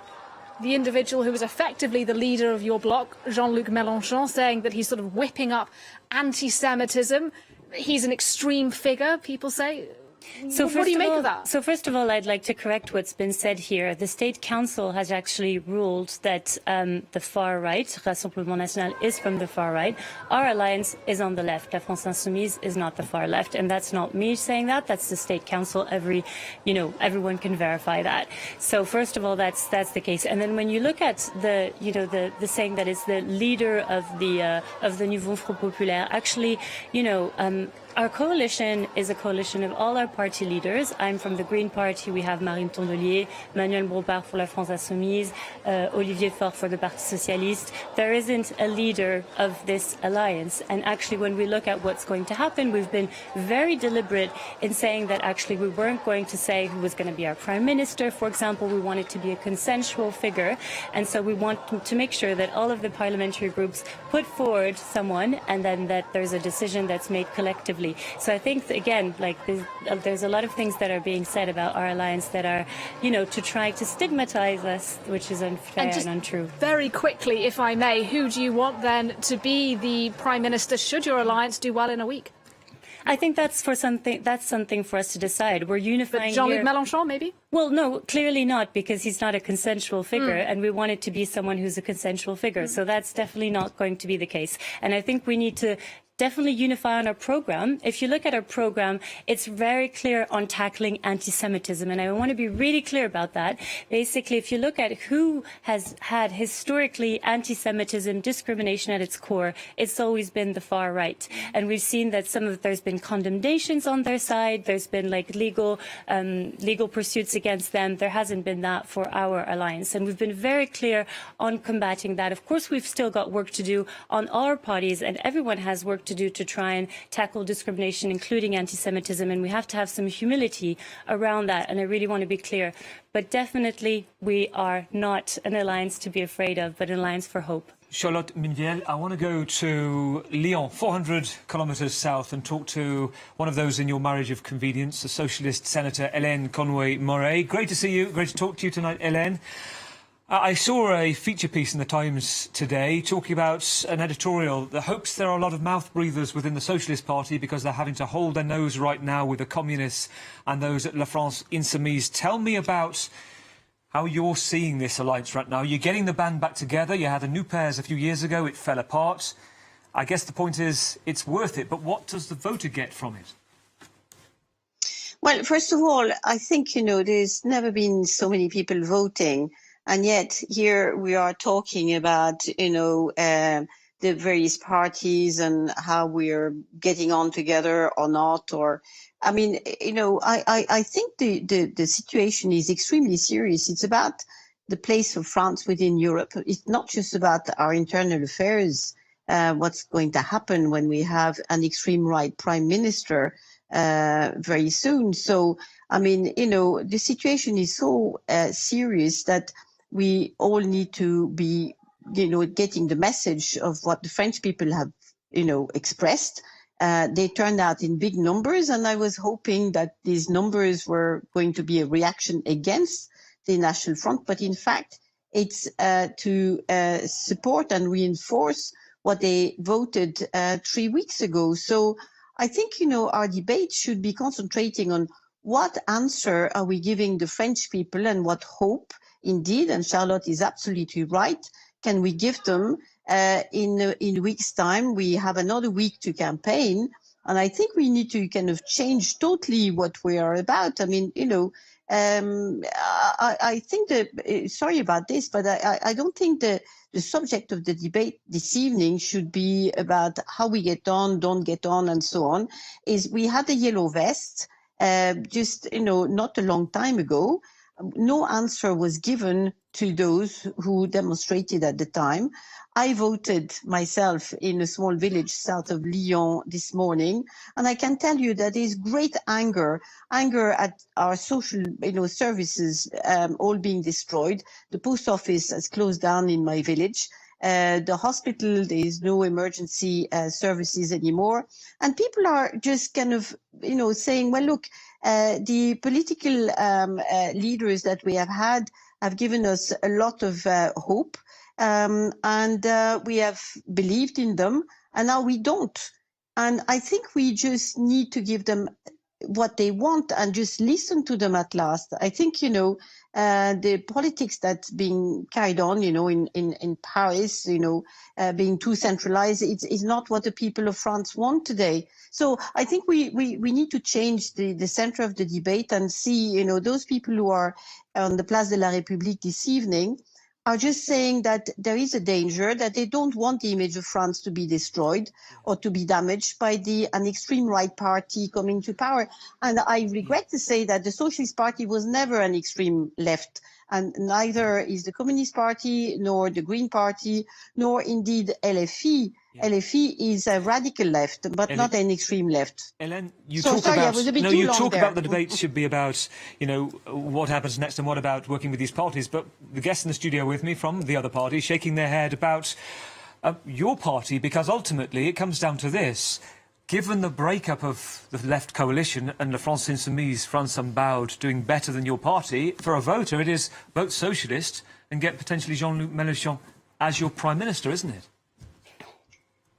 the individual who was effectively the leader of your bloc, Jean-Luc Mélenchon, saying that he's sort of whipping up anti-Semitism. He's an extreme figure, people say. So what do you make of that? So first of all, I'd like to correct what's been said here. The State Council has actually ruled that the far right, Rassemblement National, is from the far right. Our alliance is on the left. La France Insoumise is not the far left, and that's not me saying that. That's the State Council. Everyone can verify that. So first of all, that's the case. And then when you look at the saying that it's the leader of the Nouveau Front Populaire, actually, our coalition is a coalition of all our party leaders. I'm from the Green Party. We have Marine Tondelier, Manuel Bompard for La France Insoumise, Olivier Faure for the Parti Socialiste. There isn't a leader of this alliance. And actually, when we look at what's going to happen, we've been very deliberate in saying that actually we weren't going to say who was going to be our prime minister, for example. We wanted to be a consensual figure. And so we want to make sure that all of the parliamentary groups put forward someone, and then that there's a decision that's made collectively. So I think, again, there's a lot of things that are being said about our alliance that are, to try to stigmatize us, which is unfair and untrue. Very quickly, if I may, who do you want then to be the Prime Minister should your alliance do well in a week? I think that's something for us to decide. We're unifying. But Jean-Luc here. Mélenchon, maybe? Well, no, clearly not, because he's not a consensual figure, and we want it to be someone who's a consensual figure. So that's definitely not going to be the case. And I think we need to definitely unify on our program. If you look at our program, it's very clear on tackling anti-Semitism, and I want to be really clear about that. Basically, if you look at who has had historically anti-Semitism, discrimination at its core, it's always been the far right. And we've seen that there's been condemnations on their side, there's been like legal pursuits against them. There hasn't been that for our alliance, and we've been very clear on combating that. Of course, we've still got work to do on our parties, and everyone has work to do to try and tackle discrimination, including anti-Semitism, and we have to have some humility around that, and I really want to be clear. But definitely, we are not an alliance to be afraid of, but an alliance for hope. Charlotte Minviel, I want to go to Lyon, 400 kilometres south, and talk to one of those in your marriage of convenience, the Socialist Senator Hélène Conway-Mouret. Great to see you, great to talk to you tonight, Hélène. I saw a feature piece in the Times today talking about an editorial that hopes there are a lot of mouth breathers within the Socialist Party because they're having to hold their nose right now with the communists and those at La France Insoumise. Tell me about how you're seeing this alliance right now. You're getting the band back together. You had a new pairs a few years ago. It fell apart. I guess the point is it's worth it. But what does the voter get from it? Well, first of all, I think, there's never been so many people voting. And yet here we are talking about, the various parties and how we're getting on together or not. Or, I mean, I think the situation is extremely serious. It's about the place of France within Europe. It's not just about our internal affairs, what's going to happen when we have an extreme right prime minister very soon. So, I mean, the situation is so serious that we all need to be, getting the message of what the French people have, expressed. They turned out in big numbers, and I was hoping that these numbers were going to be a reaction against the National Front. But in fact, it's to support and reinforce what they voted 3 weeks ago. So I think, our debate should be concentrating on what answer are we giving the French people and what hope, indeed, and Charlotte is absolutely right, can we give them in a week's time? We have another week to campaign, and I think we need to kind of change totally what we are about. I mean, I think that, sorry about this, but I don't think the subject of the debate this evening should be about how we get on, don't get on, and so on. We had the yellow vest just, not a long time ago. No answer was given to those who demonstrated at the time. I voted myself in a small village south of Lyon this morning, and I can tell you that there's great anger at our social, services all being destroyed. The post office has closed down in my village. The hospital, there is no emergency services anymore. And people are just kind of, saying, well, look, the political leaders that we have had have given us a lot of hope, and we have believed in them, and now we don't. And I think we just need to give them what they want and just listen to them at last. I think, the politics that's being carried on, in Paris, being too centralized, it's not what the people of France want today. So I think we need to change the center of the debate and see, those people who are on the Place de la République this evening are just saying that there is a danger, that they don't want the image of France to be destroyed or to be damaged by an extreme right party coming to power. And I regret to say that the Socialist Party was never an extreme left, and neither is the Communist Party, nor the Green Party, nor indeed LFI. Yeah. LFI is a radical left, but not an extreme left. Hélène, you talk about the debate should be about, what happens next and what about working with these parties. But the guests in the studio with me from the other party shaking their head about your party, because ultimately it comes down to this. Given the breakup of the left coalition and La France Insoumise, France Unbowed doing better than your party, for a voter it is vote socialist and get potentially Jean-Luc Mélenchon as your prime minister, isn't it?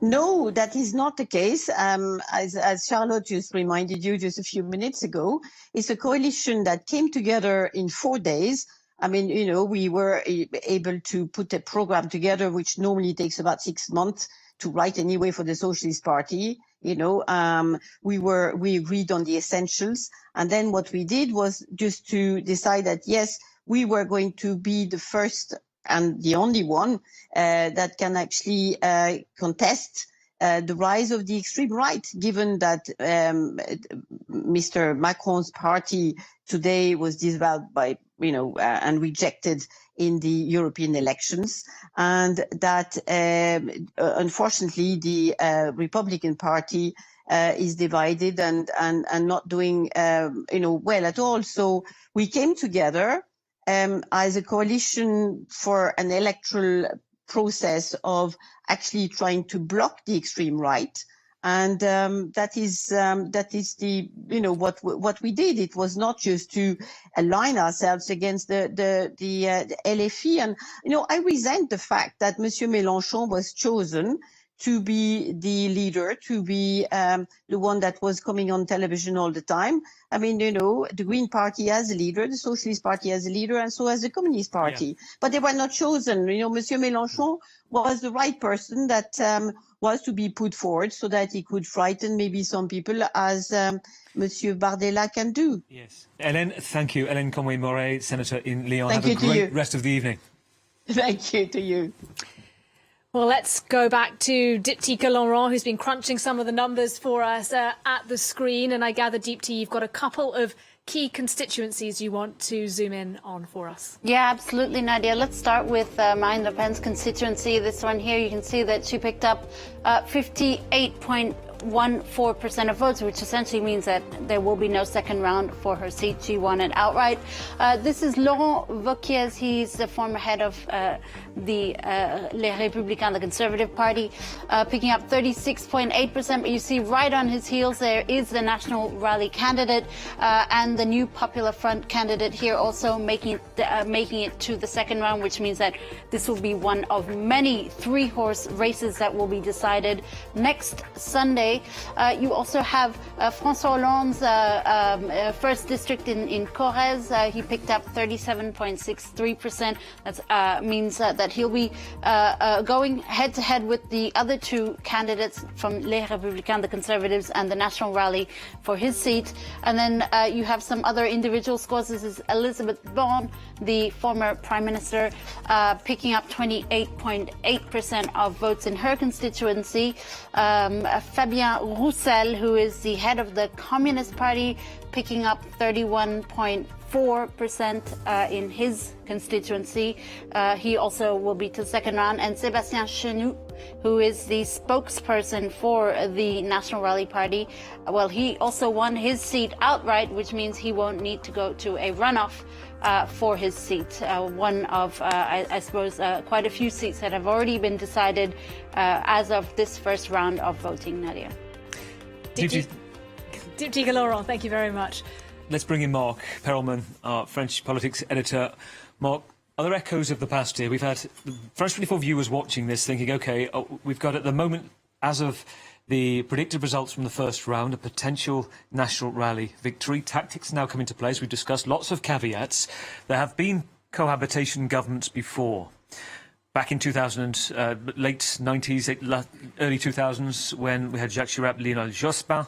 No, that is not the case. As Charlotte just reminded you just a few minutes ago, it's a coalition that came together in 4 days. I mean, we were able to put a program together, which normally takes about 6 months to write anyway for the Socialist Party. We agreed on the essentials. And then what we did was just to decide that, yes, we were going to be the first and the only one that can actually contest the rise of the extreme right, given that Mr. Macron's party today was disavowed by, and rejected in the European elections, and that unfortunately the Republican Party is divided and not doing well at all. So we came together as a coalition for an electoral process of actually trying to block the extreme right, and that is the what we did. It was not just to align ourselves against the LFI, and I resent the fact that Monsieur Mélenchon was chosen to be the leader, to be the one that was coming on television all the time. I mean, the Green Party has a leader, the Socialist Party has a leader, and so has the Communist Party. Yeah. But they were not chosen. Monsieur Mélenchon was the right person that was to be put forward so that he could frighten maybe some people, as Monsieur Bardella can do. Yes. Hélène, thank you. Hélène Conway-Mouret, Senator in Lyon. Thank Have a great rest of the evening. Thank you to you. Well, let's go back to Diptyque Laurent, who's been crunching some of the numbers for us at the screen. And I gather, Diptyque, you've got a couple of key constituencies you want to zoom in on for us. Yeah, absolutely, Nadia. Let's start with Marine Le Pen's constituency. This one here, you can see that she picked up 58.14% of votes, which essentially means that there will be no second round for her seat. She won it outright. This is Laurent Wauquiez. He's the former head of the Les Républicains, the Conservative Party, picking up 36.8%. But you see right on his heels there is the National Rally candidate and the new Popular Front candidate here also making it to the second round, which means that this will be one of many three-horse races that will be decided next Sunday. You also have François Hollande's first district in Corrèze. He picked up 37.63%. That means that he'll be going head-to-head with the other two candidates from Les Républicains, the Conservatives, and the National Rally for his seat. And then you have some other individual scores. This is Elisabeth Borne, the former Prime Minister, picking up 28.8% of votes in her constituency. Fabien Roussel, who is the head of the Communist Party, picking up 31.4% in his constituency. He also will be to the second round. And Sébastien Chenu, who is the spokesperson for the National Rally Party, well, he also won his seat outright, which means he won't need to go to a runoff for his seat. One of, I suppose, quite a few seats that have already been decided as of this first round of voting, Nadia. Diptyque Laurent, thank you very much. Let's bring in Mark Perelman, our French politics editor. Mark, are there echoes of the past here? We've had French 24 viewers watching this thinking, OK, we've got at the moment, as of the predicted results from the first round, a potential National Rally victory. Tactics now come into place. We've discussed lots of caveats. There have been cohabitation governments before. Back in late 90s, early 2000s, when we had Jacques Chirac, Lionel Jospin.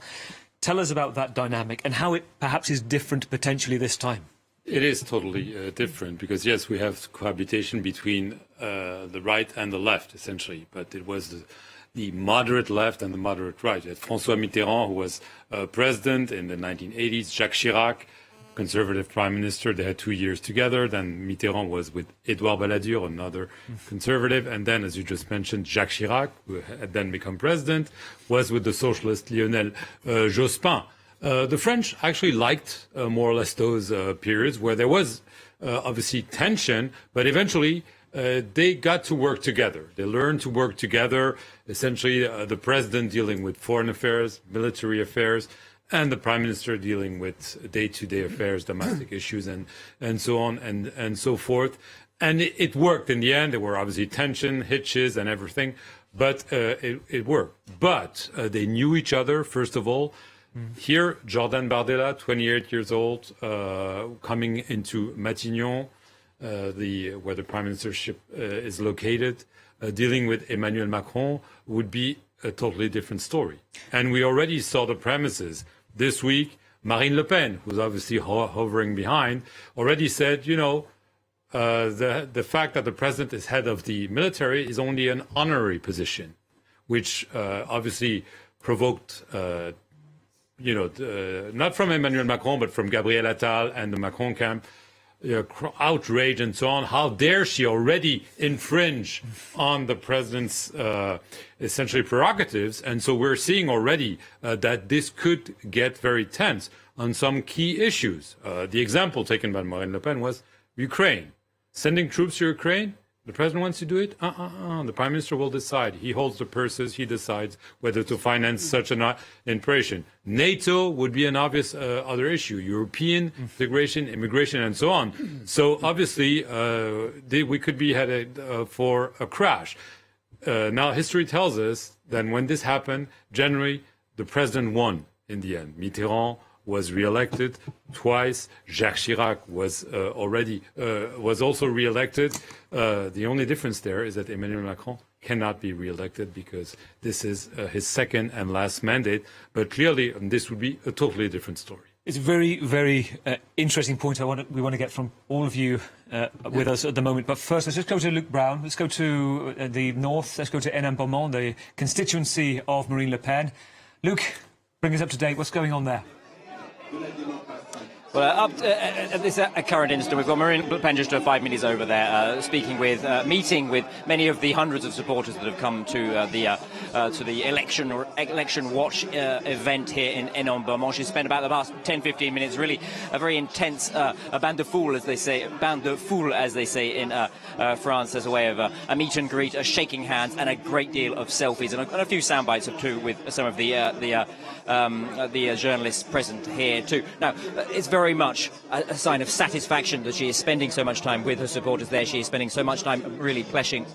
Tell us about that dynamic and how it perhaps is different potentially this time. It is totally different because, yes, we have cohabitation between the right and the left, essentially. But it was the moderate left and the moderate right. You had François Mitterrand, who was president in the 1980s, Jacques Chirac, Conservative Prime Minister. They had 2 years together. Then Mitterrand was with Édouard Balladur, another Conservative. And then, as you just mentioned, Jacques Chirac, who had then become president, was with the socialist Lionel Jospin. The French actually liked more or less those periods where there was obviously tension, but eventually they got to work together. They learned to work together, essentially the president dealing with foreign affairs, military affairs, and the prime minister dealing with day-to-day affairs, domestic issues, and so on and so forth. And it worked in the end. There were obviously tension, hitches, and everything. but it worked. But they knew each other, first of all. Here, Jordan Bardella, 28 years old, coming into Matignon, where the prime ministership is located, dealing with Emmanuel Macron would be a totally different story. And we already saw the premises. This week, Marine Le Pen, who's obviously hovering behind, already said, you know, the fact that the president is head of the military is only an honorary position, which obviously provoked, not from Emmanuel Macron, but from Gabriel Attal and the Macron camp, outrage and so on. How dare she already infringe on the president's essentially prerogatives? And so we're seeing already that this could get very tense on some key issues. The example taken by Marine Le Pen was Ukraine. Sending troops to Ukraine, the president wants to do it? The prime minister will decide. He holds the purses. He decides whether to finance such an operation. NATO would be an obvious other issue. European integration, immigration, and so on. So obviously, we could be headed for a crash. Now, history tells us that when this happened, generally, the president won in the end. Mitterrand was re-elected twice. Jacques Chirac was also re-elected. The only difference there is that Emmanuel Macron cannot be re-elected because this is his second and last mandate. But clearly, this would be a totally different story. It's a very, very interesting point we want to get from all of you with us at the moment. But first, let's just go to Luc Brown. Let's go to the north. Let's go to Hénin-Beaumont, the constituency of Marine Le Pen. Luc, bring us up to date. What's going on there? Well, up at this current instant, we've got Marine Le Pen just 5 minutes over there, meeting with many of the hundreds of supporters that have come to the election watch event here in Hénin-Beaumont. She's spent about the past 10-15 minutes, really a very intense bain de foule, as they say in France, as a way of a meet and greet, a shaking hands, and a great deal of selfies, and a few sound bites too with some of the journalists present here too. Now, it's very much a sign of satisfaction that she is spending so much time with her supporters there. She is spending so much time really pressing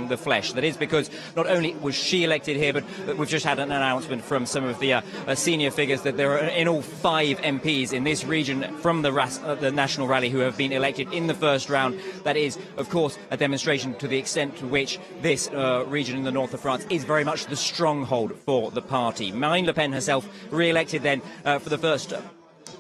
the flesh. That is because not only was she elected here, but we've just had an announcement from some of the senior figures that there are in all 5 MPs in this region from the National Rally who have been elected in the first round. That is, of course, a demonstration to the extent to which this region in the north of France is very much the stronghold for the party. Marine Le Pen herself re-elected then for the first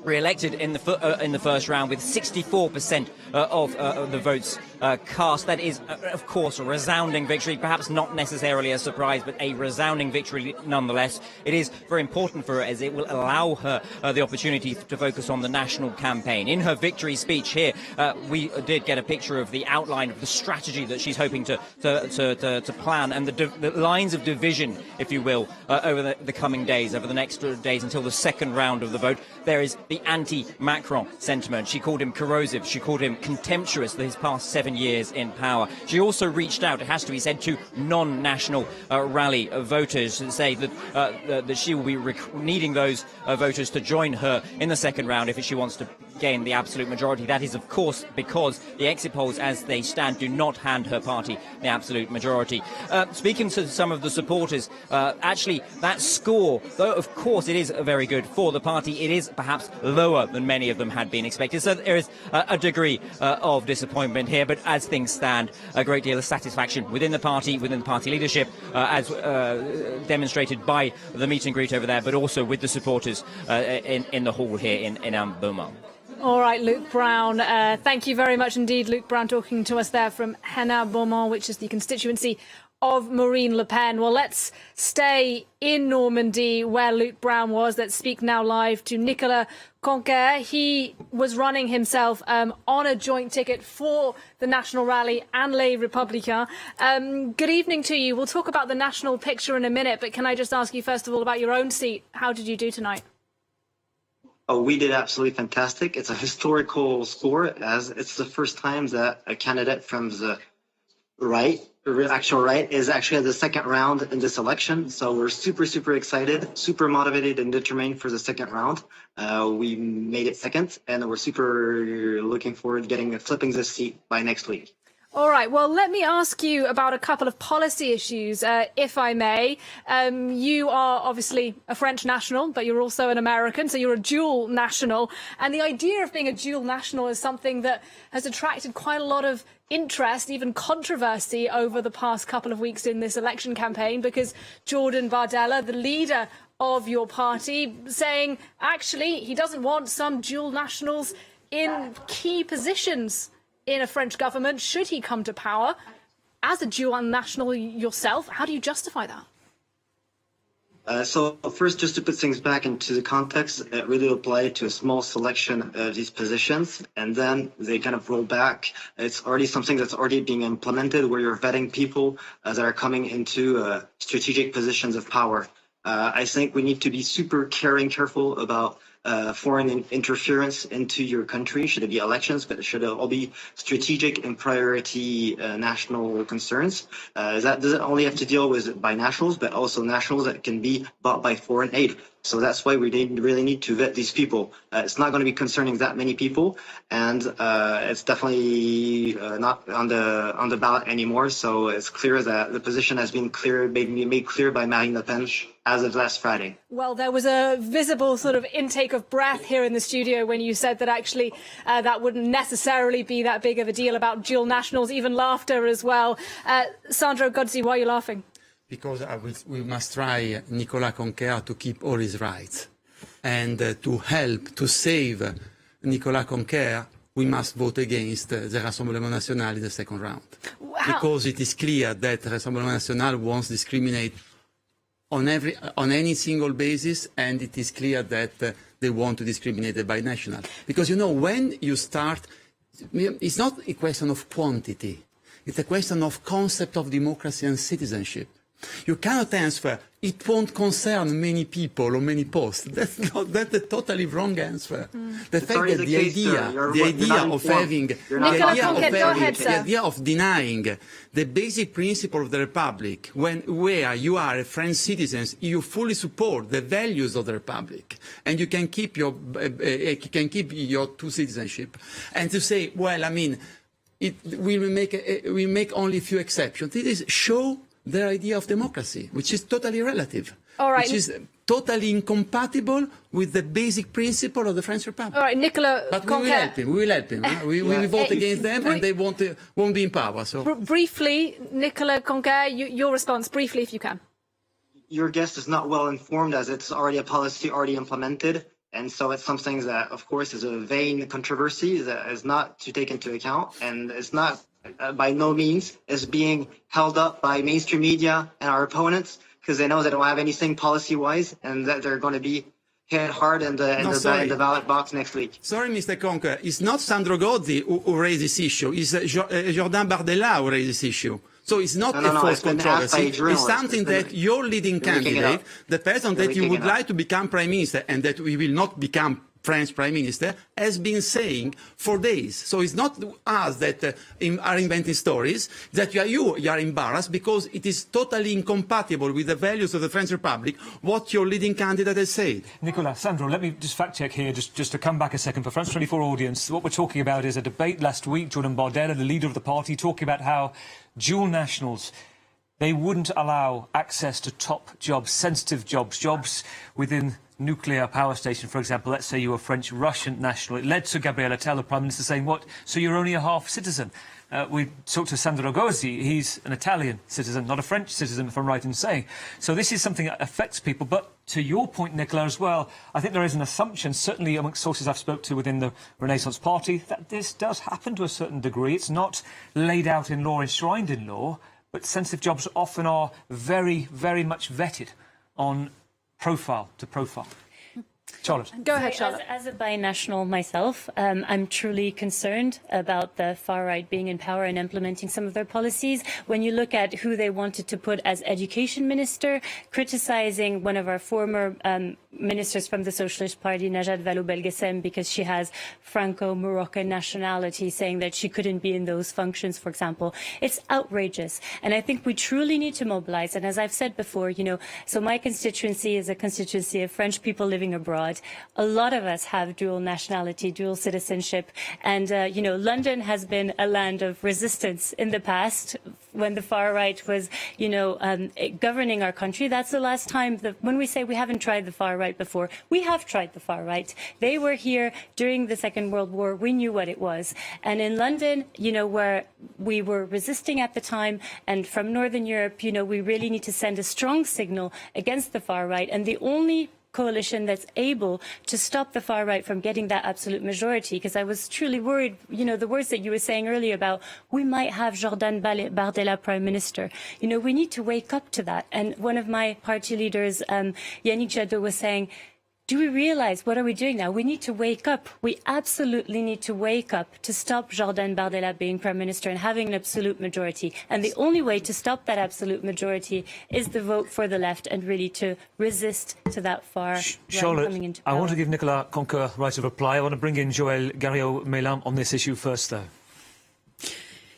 re-elected in the first round with 64% of the votes cast. That is, of course, a resounding victory, perhaps not necessarily a surprise, but a resounding victory nonetheless. It is very important for her as it will allow her the opportunity to focus on the national campaign. In her victory speech here, we did get a picture of the outline of the strategy that she's hoping to plan and the lines of division, if you will, over the coming days, over the next days until the second round of the vote. There is the anti-Macron sentiment. She called him corrosive. She called him contemptuous for his past 7 years in power. She also reached out, it has to be said, to non-national rally voters and say that she will be needing those voters to join her in the second round if she wants to gain the absolute majority. That is, of course, because the exit polls as they stand do not hand her party the absolute majority. Speaking to some of the supporters, actually that score, though of course it is very good for the party, it is perhaps lower than many of them had been expected. So there is a degree of disappointment here, but as things stand, a great deal of satisfaction within the party leadership, as demonstrated by the meet and greet over there, but also with the supporters in the hall here in Hénin-Beaumont. All right, Luc Brown. Thank you very much indeed, Luc Brown, talking to us there from Hénin-Beaumont, which is the constituency of Marine Le Pen. Well, let's stay in Normandy where Luc Brown was. Let's speak now live to Nicolas Conquer. He was running himself on a joint ticket for the National Rally and Les Républicains. Good evening to you. We'll talk about the national picture in a minute, but can I just ask you first of all about your own seat? How did you do tonight? Oh, we did absolutely fantastic. It's a historical score, as it's the first time that a candidate from the right, actual right, is actually at the second round in this election. So we're super, super excited, super motivated and determined for the second round. We made it second, and we're super looking forward to flipping this seat by next week. All right, well, let me ask you about a couple of policy issues, if I may. You are obviously a French national, but you're also an American, so you're a dual national. And the idea of being a dual national is something that has attracted quite a lot of interest, even controversy over the past couple of weeks in this election campaign, because Jordan Bardella, the leader of your party, saying actually he doesn't want some dual nationals in key positions in a French government should he come to power. As a dual national yourself, how do you justify that? So first, just to put things back into the context, it really applied to a small selection of these positions, and then they kind of roll back. It's already something that's already being implemented, where you're vetting people that are coming into strategic positions of power. I think we need to be super careful about foreign interference into your country. Should it be elections, but it should all be strategic and priority national concerns. That doesn't only have to deal with binationals, but also nationals that can be bought by foreign aid. So that's why we really need to vet these people. It's not going to be concerning that many people, and it's definitely not on the ballot anymore. So it's clear that the position has been made clear by Marine Le Pen as of last Friday. Well, there was a visible sort of intake of breath here in the studio when you said that actually that wouldn't necessarily be that big of a deal about dual nationals, even laughter as well. Sandro Gozzi, why are you laughing? Because we must try Nicolas Conquer to keep all his rights. And to help, to save Nicolas Conquer, we must vote against the Rassemblement National in the second round. Wow. Because it is clear that Rassemblement National wants to discriminate on any single basis, and it is clear that they want to discriminate the binational. Because, you know, when you start, it's not a question of quantity, it's a question of concept of democracy and citizenship. You cannot answer, it won't concern many people or many posts. That's a totally wrong answer. The fact that the idea of denying the basic principle of the Republic, where you are a French citizen, you fully support the values of the Republic, and you can keep your two citizenship, and to say, well, I mean, we make only a few exceptions. This is show their idea of democracy, which is totally relative, all right, which is totally incompatible with the basic principle of the French Republic. All right, Nicolas Conquer. We will help him. We will vote against them, and they won't be in power. So briefly, Nicolas Conquer, your response, briefly, if you can. Your guest is not well informed, as it's already a policy already implemented. And so it's something that, of course, is a vain controversy that is not to take into account, and it's not by no means is being held up by mainstream media and our opponents, because they know they don't have anything policy-wise, and that they're going to be hit hard in the ballot box next week. Sorry, Mr. Conquer, it's not Sandro Gozzi who raised this issue, it's Jordan Bardella who raised this issue. So it's not a false controversy. It's something that your leading candidate, the person that you would like to become Prime Minister, and that we will not become French Prime Minister, has been saying for days. So it's not us that are inventing stories, that you are embarrassed because it is totally incompatible with the values of the French Republic, what your leading candidate has said. Nicolas, Sandro, let me just fact check here, just to come back a second. For France 24 audience, what we're talking about is a debate last week, Jordan Bardella, the leader of the party, talking about how dual nationals, they wouldn't allow access to top jobs, sensitive jobs within nuclear power station, for example. Let's say you were French-Russian national. It led to Gabriel Attal, the Prime Minister, saying, what, so you're only a half citizen? We talked to Sandro Gozzi. He's an Italian citizen, not a French citizen, if I'm right in saying. So this is something that affects people. But to your point, Nicolas, as well, I think there is an assumption, certainly amongst sources I've spoke to within the Renaissance Party, that this does happen to a certain degree. It's not laid out in law, enshrined in law, but sensitive jobs often are very, very much vetted on profile to profile. Charlotte. Go ahead, Charlotte. As a binational myself, I'm truly concerned about the far right being in power and implementing some of their policies. When you look at who they wanted to put as education minister, criticizing one of our former ministers from the Socialist Party, Najat Vallaud-Belkacem, because she has Franco-Moroccan nationality, saying that she couldn't be in those functions, for example. It's outrageous. And I think we truly need to mobilize. And as I've said before, you know, so my constituency is a constituency of French people living abroad. abroad. A lot of us have dual nationality, dual citizenship. And, you know, London has been a land of resistance in the past when the far right was, you know, governing our country. That's the last time that when we say we haven't tried the far right before, we have tried the far right. They were here during the Second World War. We knew what it was. And in London, you know, where we were resisting at the time, and from Northern Europe, you know, we really need to send a strong signal against the far right. And the only coalition that's able to stop the far right from getting that absolute majority, because I was truly worried, you know, the words that you were saying earlier about we might have Bardella Prime Minister. You know, we need to wake up to that. And one of my party leaders, Yannick Jadot, was saying, do we realize what are we doing now? We need to wake up. We absolutely need to wake up to stop Jordan Bardella being Prime Minister and having an absolute majority. And the only way to stop that absolute majority is the vote for the left and really to resist to that far right coming into power. I want to give Nicolas Conquer right of reply. I want to bring in Joël Garriaud-Mélin on this issue first, though.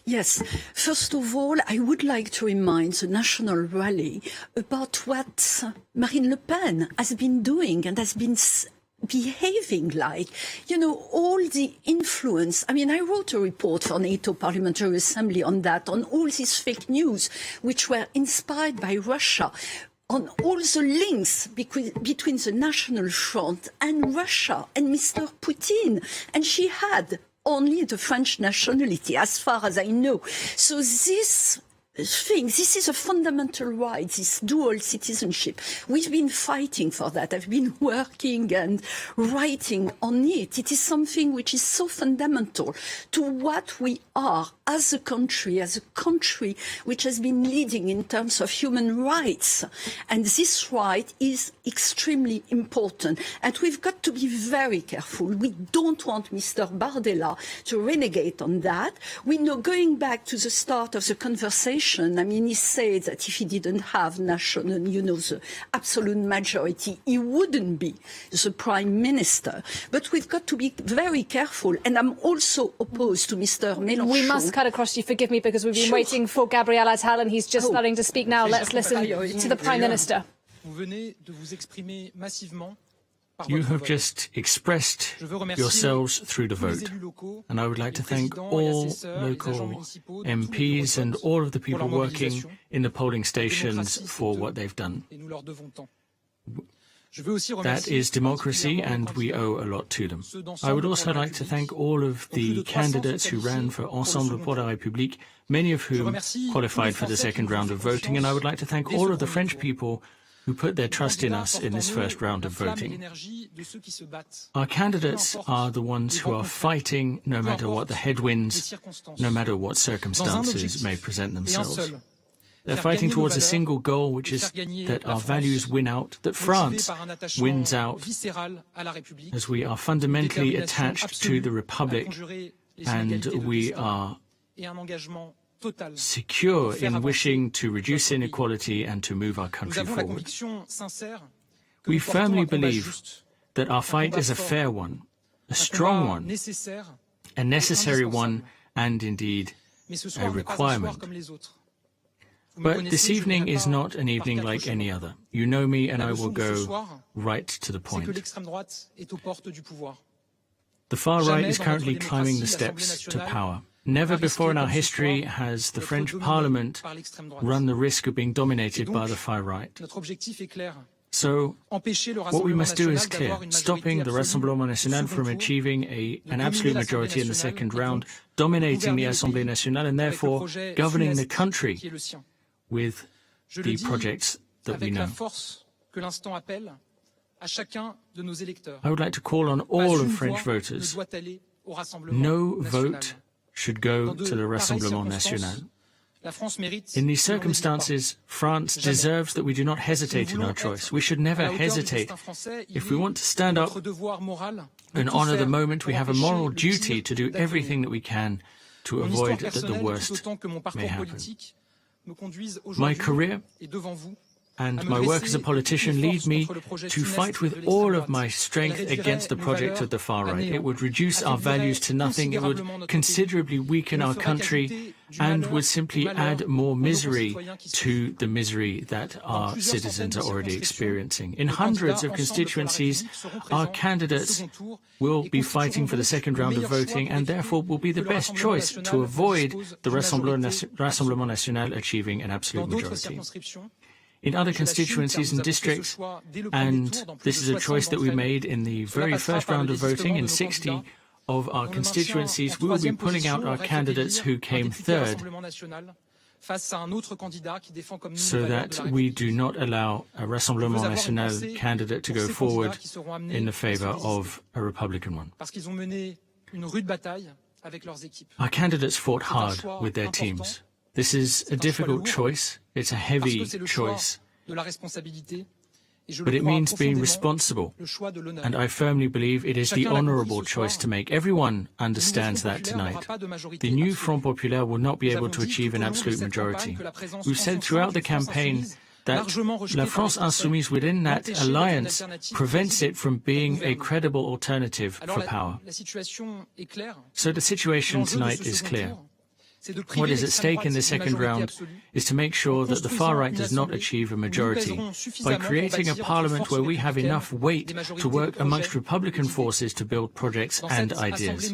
Yes. First of all, I would like to remind the National Rally about what Marine Le Pen has been doing and has been behaving like. You know, all the influence. I mean, I wrote a report for NATO Parliamentary Assembly on that, on all these fake news, which were inspired by Russia, on all the links between the National Front and Russia and Mr. Putin. And she had only the French nationality, as far as I know. So this thing, this is a fundamental right, this dual citizenship. We've been fighting for that. I've been working and writing on it. It is something which is so fundamental to what we are as a country which has been leading in terms of human rights. And this right is extremely important. And we've got to be very careful. We don't want Mr. Bardella to renegade on that. We know, going back to the start of the conversation, I mean, he said that if he didn't have national, you know, the absolute majority, he wouldn't be the Prime Minister. But we've got to be very careful. And I'm also opposed to Mr. Mélenchon. We must cut across you, forgive me, because we've been waiting for Gabriel Attal and he's just starting to speak now. Let's listen to the Prime Minister. You have just expressed yourselves through the vote, and I would like to thank all local MPs and all of the people working in the polling stations for what they've done. That is democracy, and we owe a lot to them. I would also like to thank all of the candidates who ran for Ensemble pour la République, many of whom qualified for the second round of voting, and I would like to thank all of the French people who put their trust in us in this first round of voting. Our candidates are the ones who are fighting no matter what the headwinds, no matter what circumstances may present themselves. They're fighting towards a single goal, which is that our values win out, that France wins out, as we are fundamentally attached to the Republic, and we are secure in wishing to reduce inequality and to move our country forward. We firmly believe that our fight is a fair one, a strong one, a necessary one, and indeed a requirement. But this evening is not an evening like any other. You know me, and I will go right to the point. The far right is currently climbing the steps to power. Never before in our history has the French Parliament run the risk of being dominated by the far right. So what we must do is clear, stopping the Rassemblement National from achieving an absolute majority in the second round, dominating the Assemblée Nationale, and therefore governing the country with the projects that we know. I would like to call on all of French voters. No vote should go to the Rassemblement National. In these circumstances, France deserves that we do not hesitate in our choice. We should never hesitate. If we want to stand up and honour the moment, we have a moral duty to do everything that we can to avoid that the worst may happen. My career and my work as a politician lead me to fight with all of my strength against the project of the far right. It would reduce our values to nothing, it would considerably weaken our country, and would simply add more misery to the misery that our citizens are already experiencing. In hundreds of constituencies, our candidates will be fighting for the second round of voting, and therefore will be the best choice to avoid the Rassemblement National achieving an absolute majority. In other constituencies and districts, and this is a choice that we made in the very first round of voting, in 60 of our constituencies, we will be pulling out our candidates who came third, so that we do not allow a Rassemblement National candidate to go forward in the favour of a Republican one. Our candidates fought hard with their teams. This is a difficult choice. It's a heavy choice. But it means being responsible. And I firmly believe it is the honourable choice to make. Everyone understands that tonight. The new Front Populaire will not be able to achieve an absolute majority. We've said throughout the campaign that La France Insoumise within that alliance prevents it from being a credible alternative for power. So the situation tonight is clear. What is at stake in the second round is to make sure that the far right does not achieve a majority by creating a parliament where we have enough weight to work amongst Republican forces to build projects and ideas.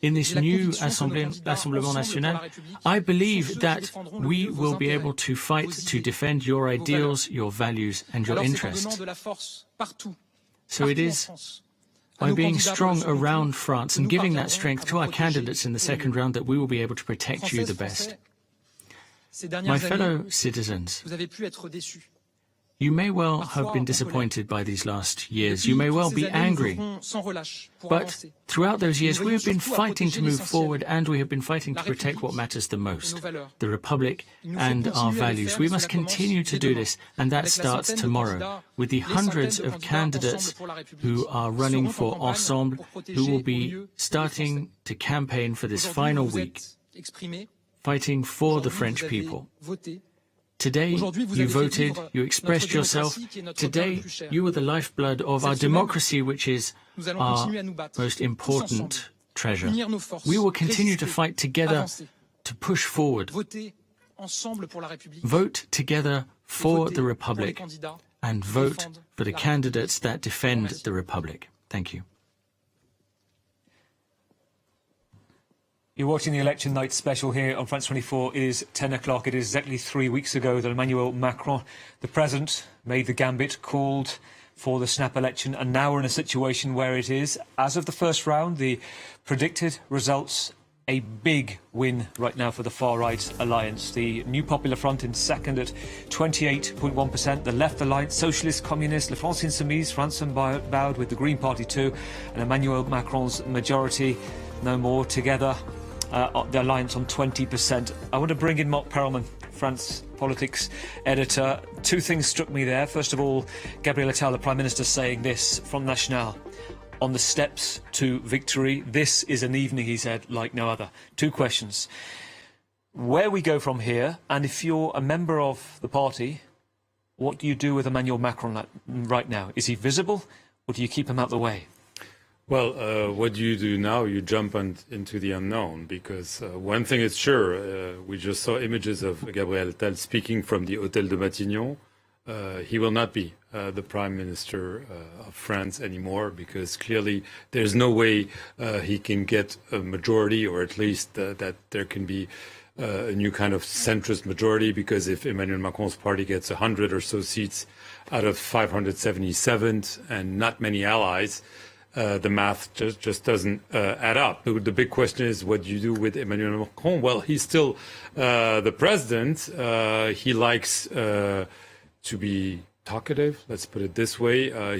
In this new Rassemblement National, I believe that we will be able to fight to defend your ideals, your values and your interests. So it is by being strong around France and giving that strength to our candidates in the second round that we will be able to protect you the best. My fellow citizens, you may well have been disappointed by these last years. You may well be angry. But throughout those years, we have been fighting to move forward, and we have been fighting to protect what matters the most, the Republic and our values. We must continue to do this, and that starts tomorrow, with the hundreds of candidates who are running for Ensemble, who will be starting to campaign for this final week, fighting for the French people. Today, you voted, you expressed yourself. Today, you are the lifeblood of our democracy, which is our most important treasure. We will continue to fight together to push forward. Vote together for the Republic and vote for the candidates that defend the Republic. Thank you. You're watching the Election Night special here on France 24. It is 10 o'clock. It is exactly 3 weeks ago that Emmanuel Macron, the president, made the gambit, called for the snap election, and now we're in a situation where it is, as of the first round, the predicted results, a big win right now for the far-right alliance. The New Popular Front in second at 28.1%. The Left Alliance, Socialist, Communist, La France Insoumise, France Unbowed with the Green Party too, and Emmanuel Macron's majority, no more, together. The alliance on 20%. I want to bring in Mark Perelman, France politics editor. Two things struck me there. First of all, Gabriel Attal, the Prime Minister, saying this from National. On the steps to victory, this is an evening, he said, like no other. Two questions. Where we go from here, and if you're a member of the party, what do you do with Emmanuel Macron right now? Is he visible, or do you keep him out of the way? Well, what do you do now? You jump into the unknown, because one thing is sure, we just saw images of Gabriel Attal speaking from the Hôtel de Matignon. He will not be the Prime Minister of France anymore, because clearly there's no way he can get a majority, or at least that there can be a new kind of centrist majority, because if Emmanuel Macron's party gets 100 or so seats out of 577 and not many allies, the math just doesn't add up. The big question is, what do you do with Emmanuel Macron? Well, he's still the president. He likes to be talkative, let's put it this way.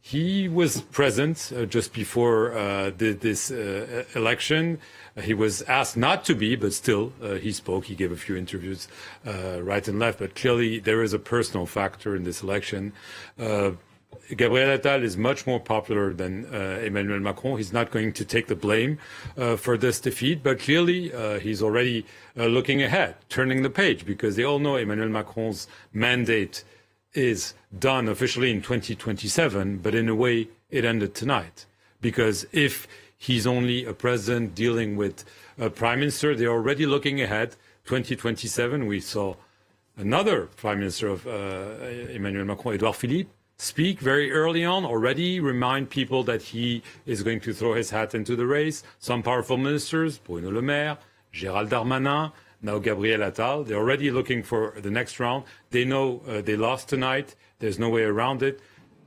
He was present just before this election. He was asked not to be, but still he spoke. He gave a few interviews right and left. But clearly there is a personal factor in this election. Gabriel Attal is much more popular than Emmanuel Macron. He's not going to take the blame for this defeat, but clearly he's already looking ahead, turning the page, because they all know Emmanuel Macron's mandate is done officially in 2027, but in a way it ended tonight. Because if he's only a president dealing with a prime minister, they're already looking ahead. 2027, we saw another prime minister of Emmanuel Macron, Edouard Philippe, speak very early on, already remind people that he is going to throw his hat into the race. Some powerful ministers, Bruno Le Maire, Gérald Darmanin, now Gabriel Attal, they're already looking for the next round. They know they lost tonight. There's no way around it.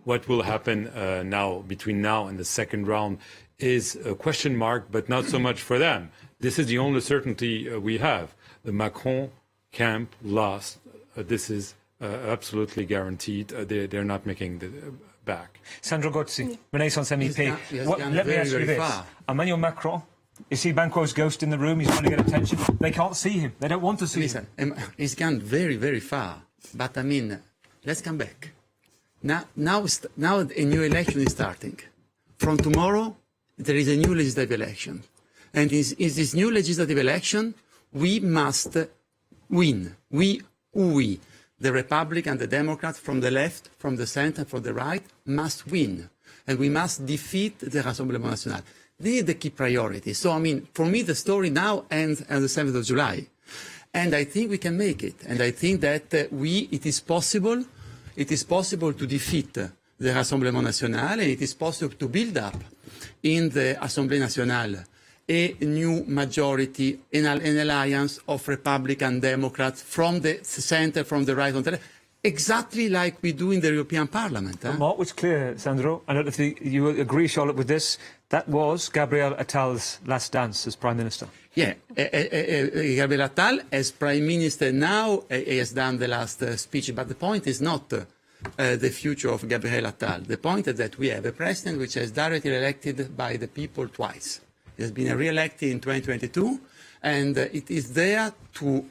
What will happen now, between now and the second round, is a question mark, but not so much for them. This is the only certainty we have. The Macron camp lost. This is absolutely guaranteed. They're not making the back. Sandro Gozzi, Renaissance MEP. Let me ask you this. Far. Emmanuel Macron, you see Banquo's ghost in the room, he's trying to get attention. They can't see him. They don't want to see him. He's gone very, very far. But I mean, let's come back. Now a new election is starting. From tomorrow, there is a new legislative election. And in this new legislative election, we must win. We, the Republican, the Democrats, from the left, from the center, from the right, must win. And we must defeat the Rassemblement National. This is the key priority. So, I mean, for me, the story now ends on the 7th of July. And I think we can make it. And I think that it is possible to defeat the Rassemblement National, and it is possible to build up in the Assemblée Nationale a new majority in an alliance of Republican Democrats from the center, from the right, on the left, exactly like we do in the European Parliament. What was clear, Sandro, I don't know if you agree, Charlotte, with this, that was Gabriel Attal's last dance as Prime Minister. Yeah, Gabriel Attal as Prime Minister now he has done the last speech, but the point is not the future of Gabriel Attal. The point is that we have a president which is directly elected by the people twice. He has been re-elected in 2022, and it is there to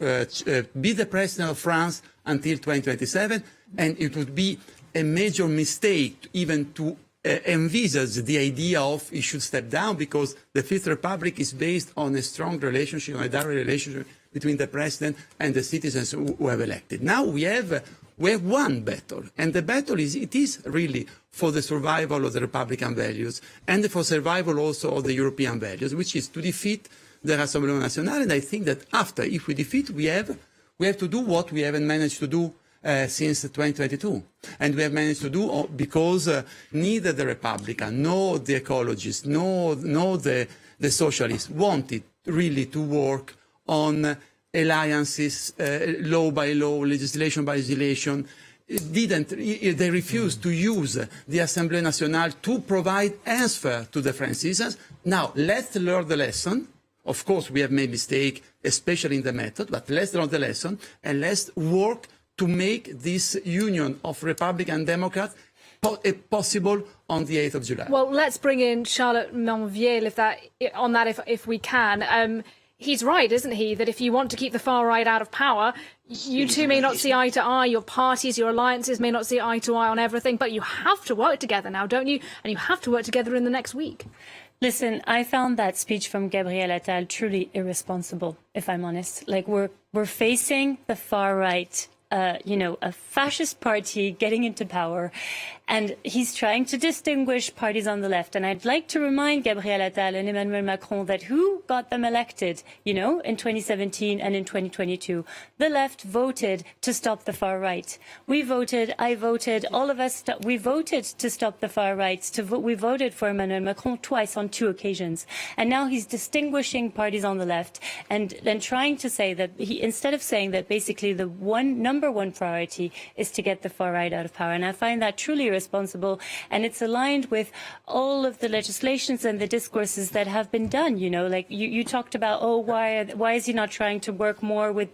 be the president of France until 2027, and it would be a major mistake even to envisage the idea of he should step down, because the Fifth Republic is based on a strong relationship, on a direct relationship between the president and the citizens who have elected. Now we have one battle, and the battle is really for the survival of the Republican values and for survival also of the European values, which is to defeat the Rassemblement National. And I think that if we defeat, we have to do what we haven't managed to do since 2022. And we have managed to do because neither the Republican, nor the ecologists, nor the socialists wanted really to work on alliances, law by law, legislation by legislation. They refused to use the Assemblée Nationale to provide answer to the French citizens. Now, let's learn the lesson. Of course, we have made mistakes, especially in the method, but let's learn the lesson and let's work to make this union of Republican and Democrats possible on the 8th of July. Well, let's bring in Charlotte Monvier if we can. He's right, isn't he, that if you want to keep the far right out of power, you two may not see eye to eye, your parties, your alliances may not see eye to eye on everything, but you have to work together now, don't you? And you have to work together in the next week. Listen, I found that speech from Gabriel Attal truly irresponsible, if I'm honest. Like, we're facing the far right, a fascist party getting into power, and he's trying to distinguish parties on the left. And I'd like to remind Gabriel Attal and Emmanuel Macron that who got them elected, in 2017 and in 2022? The left voted to stop the far right. We voted, I voted, all of us, we voted to stop the far right. We voted for Emmanuel Macron twice on 2 occasions. And now he's distinguishing parties on the left and then trying to say that instead of saying that basically the number one priority is to get the far right out of power. And I find that truly irresponsible, and it's aligned with all of the legislations and the discourses that have been done. Like you talked about, why is he not trying to work more with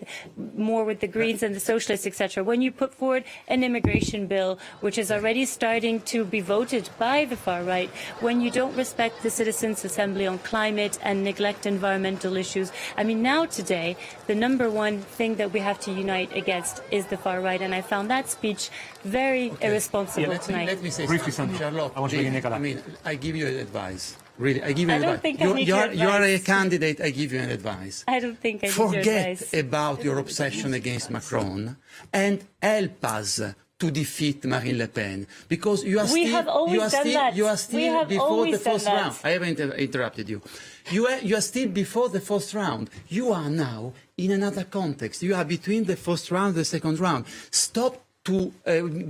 more with the Greens and the Socialists, etc. When you put forward an immigration bill, which is already starting to be voted by the far right, when you don't respect the Citizens' Assembly on climate and neglect environmental issues, I mean, now today, the number one thing that we have to unite against is the far right, and I found that speech very irresponsible tonight. Let me say briefly, something. Charlotte, I want to bring in Nicola. I mean, I give you advice. Really, I give you I don't advice. think I need your advice. You are a candidate, I give you an advice. I don't think I need your advice. Forget about your obsession against Macron and help us to defeat Marine Le Pen, because you are We still, have always you are done still, that. you are We still have before always the first done that. round. I haven't interrupted you. You are still before the first round. You are now in another context. You are between the first round and the second round. Stop to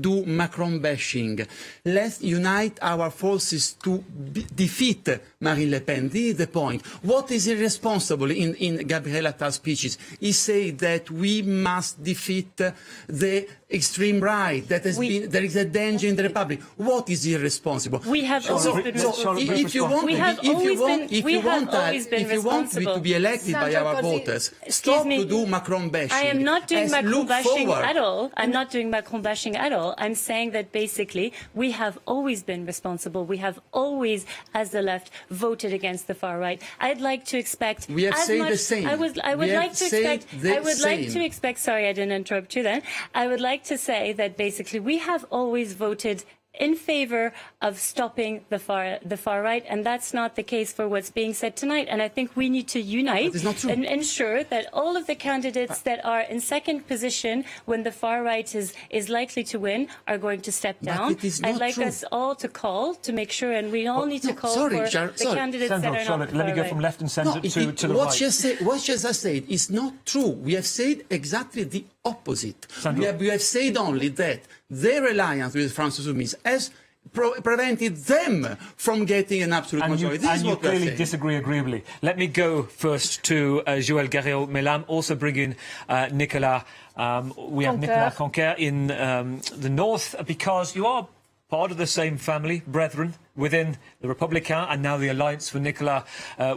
do Macron bashing. Let's unite our forces to defeat Marine Le Pen. This is the point. What is irresponsible in Gabriel Attal's speeches? He said that we must defeat the extreme right, that there is a danger in the Republic. What is irresponsible? We have always been responsible. If you want me to be elected by our voters, stop to do Macron bashing. I am not doing Macron bashing forward. at all. I'm not doing Macron bashing at all. I'm saying that basically we have always been responsible. We have always, as the left, voted against the far right. I'd like to expect. We have as said much, the same. I would like to expect. Sorry, I didn't interrupt you then. I would like to say that basically we have always voted in favor of stopping the far right, and that's not the case for what's being said tonight. And I think we need to unite and ensure that all of the candidates that are in second position when the far right is likely to win are going to step down. I'd like us all to call to make sure, and we all need to call for the candidates that are not the far Let me go right. from left and centre to the what right. What just I said is not true. We have said exactly the opposite. We have said only that their alliance with France-Insoumise has prevented them from getting an absolute majority. This is you what we are clearly saying. disagree agreeably. Let me go first to Joël Garriaud-Mellam, also bring in Nicolas. We have Nicolas Conquer in the north, because you are part of the same family, brethren, within the Republican and now the alliance for Nicolas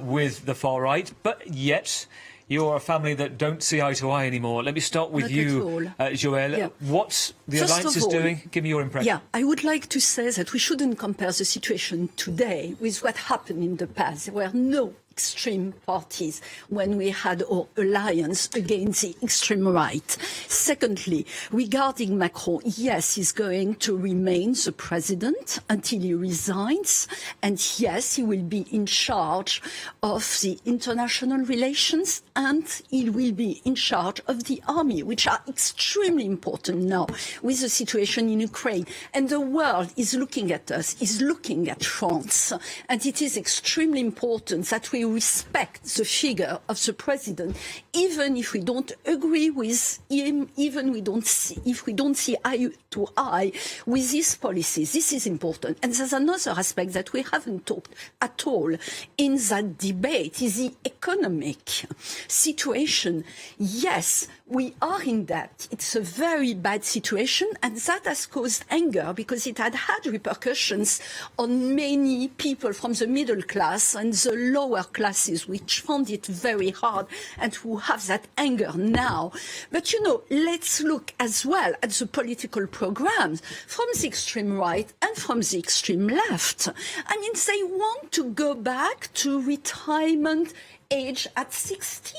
with the far right. But yet you're a family that don't see eye to eye anymore. Let me start with you, Joël. Yeah. What the First alliance of is all, doing? Give me your impression. Yeah, I would like to say that we shouldn't compare the situation today with what happened in the past. There were no extreme parties when we had our alliance against the extreme right. Secondly, regarding Macron, yes, he's going to remain the president until he resigns, and yes, he will be in charge of the international relations, and he will be in charge of the army, which are extremely important now with the situation in Ukraine. And the world is looking at us, is looking at France, and it is extremely important that we respect the figure of the president, even if we don't agree with him, even if we don't see eye to eye with his policies. This is important. And there's another aspect that we haven't talked at all in that debate, is the economic situation. Yes, we are in debt. It's a very bad situation, and that has caused anger because it had repercussions on many people from the middle class and the lower classes, which found it very hard and who have that anger now. But, let's look as well at the political programs from the extreme right and from the extreme left. I mean, they want to go back to retirement age at 60.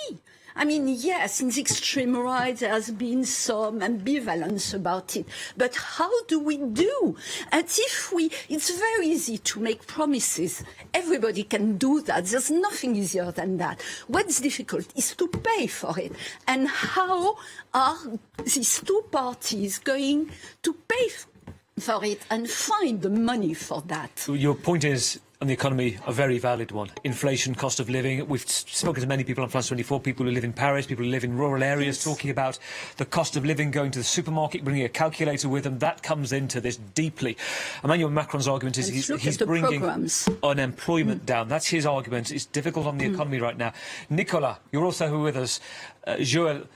I mean, yes, in the extreme right there has been some ambivalence about it. But how do we do? And it's very easy to make promises. Everybody can do that. There's nothing easier than that. What's difficult is to pay for it. And how are these two parties going to pay for it and find the money for that? Your point is, on the economy, a very valid one. Inflation, cost of living. We've spoken to many people on France 24, people who live in Paris, people who live in rural areas, talking about the cost of living, going to the supermarket, bringing a calculator with them. That comes into this deeply. Emmanuel Macron's argument is he's bringing unemployment down. That's his argument. It's difficult on the economy right now. Nicolas, you're also with us. Joël,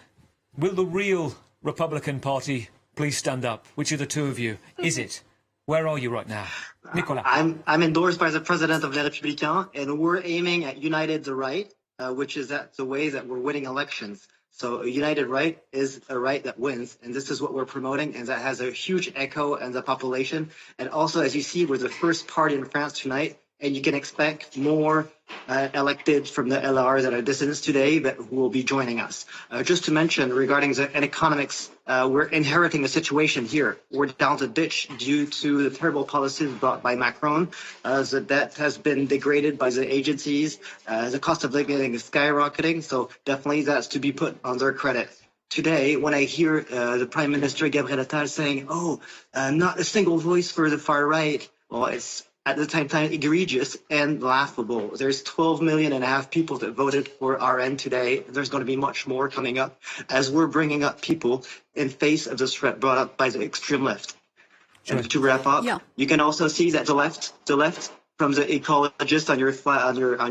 will the real Republican Party please stand up? Which of the two of you is it? Where are you right now? Nicolas. I'm endorsed by the president of Les Républicains, and we're aiming at united the right, which is the way that we're winning elections. So a united right is a right that wins, and this is what we're promoting, and that has a huge echo in the population. And also, as you see, we're the first party in France tonight, and you can expect more elected from the LR that are dissidents today that will be joining us. Just to mention, regarding the economics, we're inheriting a situation here. We're down the ditch due to the terrible policies brought by Macron. The debt has been degraded by the agencies. The cost of living is skyrocketing, so definitely that's to be put on their credit. Today, when I hear the Prime Minister Gabriel Attal saying, not a single voice for the far right, well, it's at the same time egregious and laughable. There's 12.5 million people that voted for RN today. There's going to be much more coming up as we're bringing up people in face of this threat brought up by the extreme left. Sure. And to wrap up, you can also see that the left from the ecologists on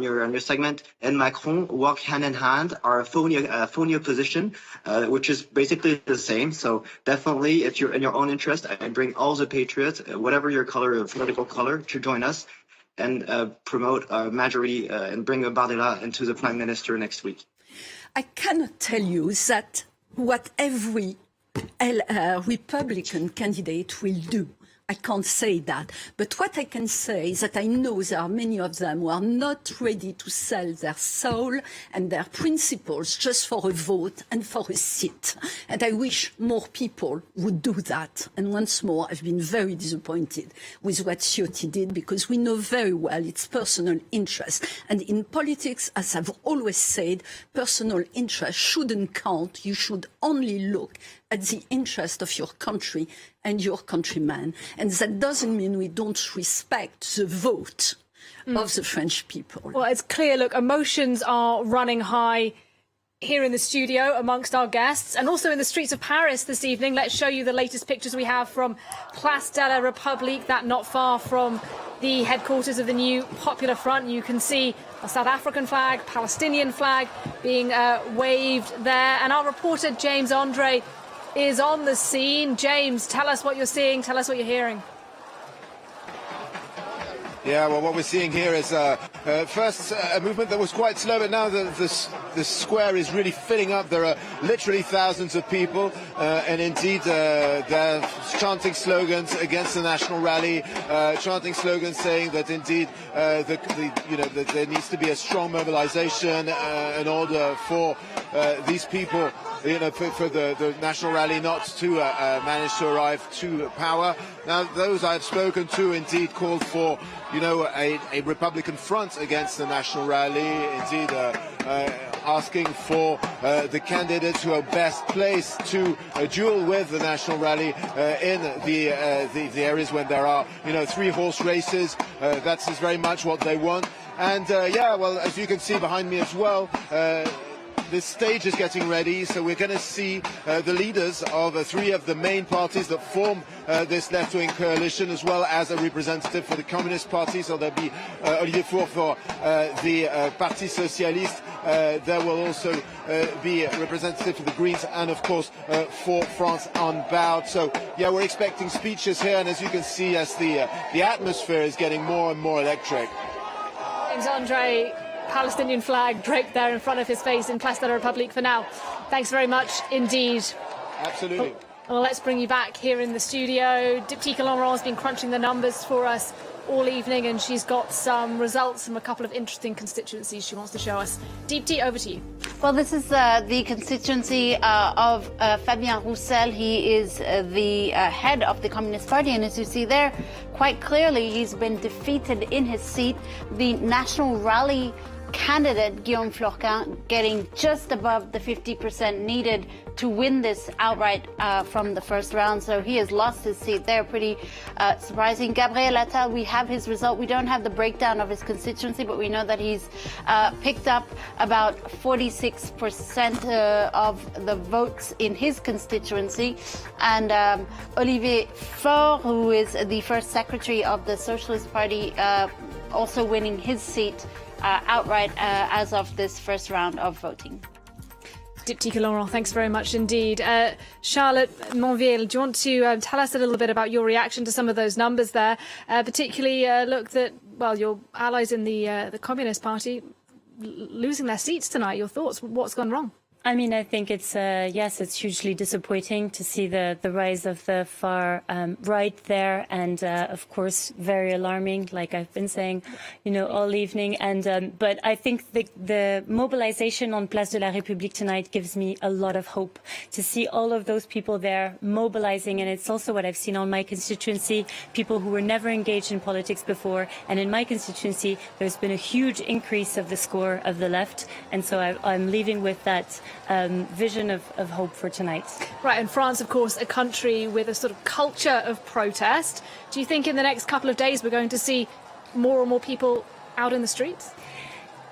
your segment and Macron walk hand in hand, are a phony opposition, which is basically the same. So definitely, if you're in your own interest, I bring all the patriots, whatever your color, political color, to join us and promote our majority and bring Bardella into the Prime Minister next week. I cannot tell you that what every Republican candidate will do. I can't say that. But what I can say is that I know there are many of them who are not ready to sell their soul and their principles just for a vote and for a seat. And I wish more people would do that. And once more, I've been very disappointed with what Ciotti did, because we know very well it's personal interest. And in politics, as I've always said, personal interest shouldn't count. You should only look at the interest of your country and your countrymen. And that doesn't mean we don't respect the vote of the French people. Well, it's clear, look, emotions are running high here in the studio amongst our guests and also in the streets of Paris this evening. Let's show you the latest pictures we have from Place de la République, that not far from the headquarters of the new Popular Front. You can see a South African flag, Palestinian flag being waved there. And our reporter, James Andre, is on the scene. James, tell us what you're seeing, tell us what you're hearing. Yeah, well, what we're seeing here is first a movement that was quite slow, but now the square is really filling up. There are literally thousands of people, and indeed they're chanting slogans against the national rally, chanting slogans saying that indeed that there needs to be a strong mobilization in order for these people, for the national rally not to manage to arrive to power. Now, those I've spoken to indeed called for, a Republican front against the national rally, indeed asking for the candidates who are best placed to duel with the national rally in the areas when there are, three-horse races. That is very much what they want. And, well, as you can see behind me as well, this stage is getting ready, so we're going to see the leaders of three of the main parties that form this left-wing coalition, as well as a representative for the Communist Party. So there'll be Olivier Faure for the Parti Socialiste. There will also be a representative for the Greens and, of course, for France Unbowed. So, we're expecting speeches here, and as you can see, as the atmosphere is getting more and more electric. James Andre, Palestinian flag draped there in front of his face in Place de la République for now. Thanks very much indeed. Absolutely. Well, let's bring you back here in the studio. Diptyque Laurent's been crunching the numbers for us all evening, and she's got some results from a couple of interesting constituencies she wants to show us. Diptyque, over to you. Well, this is the constituency of Fabien Roussel. He is the head of the Communist Party, and as you see there, quite clearly he's been defeated in his seat. The National Rally candidate, Guillaume Florquin, getting just above the 50% needed to win this outright from the first round. So he has lost his seat there. Pretty surprising. Gabriel Attal, we have his result. We don't have the breakdown of his constituency, but we know that he's picked up about 46% of the votes in his constituency. And Olivier Faure, who is the first secretary of the Socialist Party, also winning his seat outright as of this first round of voting. Diptyque Laurent, thanks very much indeed. Charlotte Monville, do you want to tell us a little bit about your reaction to some of those numbers there? Particularly, your allies in the Communist Party losing their seats tonight. Your thoughts? What's gone wrong? I mean, I think it's, yes, it's hugely disappointing to see the rise of the far right there. And, of course, very alarming, like I've been saying, all evening. And but I think the mobilization on Place de la République tonight gives me a lot of hope to see all of those people there mobilizing. And it's also what I've seen on my constituency, people who were never engaged in politics before. And in my constituency, there's been a huge increase of the score of the left. And so I'm leaving with that vision of hope for tonight. Right, and France, of course, a country with a sort of culture of protest. Do you think in the next couple of days we're going to see more and more people out in the streets?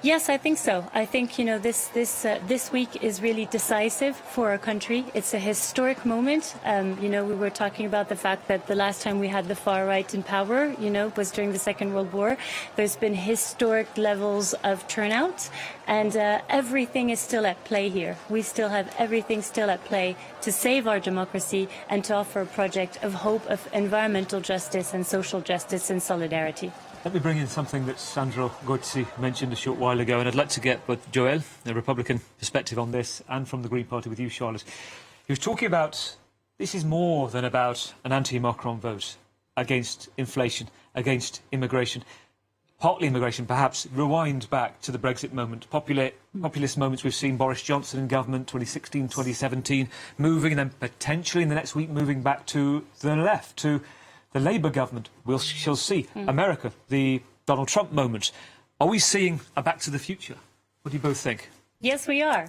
Yes, I think so. I think, this week is really decisive for our country. It's a historic moment. We were talking about the fact that the last time we had the far right in power, was during the Second World War. There's been historic levels of turnout, and everything is still at play here. We still have everything still at play to save our democracy and to offer a project of hope, of environmental justice and social justice and solidarity. Let me bring in something that Sandro Gozzi mentioned a short while ago, and I'd like to get both Joël, the Republican perspective on this, and from the Green Party with you, Charlotte. He was talking about this is more than about an anti-Macron vote against inflation, against immigration. Partly immigration, perhaps. Rewind back to the Brexit moment, populist moments we've seen Boris Johnson in government, 2016, 2017, moving, and then potentially in the next week moving back to the left, to the Labour government. We shall see. America, the Donald Trump moment. Are we seeing a back to the future? What do you both think? Yes, we are.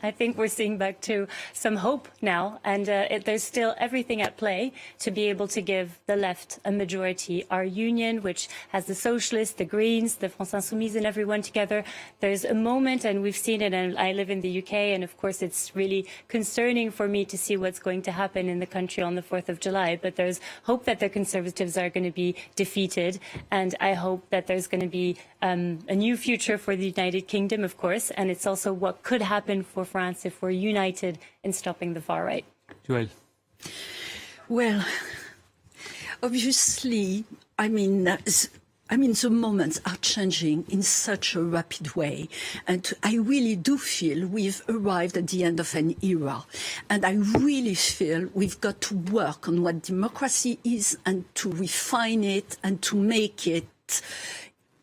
I think we're seeing back to some hope now, and there's still everything at play to be able to give the left a majority. Our union, which has the socialists, the Greens, the France Insoumise and everyone together, there's a moment, and we've seen it, and I live in the UK, and of course it's really concerning for me to see what's going to happen in the country on the 4th of July, but there's hope that the Conservatives are going to be defeated, and I hope that there's going to be a new future for the United Kingdom, of course, and it's also what could happen for France if we're united in stopping the far right. Joël. Well, obviously, I mean, the moments are changing in such a rapid way. And I really do feel we've arrived at the end of an era. And I really feel we've got to work on what democracy is and to refine it and to make it,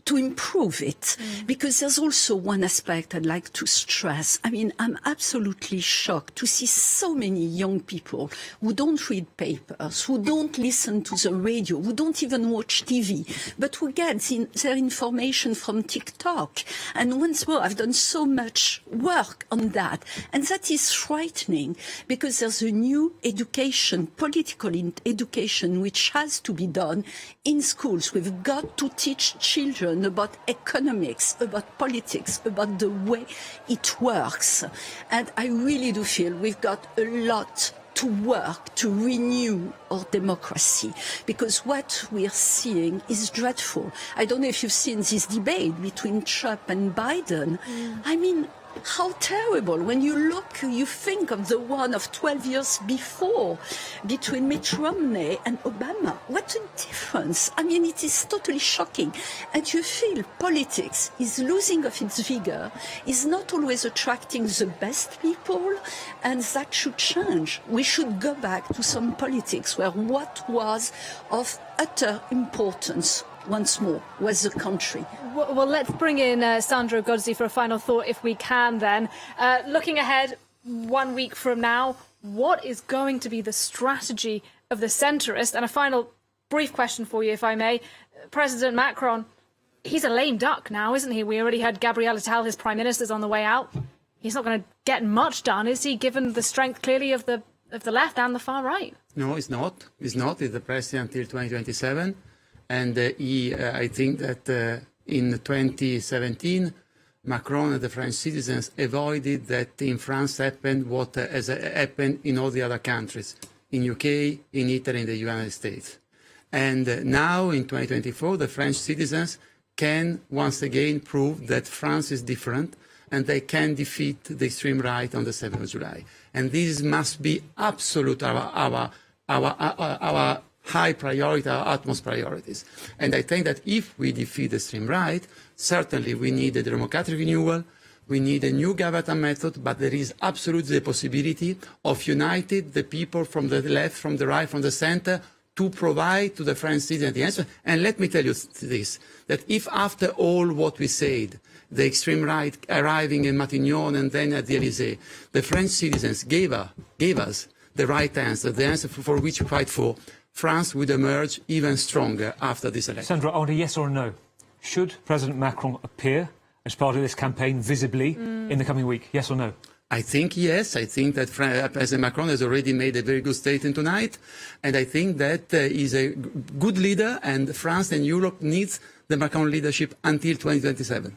to improve it, because there's also one aspect I'd like to stress. I mean, I'm absolutely shocked to see so many young people who don't read papers, who don't listen to the radio, who don't even watch TV, but who get their information from TikTok. And once more, I've done so much work on that. And that is frightening, because there's a new education, political education, which has to be done in schools. We've got to teach children about economics, about politics, about the way it works. And I really do feel we've got a lot to work to renew our democracy, because what we're seeing is dreadful. I don't know if you've seen this debate between Trump and Biden. I mean, how terrible. When you look, you think of the one of 12 years before between Mitt Romney and Obama. What a difference. I mean, it is totally shocking. And you feel politics is losing of its vigor, is not always attracting the best people, and that should change. We should go back to some politics where what was of utter importance once more was the country. Well, let's bring in Sandro Gozzi for a final thought, if we can then. Looking ahead, 1 week from now, what is going to be the strategy of the centrist? And a final brief question for you, if I may. President Macron, he's a lame duck now, isn't he? We already had Gabriel Attal, his prime minister's on the way out. He's not going to get much done, is he, given the strength clearly of the left and the far right? No, he's not. He's not. He's the president until 2027. And I think that in 2017, Macron and the French citizens avoided that in France happened what has happened in all the other countries, in UK, in Italy, in the United States. And now in 2024, the French citizens can once again prove that France is different and they can defeat the extreme right on the 7th of July. And this must be absolute our high priority, our utmost priorities. And I think that if we defeat the extreme right, certainly we need a democratic renewal, We need a new government method, but there is absolutely the possibility of uniting the people from the left, from the right, from the center, to provide to the French citizens the answer. And let me tell you this, that if after all what we said, the extreme right arriving in Matignon and then at the Élysée, the French citizens gave us the right answer, the answer for which we fight for, France would emerge even stronger after this election. Sandra, I want a yes or a no. Should President Macron appear as part of this campaign visibly in the coming week? Yes or no? I think yes. I think that President Macron has already made a very good statement tonight. And I think that he's a good leader, and France and Europe needs the Macron leadership until 2027.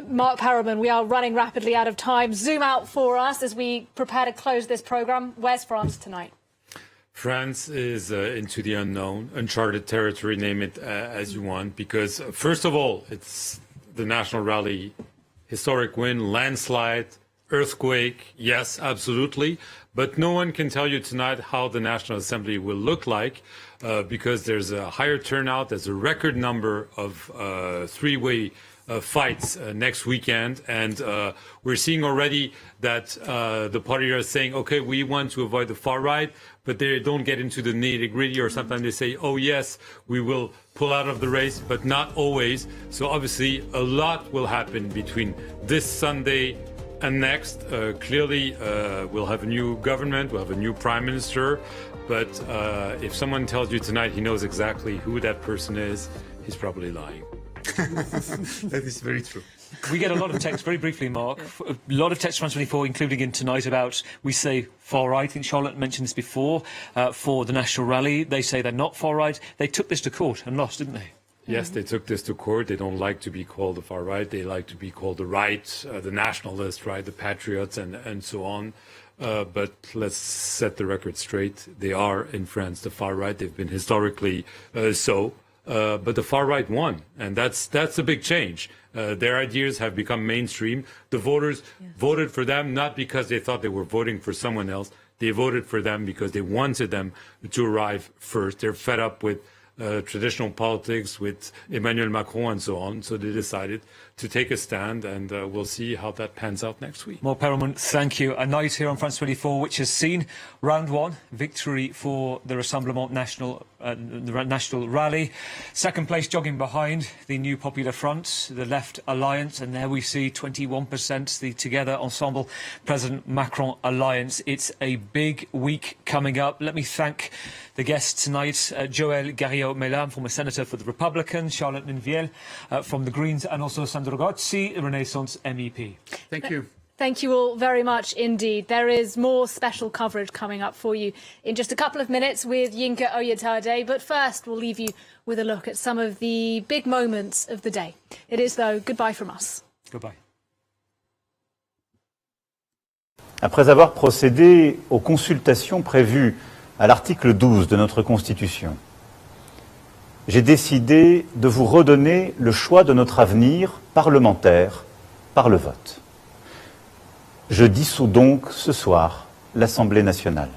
Mark Parrelman, we are running rapidly out of time. Zoom out for us as we prepare to close this programme. Where's France tonight? France is into the unknown, uncharted territory, name it as you want, because first of all, it's the National Rally, historic win, landslide, earthquake, yes, absolutely. But no one can tell you tonight how the National Assembly will look like because there's a higher turnout, there's a record number of three-way fights next weekend, and we're seeing already that the party are saying, okay, we want to avoid the far right, but they don't get into the nitty-gritty, or sometimes they say, oh yes, we will pull out of the race, but not always. So obviously a lot will happen between this Sunday and next. Clearly we'll have a new government, we'll have a new prime minister, but if someone tells you tonight he knows exactly who that person is, he's probably lying. That is very true. We get a lot of text, very briefly, Mark, a lot of text from France24, including in tonight, about, we say, far right. I think Charlotte mentioned this before, for the National Rally. They say they're not far right. They took this to court and lost, didn't they? Yes, they took this to court. They don't like to be called the far right. They like to be called the right, the nationalists, right, the patriots, and so on. But let's set the record straight. They are, in France, the far right. They've been historically so. But the far right won, and that's a big change. Their ideas have become mainstream. The voters voted for them not because they thought they were voting for someone else. They voted for them because they wanted them to arrive first. They're fed up with traditional politics, with Emmanuel Macron and so on. So they decided to take a stand, and we'll see how that pans out next week. Mark Parrelman, thank you. A night here on France 24, which has seen round one, victory for the Rassemblement National, the National Rally. Second place jogging behind the New Popular Front, the Left Alliance, and there we see 21%, the Together Ensemble President Macron Alliance. It's a big week coming up. Let me thank the guests tonight, Joël Garriot-Mellam, former senator for the Republicans, Charlotte Ninviel from the Greens, and also Sandro Gozzi, Renaissance MEP. Thank you. Thank you all very much indeed. There is more special coverage coming up for you in just a couple of minutes with Yinka Oyetade. But first, we'll leave you with a look at some of the big moments of the day. It is, though, goodbye from us. Goodbye. Après avoir procédé aux consultations prévues à l'article 12 de notre Constitution, j'ai décidé de vous redonner le choix de notre avenir parlementaire par le vote. Je dissous donc ce soir l'Assemblée nationale.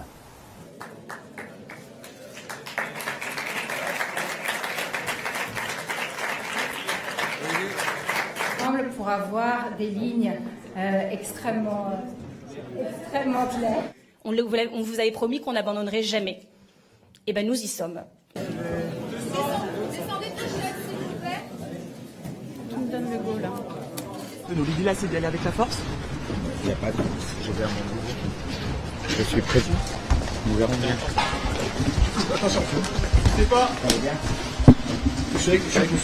Pour avoir des lignes extrêmement claires. On vous avait promis qu'on n'abandonnerait jamais. Eh bien, nous y sommes. Qui me donne le go, là? Nous, l'idée là, c'est d'y aller avec la force? Il n'y a pas de force. Je vais à mon niveau. Je suis président. Nous verrons bien. Attention. C'est pas. Allez bien. Je suis avec vous.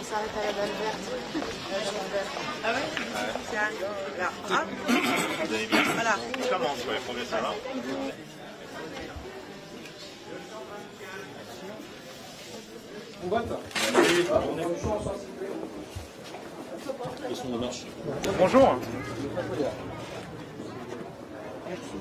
On s'arrête à la balle verte. Ah ouais? Là. Ah. Vous allez bien? Voilà. On commence, ouais, professeur. On vote. Bonjour. Merci.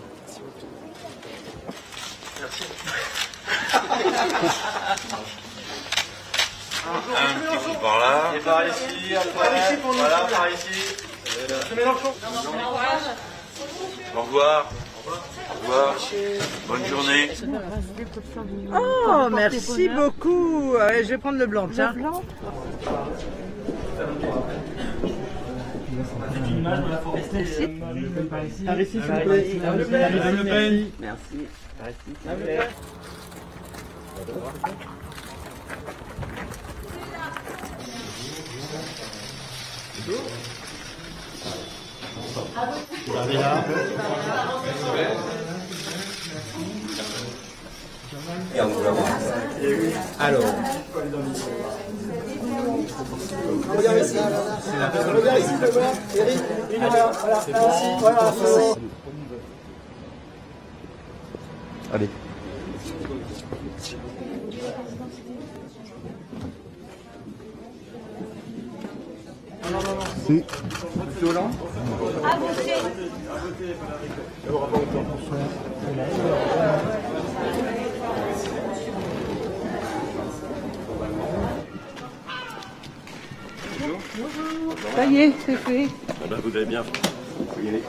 Un petit par là. Et par ici, après. Voilà, par ici. Monsieur Mélenchon. Au revoir. Au revoir. Bonne journée. Oh, merci beaucoup. Je vais prendre le blanc, tiens. Le blanc. Merci. Par ici, s'il vous plaît. Madame Le Pen. Merci. Par ici, s'il vous plaît. Alors. Regardez ici. Regardez ici, voilà. Eric, voilà. Allez. Non. Si. Monsieur Hollande. À voter. Ça y est, c'est fait. Ah ben, vous allez bien. Vous pouvez y aller.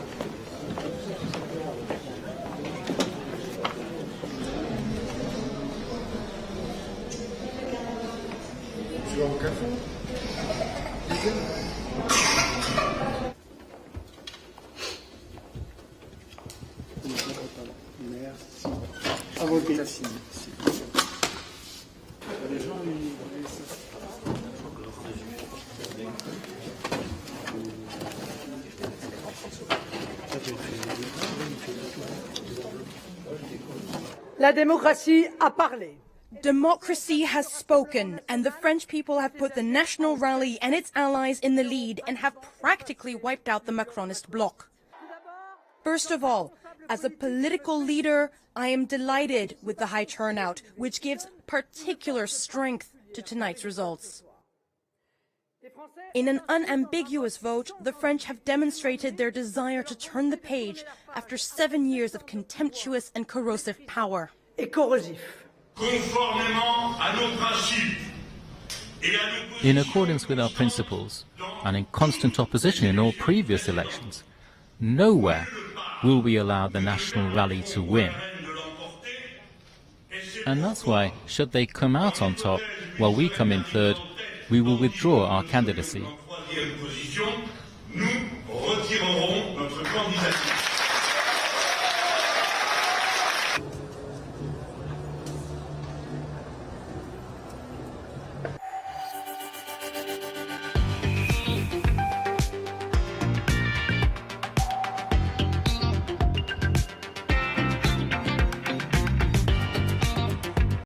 À voter. La démocratie a parlé. Democracy has spoken, and the French people have put the National Rally and its allies in the lead and have practically wiped out the Macronist bloc. First of all, as a political leader, I am delighted with the high turnout, which gives particular strength to tonight's results. In an unambiguous vote, the French have demonstrated their desire to turn the page after 7 years of contemptuous and corrosive power. Et corrosif. In accordance with our principles, and in constant opposition in all previous elections, nowhere will we allow the National Rally to win. And that's why, should they come out on top while we come in third, we will withdraw our candidacy. Nous retirerons notre candidature.